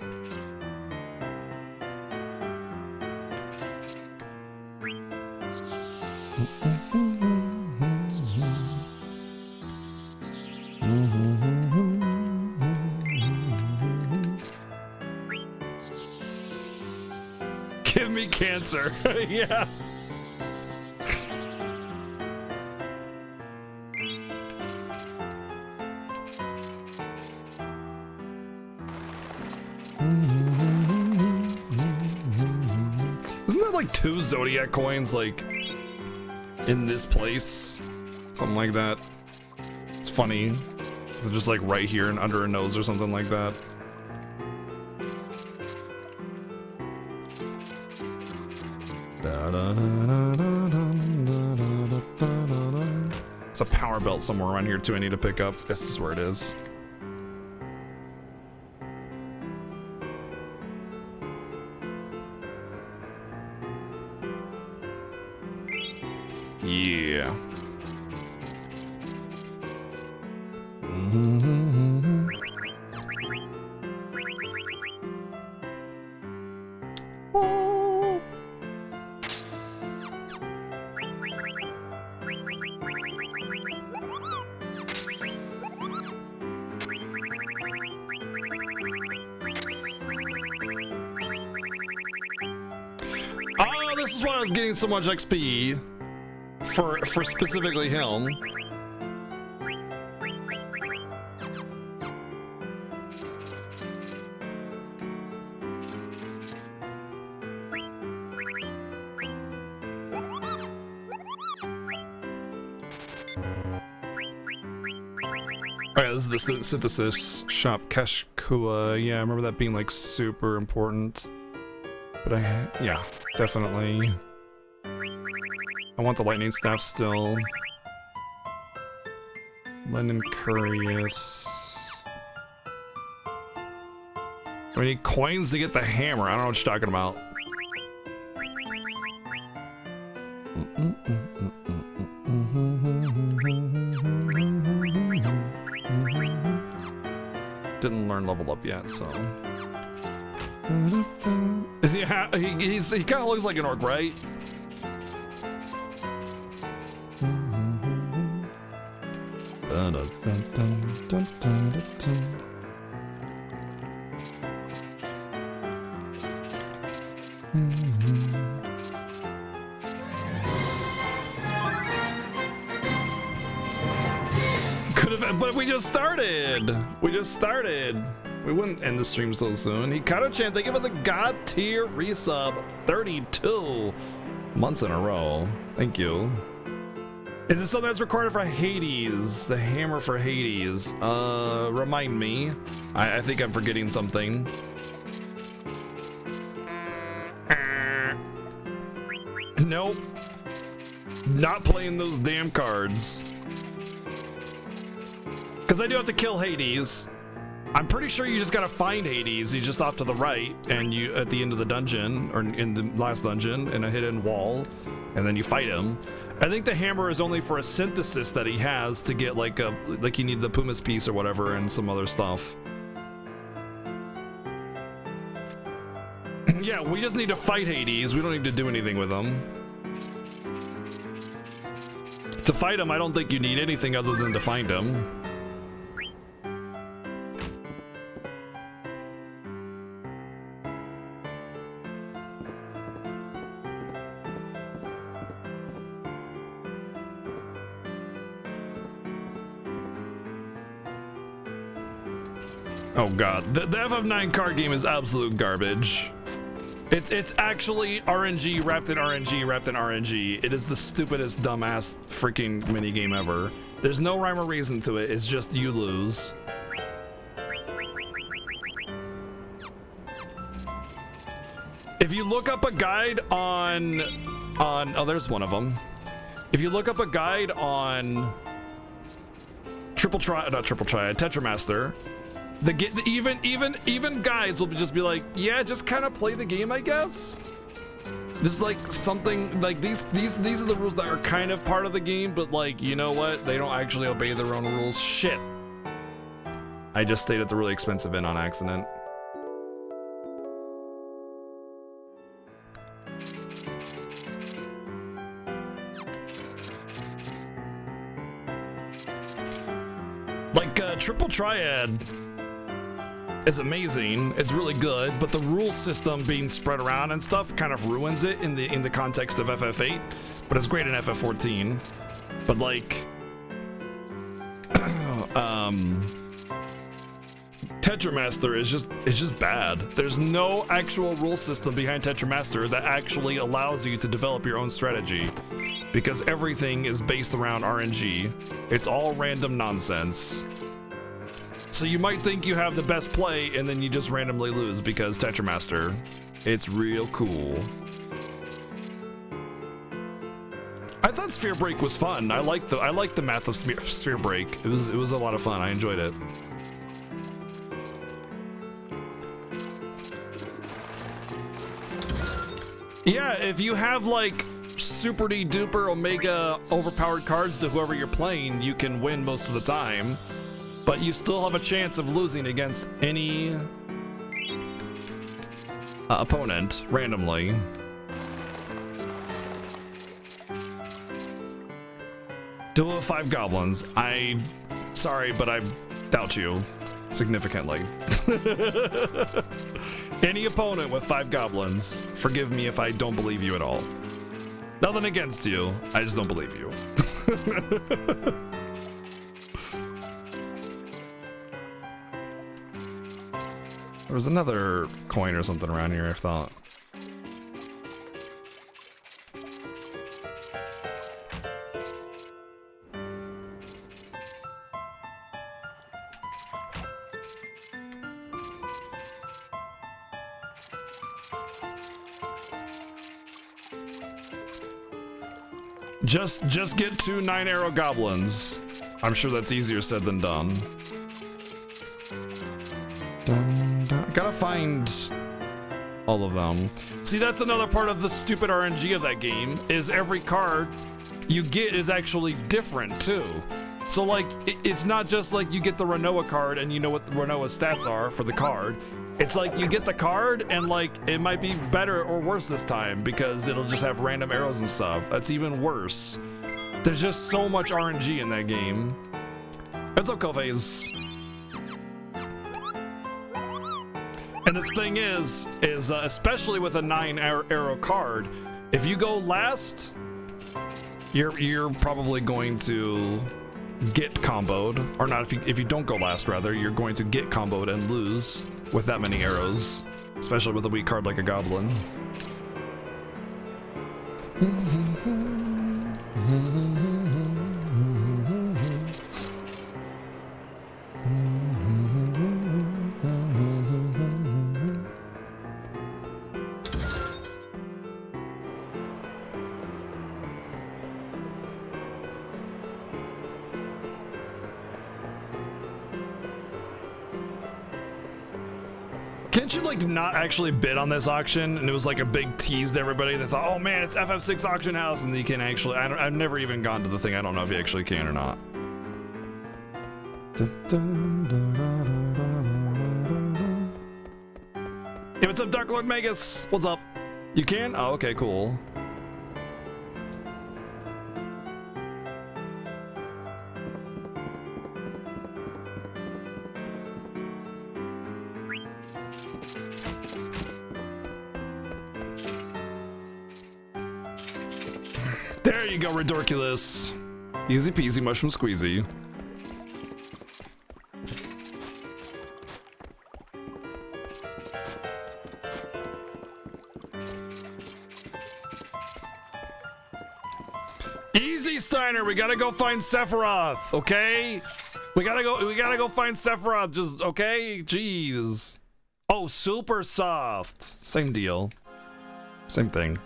Give me cancer. Yeah. Isn't there like 2 Zodiac coins like in this place? Something like that. It's funny. They're just like right here and under a nose or something like that. It's a power belt somewhere around here too I need to pick up. This is where it is. Yeah. Oh. Oh, this is why I was getting so much XP. For specifically him. Alright, this is the synthesis shop Kashkua. Yeah, I remember that being like super important. But yeah, definitely. I want the lightning staff still. Lennon Curious. We need coins to get the hammer. I don't know what you're talking about. Didn't learn level up yet, so. Is he? He kind of looks like an orc, right? Dun, dun, dun, dun, dun, dun, dun. Could have, but we just started. We wouldn't end the stream so soon. Hikaru-chan, thank you for the God tier resub. 32 months in a row. Thank you. Is it something that's recorded for Hades? The hammer for Hades. Remind me. I think I'm forgetting something. Nope. Not playing those damn cards. Because I do have to kill Hades. I'm pretty sure you just gotta find Hades. He's just off to the right, and you at the end of the dungeon, or in the last dungeon, in a hidden wall, and then you fight him. I think the hammer is only for a synthesis that he has to get like you need the pumice piece or whatever and some other stuff. Yeah, we just need to fight Hades. We don't need to do anything with him. To fight him, I don't think you need anything other than to find him. Oh god, the FF9 card game is absolute garbage. It's actually RNG wrapped in RNG wrapped in RNG. It is the stupidest, dumbass freaking minigame ever. There's no rhyme or reason to it. It's just you lose. If you look up a guide on oh, there's one of them. If you look up a guide on Tetramaster, even guides will just be like, yeah, just kind of play the game, I guess. Just like something like these are the rules that are kind of part of the game, but like, you know what? They don't actually obey their own rules. Shit. I just stayed at the really expensive inn on accident. Like Triple Triad is amazing. It's really good, but the rule system being spread around and stuff kind of ruins it in the context of FF8. But it's great in FF14. But like, Tetramaster is just bad. There's no actual rule system behind Tetramaster that actually allows you to develop your own strategy, because everything is based around RNG. It's all random nonsense. So you might think you have the best play, and then you just randomly lose because Tetramaster. It's real cool. I thought Sphere Break was fun. I liked the math of Sphere Break. It was a lot of fun. I enjoyed it. Yeah, if you have like super duper omega overpowered cards to whoever you're playing, you can win most of the time. But you still have a chance of losing against any opponent randomly. Duel of 5 goblins. Sorry, but I doubt you significantly. Any opponent with 5 goblins, forgive me if I don't believe you at all. Nothing against you, I just don't believe you. There was another coin or something around here, I thought. Just get 2 9-arrow goblins. I'm sure that's easier said than done. Gotta find all of them. See, that's another part of the stupid RNG of that game, is every card you get is actually different too. So like, it's not just like you get the Renoa card and you know what Renoa's stats are for the card. It's like you get the card and like it might be better or worse this time because it'll just have random arrows and stuff. That's even worse. There's just so much RNG in that game. What's up, Koface? And the thing is especially with a 9-arrow card, if you go last, you're probably going to get comboed, or not. If you don't go last, rather, you're going to get comboed and lose with that many arrows, especially with a weak card like a goblin. Didn't you like not actually bid on this auction, and it was like a big tease to everybody? They thought, oh man, it's FF6 auction house, and you can actually. I've never even gone to the thing. I don't know if you actually can or not. Hey, what's up, Dark Lord Magus? What's up? You can? Oh, okay, cool. There you go, Redorculus. Easy peasy, mushroom squeezy. Easy, Steiner. We gotta go find Sephiroth, okay? We gotta go find Sephiroth. Just okay. Jeez. Oh, super soft. Same deal. Same thing.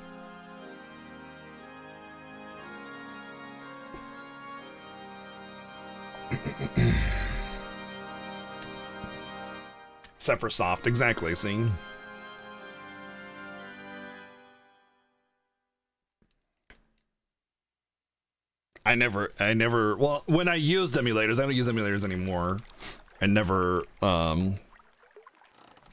Sephiroth, exactly. See. I never, well, when I used emulators, I don't use emulators anymore. I never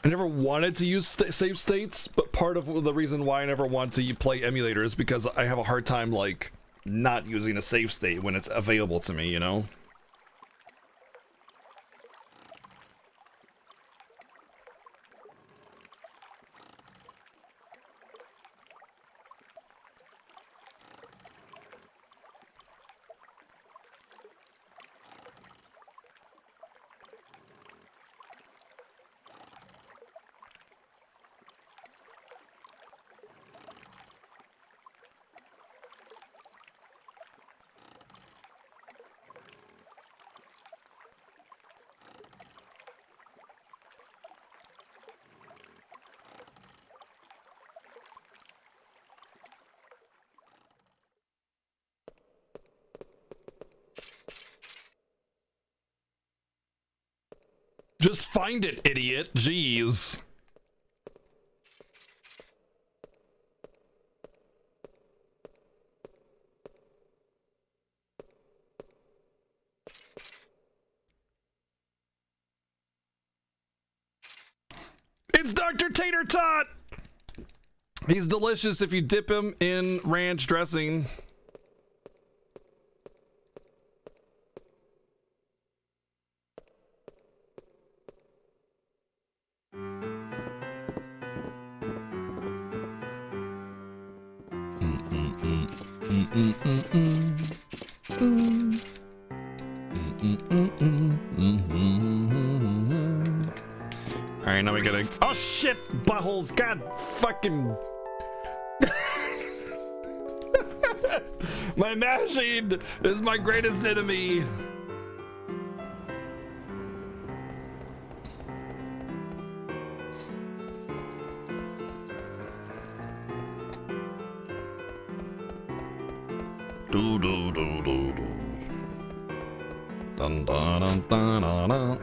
wanted to use save states, but part of the reason why I never want to play emulators is because I have a hard time, like, not using a save state when it's available to me, you know? Just find it, idiot. Jeez. It's Dr. Tater Tot! He's delicious if you dip him in ranch dressing. Alright, now we gotta. Oh shit! Buttholes! God fucking. My mashing is my greatest enemy. Do do do do do. Dun dun dun dun dun dun.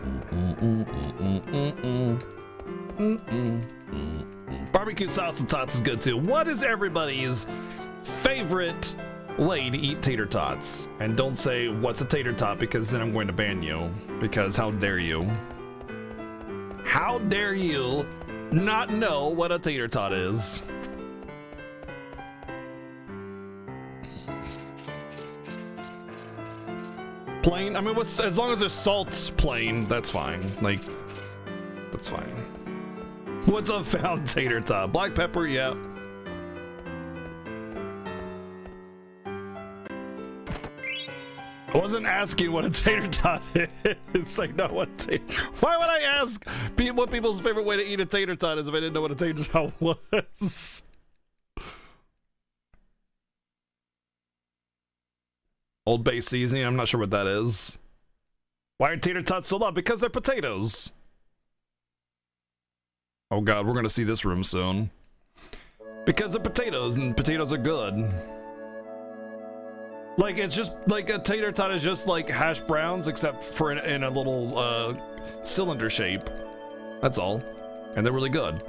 Barbecue sauce with tots is good too. What is everybody's favorite way to eat tater tots? And don't say what's a tater tot, because then I'm going to ban you. Because how dare you? How dare you not know what a tater tot is? Plain? I mean, as long as there's salt plain, that's fine. Like, that's fine. What's a found tater tot? Black pepper, yeah. I wasn't asking what a tater tot is. It's like, no, what why would I ask what people's favorite way to eat a tater tot is if I didn't know what a tater tot was? Old Bay seasoning, I'm not sure what that is. Why are tater tots so loud? Because they're potatoes. Oh god, we're gonna see this room soon. Because they're potatoes, and potatoes are good. Like, it's just, like, a tater tot is just like hash browns, except for in a little, cylinder shape. That's all. And they're really good.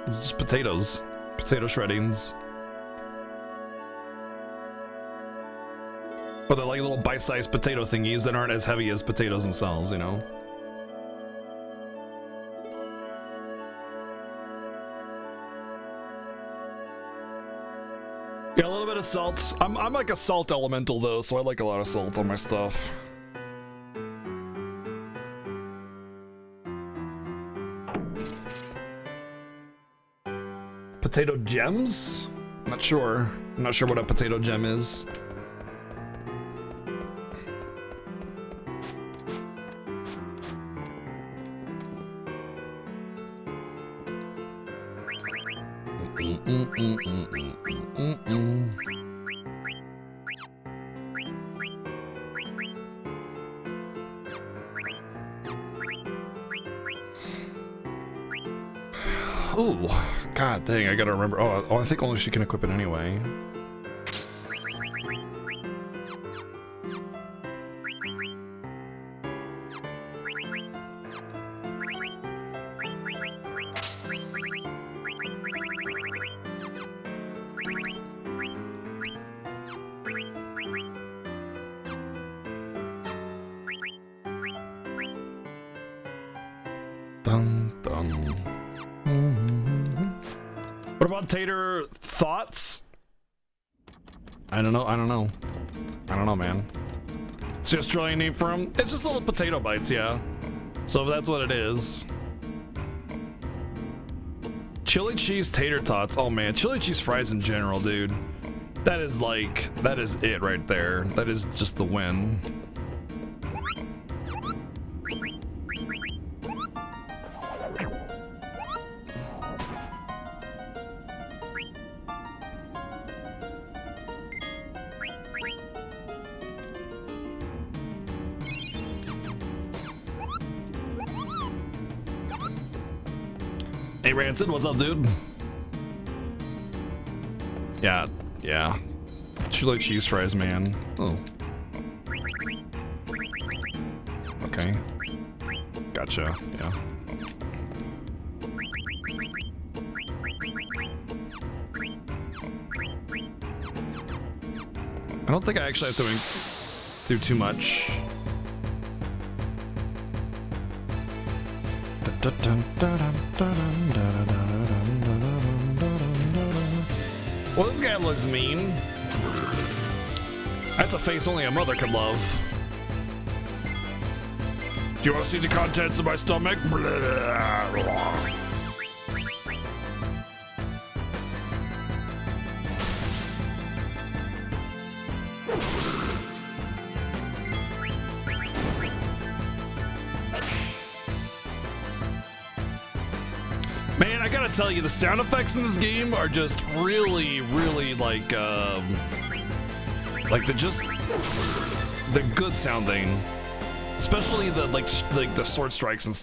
It's just potatoes. Potato shreddings. But they're like little bite-sized potato thingies that aren't as heavy as potatoes themselves, you know? Yeah, a little bit of salt. I'm like a salt elemental though, so I like a lot of salt on my stuff. Potato gems? Not sure. I'm not sure what a potato gem is. Ooh, god dang, I gotta remember. Oh, I think only she can equip it anyway. Dun, dun. What about tater thoughts? I don't know, man. It's the Australian name for them? It's just little potato bites, yeah. So if that's what it is. Chili cheese tater tots. Oh man, chili cheese fries in general, dude. That is it right there. That is just the win. Hey Rancid, what's up, dude? Yeah. Chili cheese fries, man. Oh. Okay. Gotcha, yeah. I don't think I actually have to do too much. Well, this guy looks mean. That's a face only a mother could love. Do you want to see the contents of my stomach? Man, I gotta tell you, the sound effects in this game are just really like the good sounding, especially the like the sword strikes and stuff.